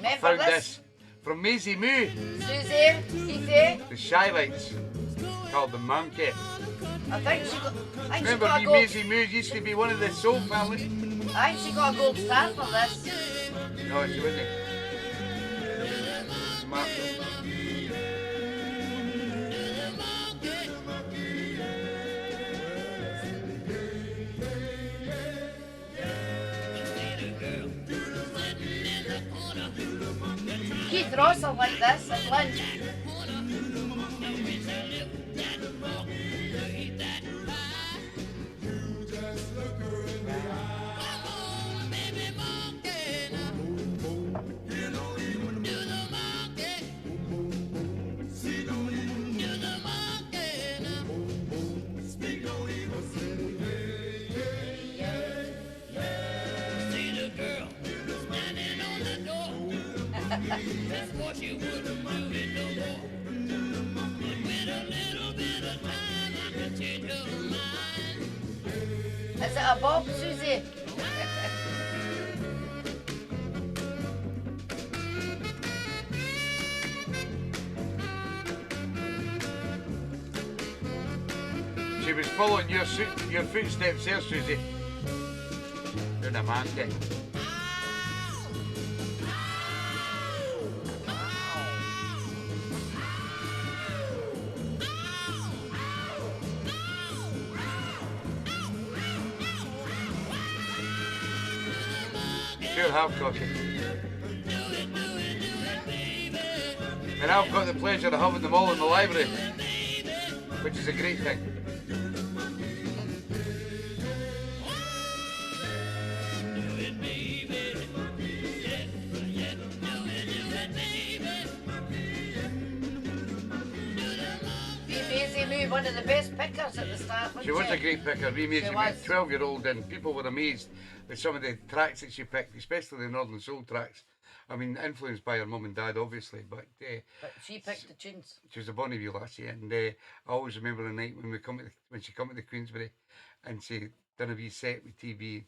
I found this from Maisie Moo. Susie, Keithy. The Shy Lights. Called The Monkey. I think she got. Remember me, Maisie Moo used to be one of the soul family. I think she got a gold star for this. No, she wouldn't. Smart. Keith Ross will like this at lunch. That's what you wouldn't do it no more. But with a little bit of time, I can change your mind. Is it a bob, Susie? She was following your footsteps there, Susie. You're the monkey. Sure have, Corky. And I've got the pleasure of having them all in the library, which is a great thing. Maisie, one of the best pickers at the start, wasn't She was a great picker, wee Maisie, She was. 12-year-old, and people were amazed with some of the tracks that she picked, especially the Northern Soul tracks. I mean, influenced by her mum and dad, obviously, but But she picked the tunes. she was a bonny wee lassie, and I always remember the night when she come to the Queensbury, and she done a wee set with TeeBee's,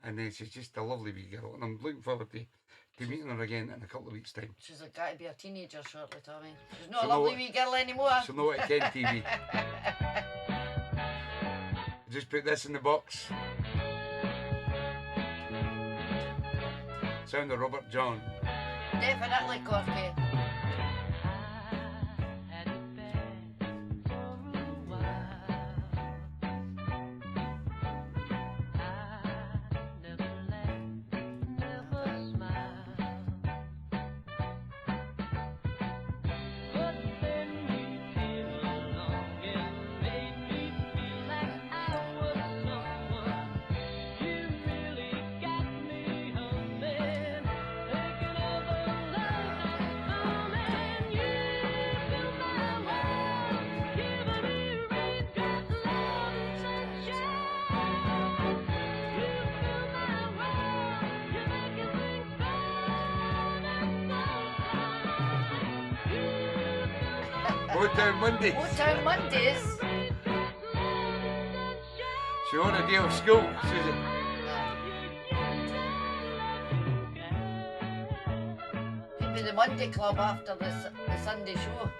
and then she's just a lovely wee girl, and I'm looking forward to meeting her again in a couple of weeks' time. She's got to be a teenager shortly, Tommy. She's not She'll a know lovely what- wee girl anymore. She'll know what it can, TV. Just put this in the box. Sound of Robert John. Definitely, Corky. Motown Monday. Motown Mondays. She on a day of school, Susie. Could be the Monday Club after the Sunday show.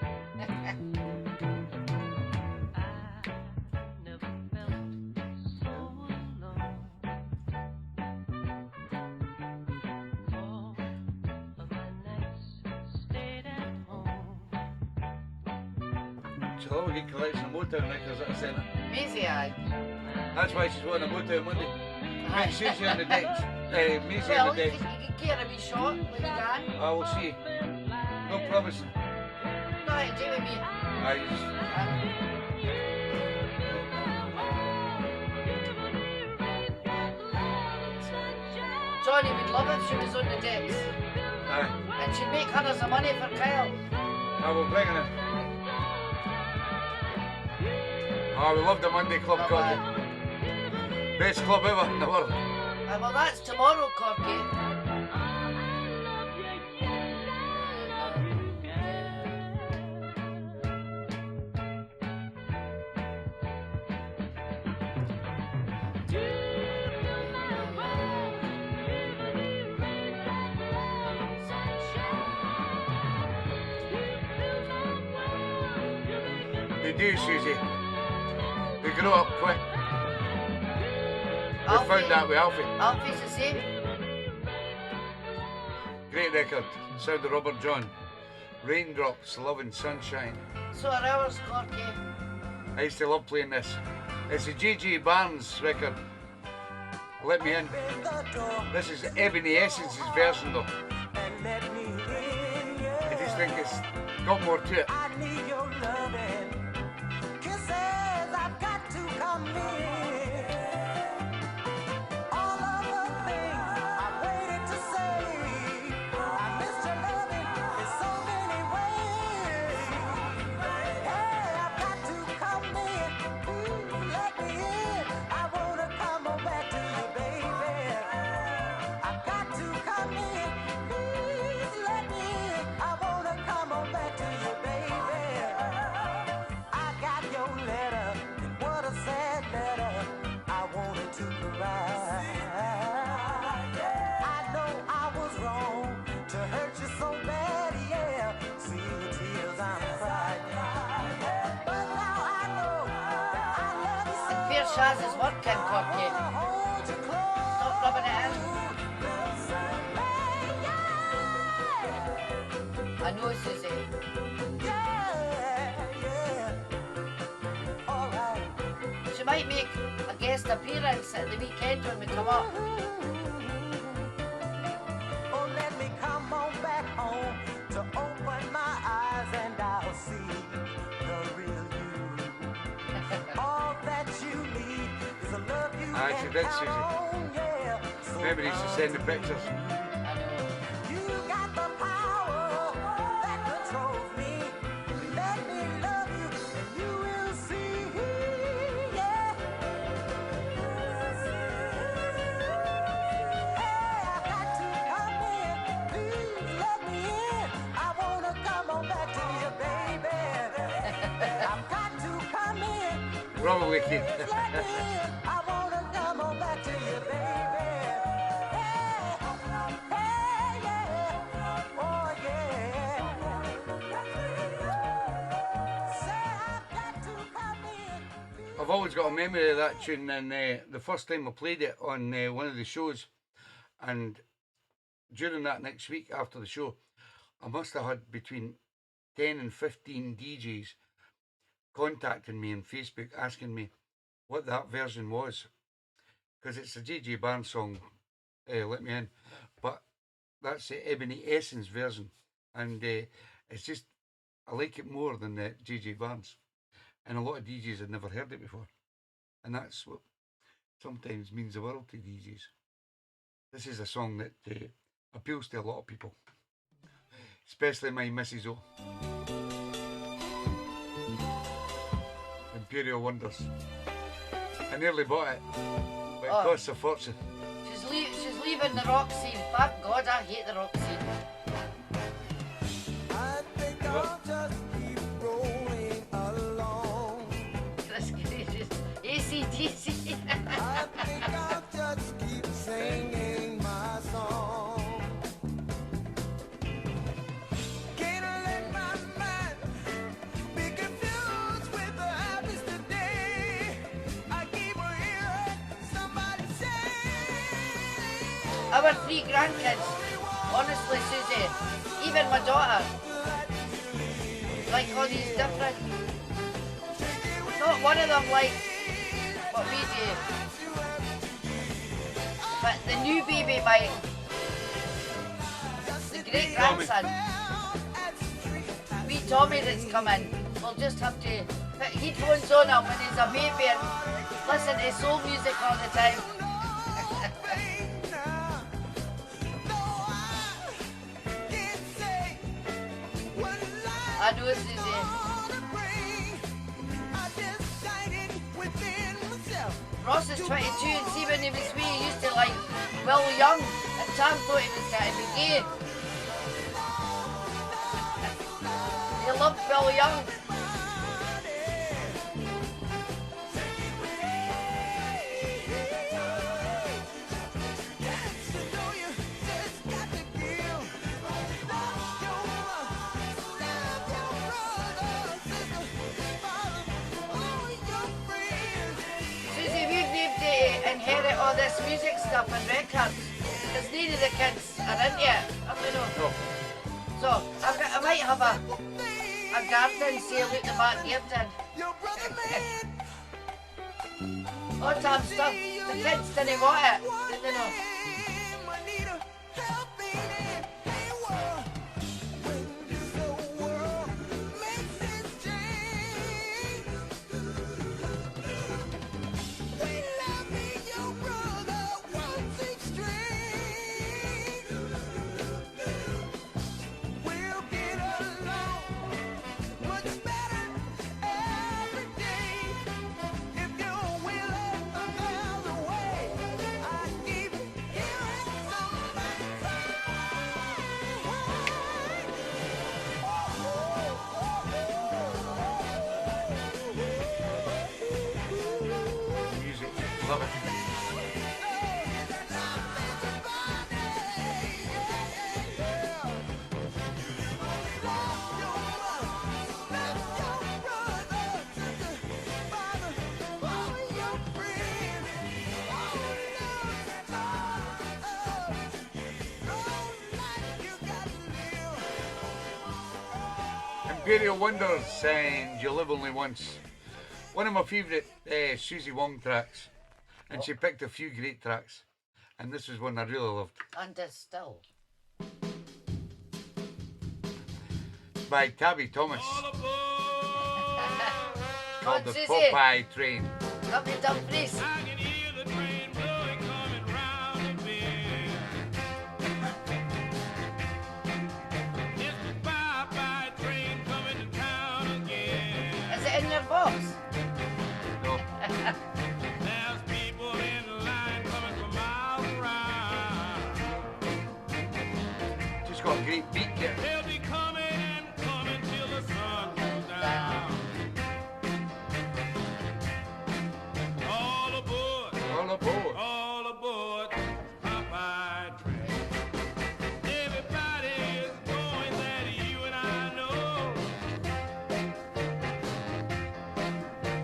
She'll always get collection of Motown records at the centre. Maisie, aye. That's why she's on a Motown Monday. Aye. Make Susie on the decks. Maisie Well, on the you decks. can get a wee shot when you can. I will see. No promising. Nothing to do with me. I just... Johnny would love it if she was on the decks. Aye. And she'd make hundreds of money for Kyle. I will bring her in. Oh, we love the Monday Club, Corky. Best club ever in the world. Well, that's tomorrow, Corky. They do, Susie. They grow up quick. We Alfie. found that with Alfie. Alfie's the same. Great record. Sound of Robert John. Raindrops, Love and Sunshine. So are ours, Corky. I used to love playing this. It's a G.G. Barnes record. Let Me In. This is Ebony Essence's version though. I just think it's got more to it. I need your loving. Kisses, I've got to come in. All of the things I waited to say. I missed your loving in so many ways. Hey, I've got to come in. Ooh, let me in. I wanna come on back to you, baby. I've got to come in. Please let me in. I wanna come on back to you, baby. I got your letter, and what a sad letter. I wanted to cry. I know I was wrong to hurt you so bad, yeah. See the tears I'm crying. But now I know that I love you so. Pierce Shaz is working, Corky. Hold you close. Stop rubbing it in. I know, Susie. She might make a guest appearance at the weekend when we come up. Oh, let me come on back home to open my eyes Aye, she did, Susie. Remember, he used to send the pictures. You got the power that controls me. Let me love you, and you will see. Yeah. Hey, I got to come in. Please let me in. I wanna come on back to you, baby. I've got to come in. Probably Keith. Please let me in. I wanna come on back to you, baby. I've always got a memory of that tune, and the first time I played it on one of the shows, and during that next week after the show, I must have had between 10 and 15 DJs contacting me on Facebook asking me what that version was, because it's a JJ Barnes song, Let Me In, but that's the Ebony Essence version, and it's just, I like it more than the JJ Barnes. And a lot of DJs had never heard it before. And that's what sometimes means the world to DJs. This is a song that appeals to a lot of people. Especially my Mrs. O. Imperial Wonders. I nearly bought it, but it costs a fortune. She's leaving the rock scene. Thank God, I hate the rock scene. I think I'll just keep rolling along. Chris Gracious. AC/DC. I think I'll just keep singing my song. Can't let my mind be confused with the habits today. I keep hearing somebody say. Our 3 grandkids, honestly, Susie, even my daughter, like all these different. Not one of them like what we do, but the new baby, the great grandson, wee Tommy that's coming, will just have to put headphones on him when he's a baby and listen to soul music all the time. I know, Susie. Ross is 22 and see when he was wee, he used to like Will Young, and Tam thought he was going to be gay. He loved Will Young. Inherit all this music stuff and records because none of the kids are into it. I don't know. No. So I might have a garden sale out the back garden. All time stuff. The kids didn't want it. Did they know? Love it. Imperial Wonders and You Live Only Once. One of my favourite Susie Wong tracks. And she picked a few great tracks. And this was one I really loved. And still. By Tabby Thomas. Called the Susie. Popeye Train. Got me Dumfries. I can hear the train in your box? No. There's people in the line coming from miles around. Just got a great beat there. They'll be coming and coming till the sun goes down. All aboard, All aboard. all aboard, Popeye train. Everybody is going that you and I know.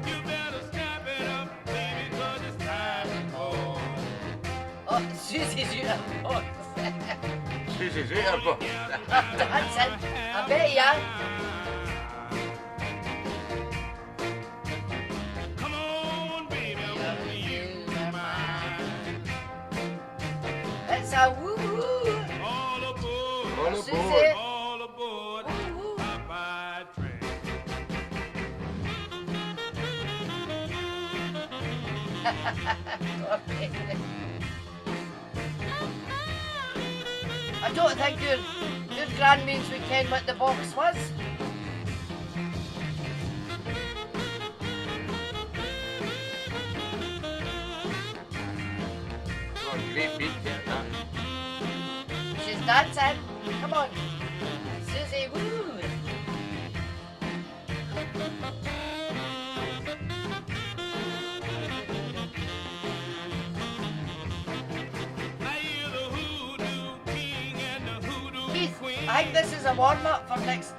You better snap it up, baby, 'cause it's time to go. Oh, Susie's in her box. Susie's in her box. Dancing. I bet ya. Come on, baby, won't you be mine? It's a woo-woo. All aboard, All Susie. aboard. all aboard, Woo-woo. Popeye train. I don't think your grandma's weekend what the box was. Got a great beat there. That. She's dancing. Come on. Susie, woo. I hear the hoodoo king and the hoodoo Keith, queen. I think this is a warm-up for the next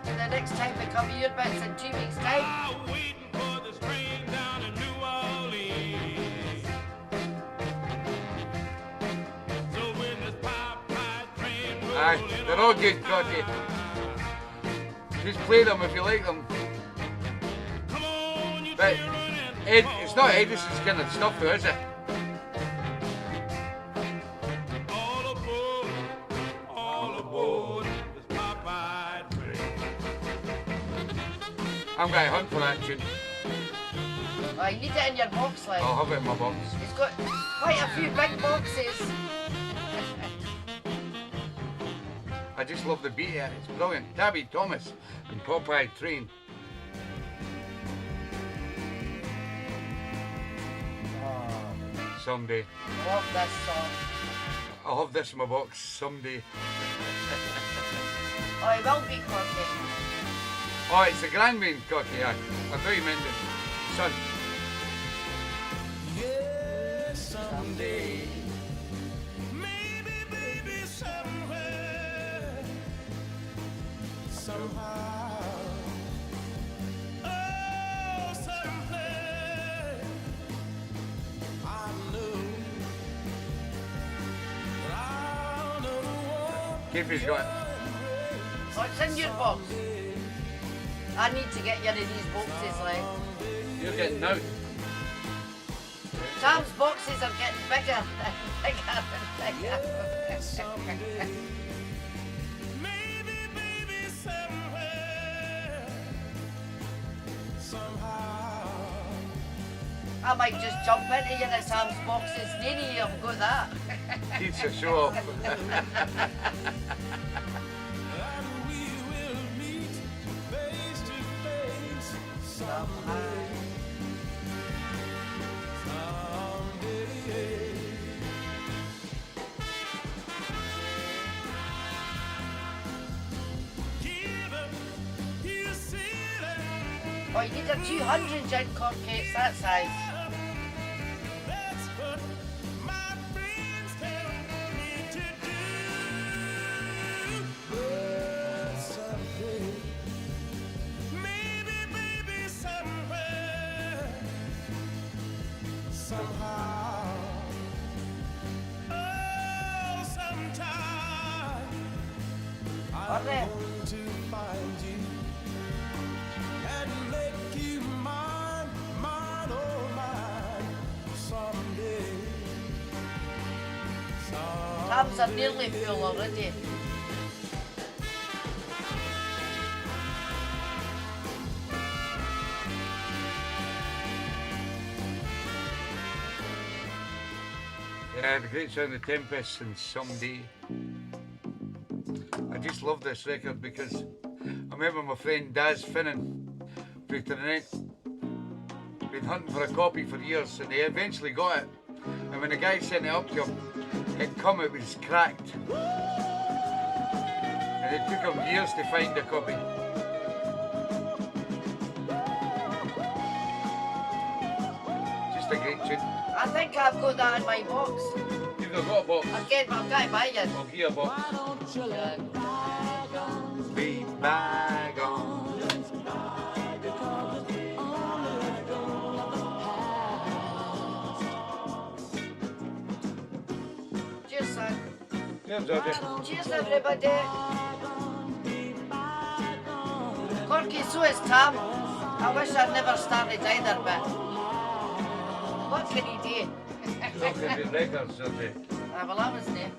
time we come here, but it's in 2 weeks' time. I'm waiting for the train down in New Orleans. So when this Popeye train rolls Aye, they're all good, Cocky. Just play them if you like them. Come on, you Right. children, and Ed, it's not Edison's kind of stuff though, is it? all aboard this Popeye train. I'm going to hunt for that tune. Oh, you need it in your box, like. I'll have it in my box. It's got quite a few big boxes. I just love the beat here. It's brilliant. Tabby Thomas and Popeye Train. Someday. Love this song. I'll have this in my box someday. Oh, it will be Cocky. Oh, it's the grandmain Cocky, aye. I thought you meant the son. Yeah, someday, maybe, baby, somewhere, somehow, oh, someplace, I know that I'll never walk. Keith's got it. Oh, it's in your box. I need to get you of these boxes, like. You're getting out. Sam's boxes are getting bigger and bigger and bigger. Maybe, baby, somewhere, somehow. I might just jump into you of Sam's boxes. Nearly you've got that. Keith's a show off. And we will meet face to face someday. Someday. Give up, you see that. Oh, you need a 200 gin cupcakes that size. That's what my friends tell me to do. But someday, maybe, maybe somewhere, somehow, oh, sometime, I'm there. going to find you and make you mine, mine, oh mine, someday. Sam's are nearly full already. Yeah, the great sound of Tempest and Someday. I just love this record because I remember my friend Daz Finnan been hunting for a copy for years, and they eventually got it. And when the guy sent it up to him, it was cracked. And it took him years to find the copy. Just a great tune. I think I've got that in my box. You've not got a box? I've got it by you. I'll give you a box. Be bygones. Cheers, son. Cheers, Georgie. Cheers, everybody. Corky, so is Tom. I wish I'd never started either, but what can he do? Talking about records, Georgie. Well, that was new.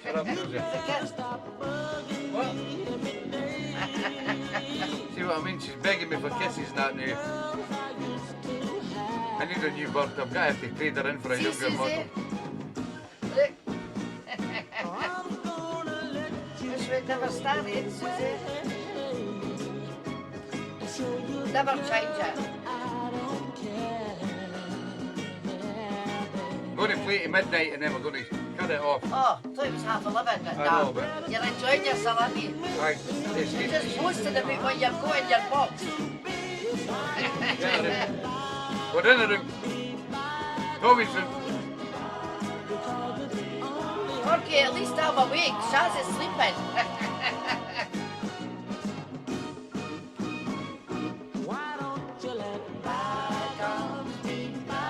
Shut up, Georgie. The kids. What? See what I mean? She's begging me for kisses and that now. I need a new bird. I'm going to have to trade her in for a See, younger Susie? model. Look. Wish we'd never started, Susie. Never change it. I'm going to play to midnight and then we're going to cut it off. Oh, I thought it was 11:30, but I no. know, but- You're enjoying yourself, aren't you? Aye, it's You're good. just boasting about what you've got in your box. Get her in. We're in the room. Tommy's room. Corky, at least I'm awake. Shaz is sleeping.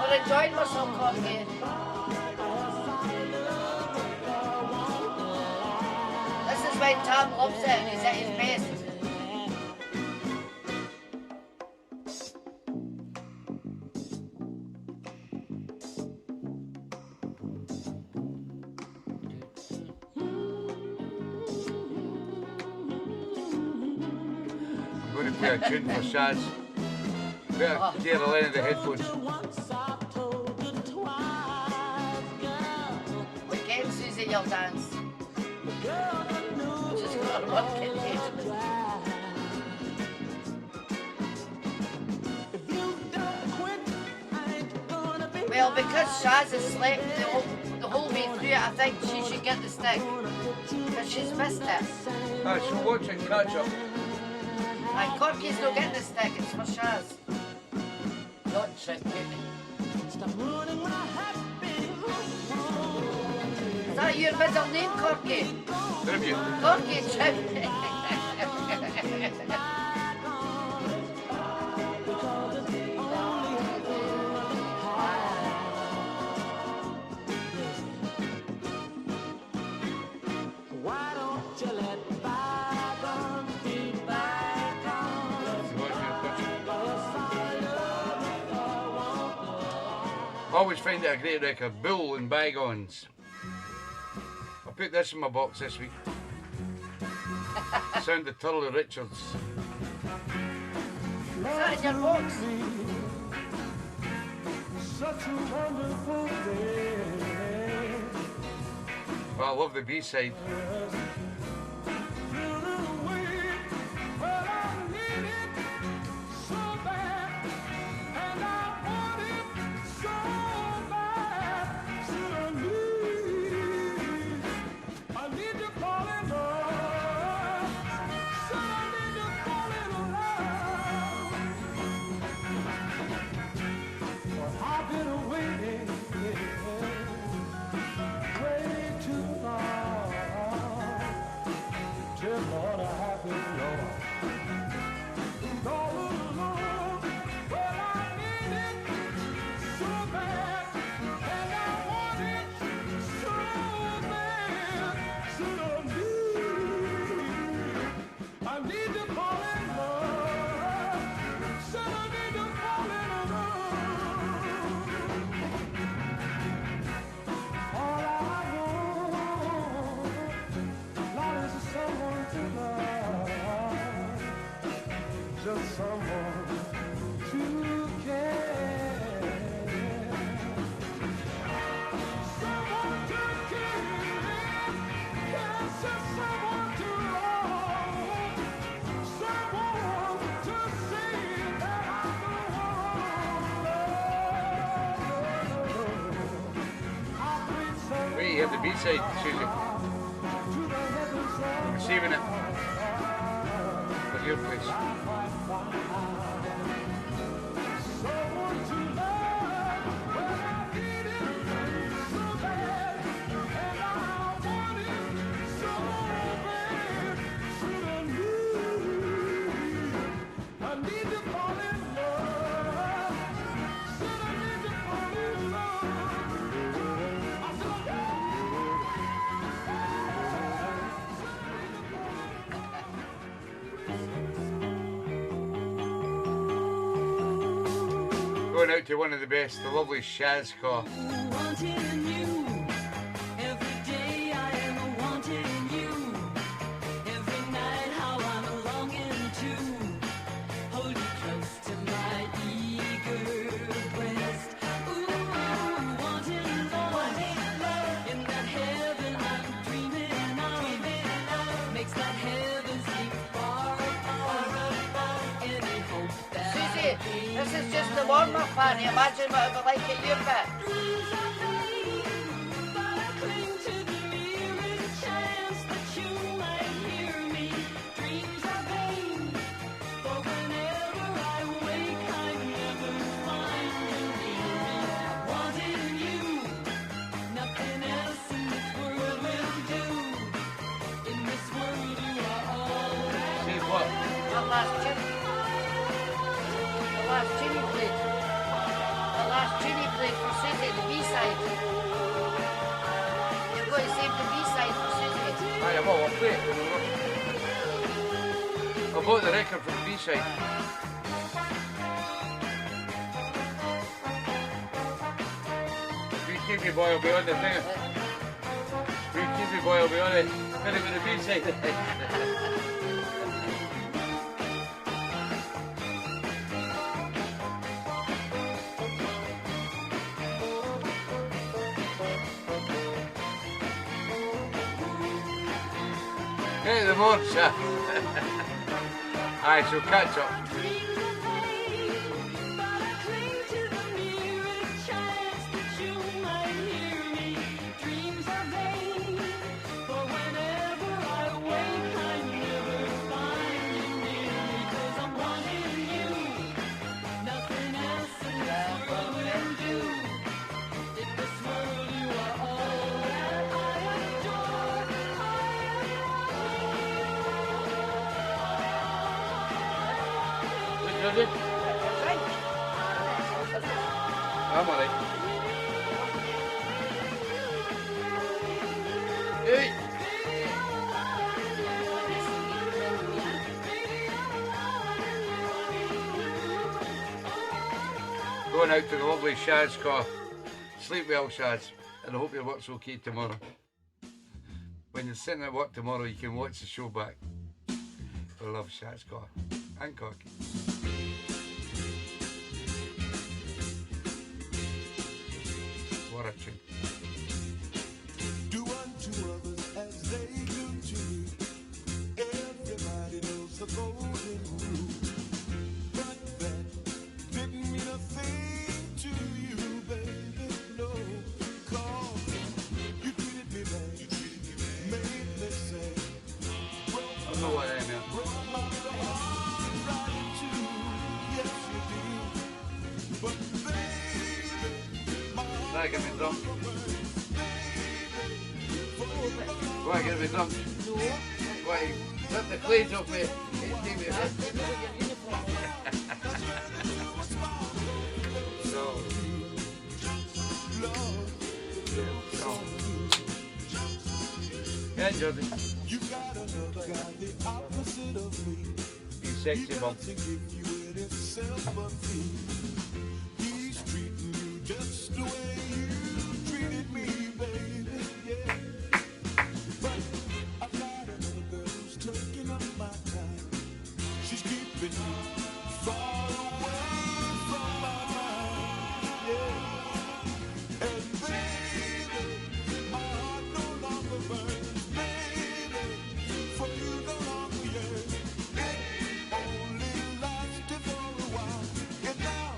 We're enjoying myself, Corky. This is when Tom loves it and he's at his best. I'm going to play a tune for Shaz. Better get a line of the headphones. Again, Susie, you'll dance. Just got one kid here. Well, because Shaz has slept the whole way through it, I think she should get the stick. Because she's missed it. Ah, she'll watch it and catch up. And Corky's not getting the stick, it's for Shaz. Don't trick me. Is that your middle name, Corky? Tribute. Corky Trip. Always find it a great record, Bull and Bygones. I'll put this in my box this week. Sound of Turley Richards. Is that in your box? Such a wonderful day. Well, I love the B-side. hear the B-side, Susie. We're saving it for your place. Going out to one of the best, the lovely Shazka. Wanting you. Every day I am wanting you. Every night how I'm longing to hold you close to my eager breast. Ooh, wanting love. In that heaven I'm dreaming of. Makes that heaven seem far above any hope that Susie, this is just the warm-up party. Imagine what it would be like at your bit. dreams are vain, but I cling to the merest chance that you might hear me. Dreams are vain, for whenever I wake, I never find you near me. Wanting you, nothing else in this world will do. In this world, you are all that Say what? The last tune. The last tune he played. The last tune he played for Susie, the B-side. You're going to save the B-side for Susie. Aye, I'll play it. I bought the record from the B-side. You keep me boy, I'll be on the thing. You keep me boy, I'll be on it. Hit it with the B-side. Hey, the more, sir. Aye, so catch up. dreams are vain, but I cling to the merest chance that you might hear me. Dreams are vain, for whenever I wake, I never find you near me. 'Cause I'm wanting you, nothing else in this world will do. In this world, you are all that I adore. Does it? I'm alright. Hey! Going out to the lovely Shaz car. Sleep well, Shaz, and I hope your work's okay tomorrow. When you're sitting at work tomorrow, you can watch the show back. I love Shaz car. Hancock. What a tune. Do unto others as they do to you. Everybody knows the golden rule. But that didn't mean a thing to you, baby. No, 'cause you treated me bad. Made me sad. I don't know what I am now. Broke my heart right in two. Yes, you did. But baby, my heart That get me drunk. baby, Why get me drunk? No. Why? Rip the clothes off me. Take me a bit. Look at your uniform. So. Yeah, Jordan. you got another guy the opposite of me. You sexy mum. To give you any sympathy. He's treating you just the way you treated me, baby. Yeah. But I've got another girl who's taking up my time. She's keeping me far away from my mind. Yeah. And baby, my heart no longer burns. Baby, for you no longer yearn. It only lasted for a while. And now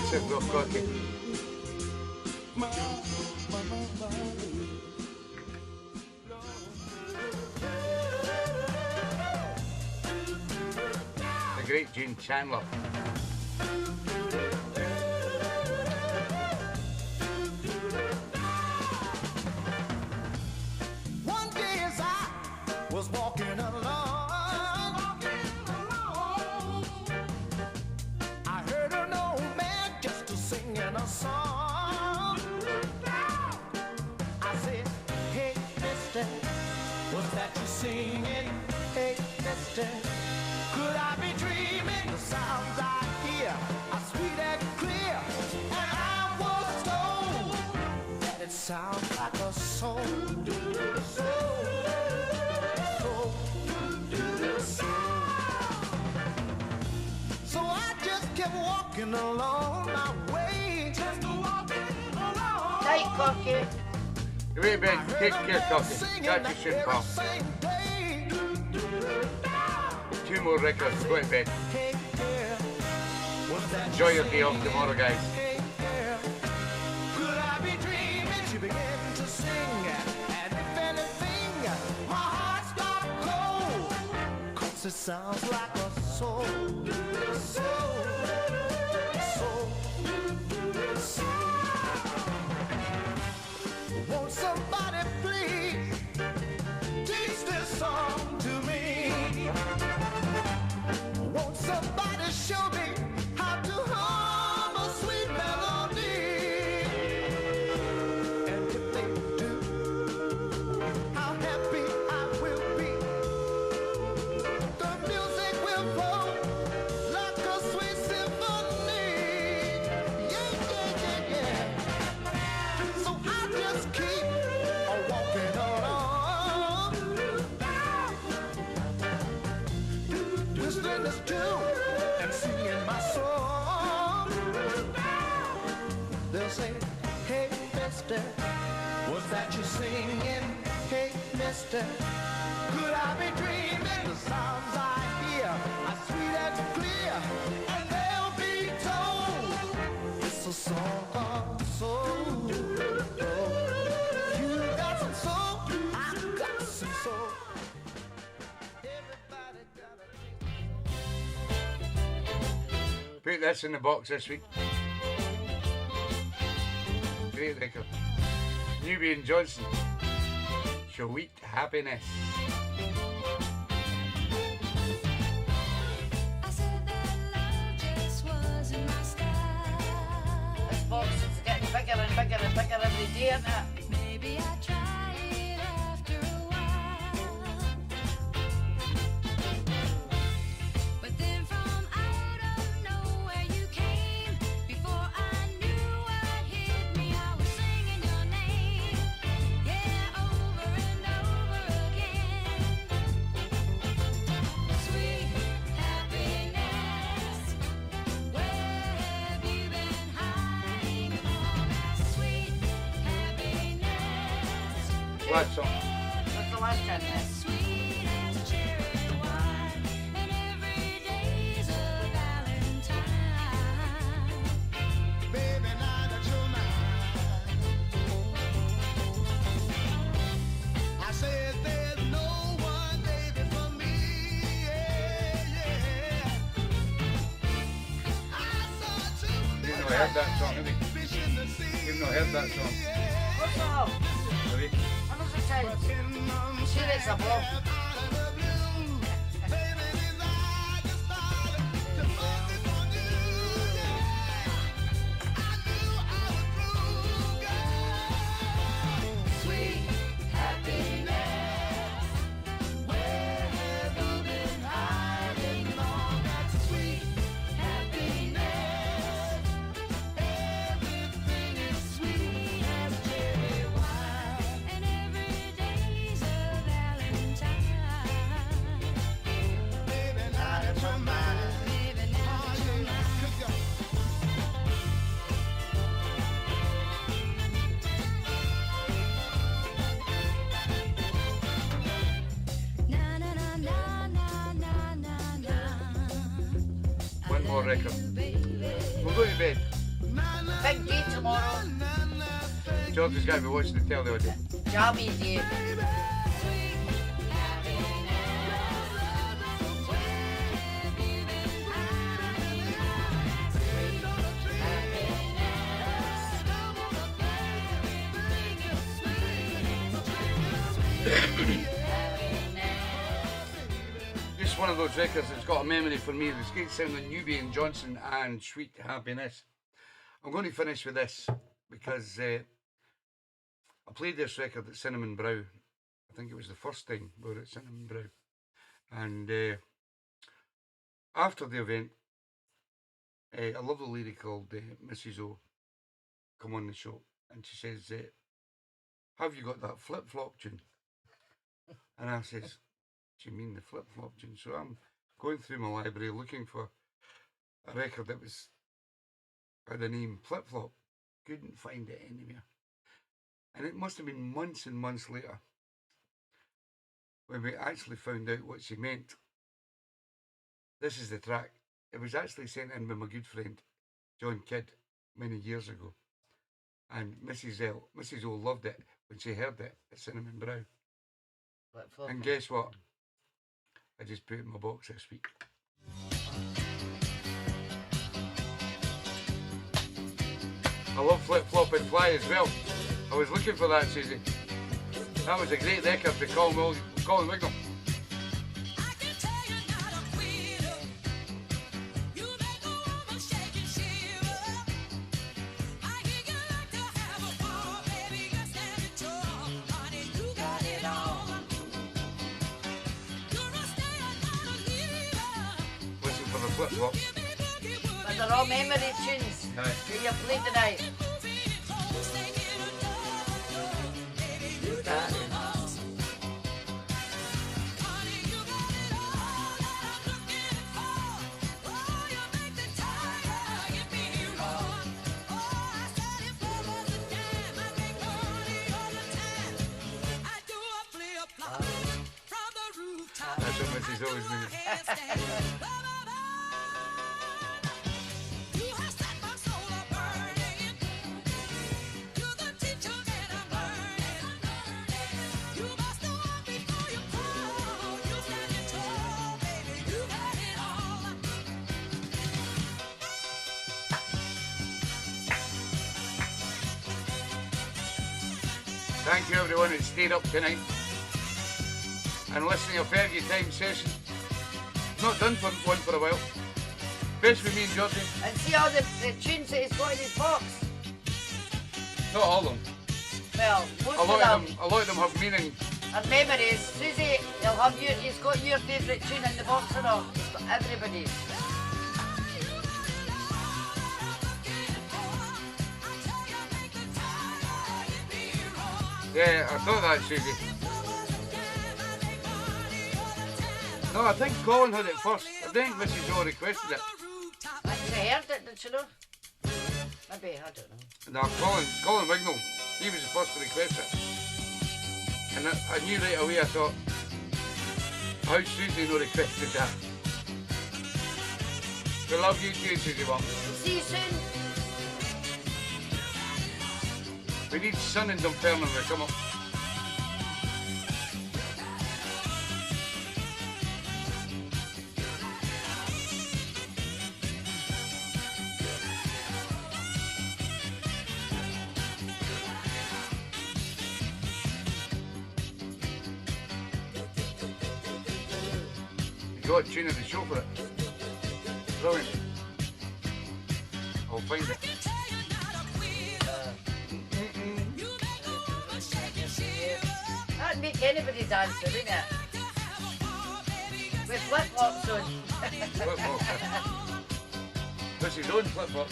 Massive Rough Cocky. The great Gene Chandler. One day as I was walking along, I heard an old man just singing a song. I said, hey, mister, what's that you singing? Hey, mister, could I be dreaming? The sounds I hear are sweet and clear, and I was told that it sounds like a soul. So I just kept walking along my way, just walking along. Night, Cocky. Wait, Ben, take care, Cocky. Catch you soon, pal. Two more records, go to bed. Enjoy your day off tomorrow, guys. Could I be dreaming? She began to sing, and if anything, my heart stopped cold. 'Cause it sounds like a soul, soul, soul, soul. Won't somebody please teach this song to me? Won't somebody show me how to hum a sweet melody? And if they do, how happy I will be. The music will flow like a sweet symphony. Yeah, yeah, yeah, yeah. So I just keep walking along, listening to tune and singing my song. They'll say, hey, mister, what's that you singing? Hey, mister, could I be dreaming? The sounds I hear are sweet and clear, and they'll be told it's a song of soul. You got some soul, I got some soul. Everybody got a Put this in the box this week. Great record. Newby and Johnson. Sweet Happiness. I said that love just wasn't my style. This box is getting bigger and bigger and bigger every day, isn't it? Maybe I tried it after a while, but then from out of nowhere you came. Before I knew what hit me, I was singing your name, yeah, over and over again. Sweet happiness, where have you been hiding all that sweet happiness? What song? What's the last one then? Sweet as cherry wine, and every day's a Valentine. baby, now that you're mine. I said there's no one, baby, for me. Yeah, yeah. I saw two You've not heard that song, have you? fish in the sea. You've not heard that song, What's the song? have you? How does it sound? Sure it's a blow. Out of the blue, baby, these eyes just started to focus on you. Yeah, I knew I was through, girl. Sweet happiness, where have you been hiding all that sweet happiness? Everything is sweet as cherry wine, and every day's a Valentine. Baby, now that you're mine. Baby, now that you're mine. Na na na na na na na na. One more record. We'll go to bed. big day tomorrow. George is going to be watching the telly all day. Jammy day. Just one of those records that's got a memory for me. This great sound of Newby and Johnson and Sweet Happiness. I'm going to finish with this because I played this record at Cinnamon Brow. I think it was the first time we were at Cinnamon Brow. And after the event, a lovely lady called Mrs. O come on the show, and she says, have you got that flip-flop tune? And I says, do you mean the flip-flop tune? So I'm going through my library looking for a record that had the name Flip-Flop. Couldn't find it anywhere. And it must have been months and months later when we actually found out what she meant. This is the track. It was actually sent in by my good friend John Kidd many years ago. And Mrs. O loved it when she heard it at Cinnamon Brow. And guess what? I just put it in my box this week. I love Flip Flop and Fly as well. I was looking for that, Susie. That was a great record to Colin Wignall. Flip Flop. But they're all memory tunes that you played tonight. That's what Mrs. always means. Thank you everyone that stayed up tonight and listening to a Fergie Time session. Not done for one for a while. Best with me and Georgie. And see all the tunes that he's got in his box. Not all of them. Well, most A lot of them. of them have meaning. And memories. Susie, he's got your favourite tune in the box or not? He's got everybody's. Yeah, I thought that, Susie. No, I think Colin had it first. I think Mrs. O requested it. I heard it, did you know? Maybe, I don't know. No, Colin Wignall, he was the first to request it. And I knew right away, I thought, how Susie no requested that? We love you too, Susie Wong. See you soon. We need sun in Dunfermline when we come up. You got a tune of the show for it. Brilliant. I'll find it. That'd make anybody dance, wouldn't it? With flip-flops on. Flip-flop. This is own flip-flop.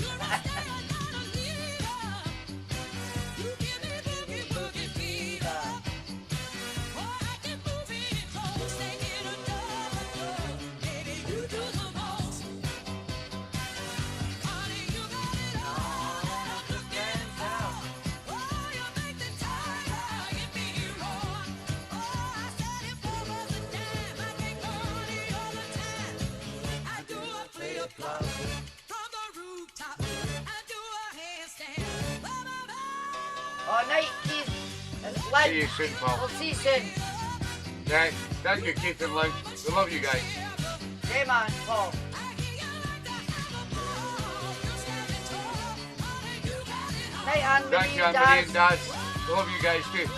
Oh, night, Keith. And Lynn. See you soon, pal. We'll see you soon. Right, thank you, Keith and Lynn. We love you guys. Hey, man, Paul. Night, Anne Marie, Thank you, Anne-Marie and Daz. Daz. We love you guys too.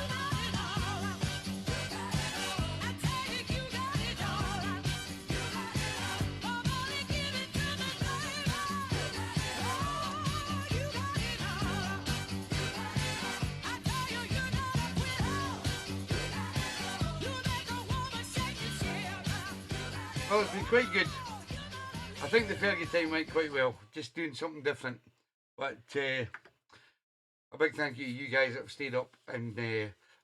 Well, it's been quite good. I think the Fergie time went quite well. Just doing something different. But a big thank you to you guys that have stayed up and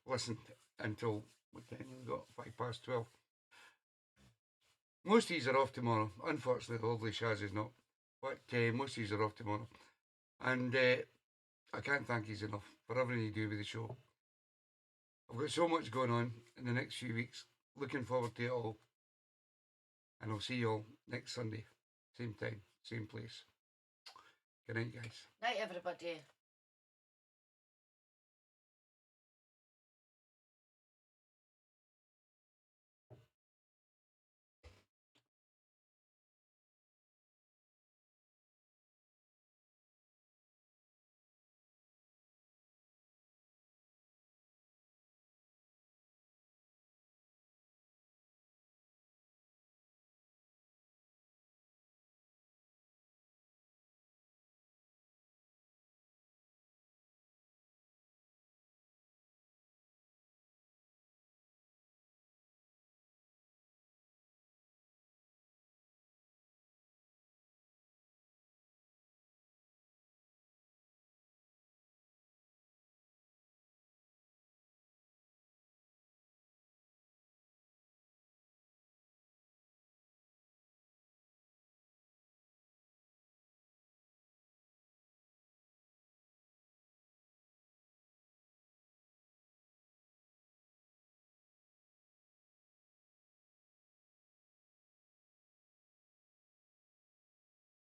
listened until, what time have we got? 12:05. Most of these are off tomorrow. Unfortunately, the lovely Shaz is not. But most of these are off tomorrow. And I can't thank you enough for everything you do with the show. I've got so much going on in the next few weeks. Looking forward to it all. And I'll see you all next Sunday. Same time, same place. Good night, guys. Night, everybody.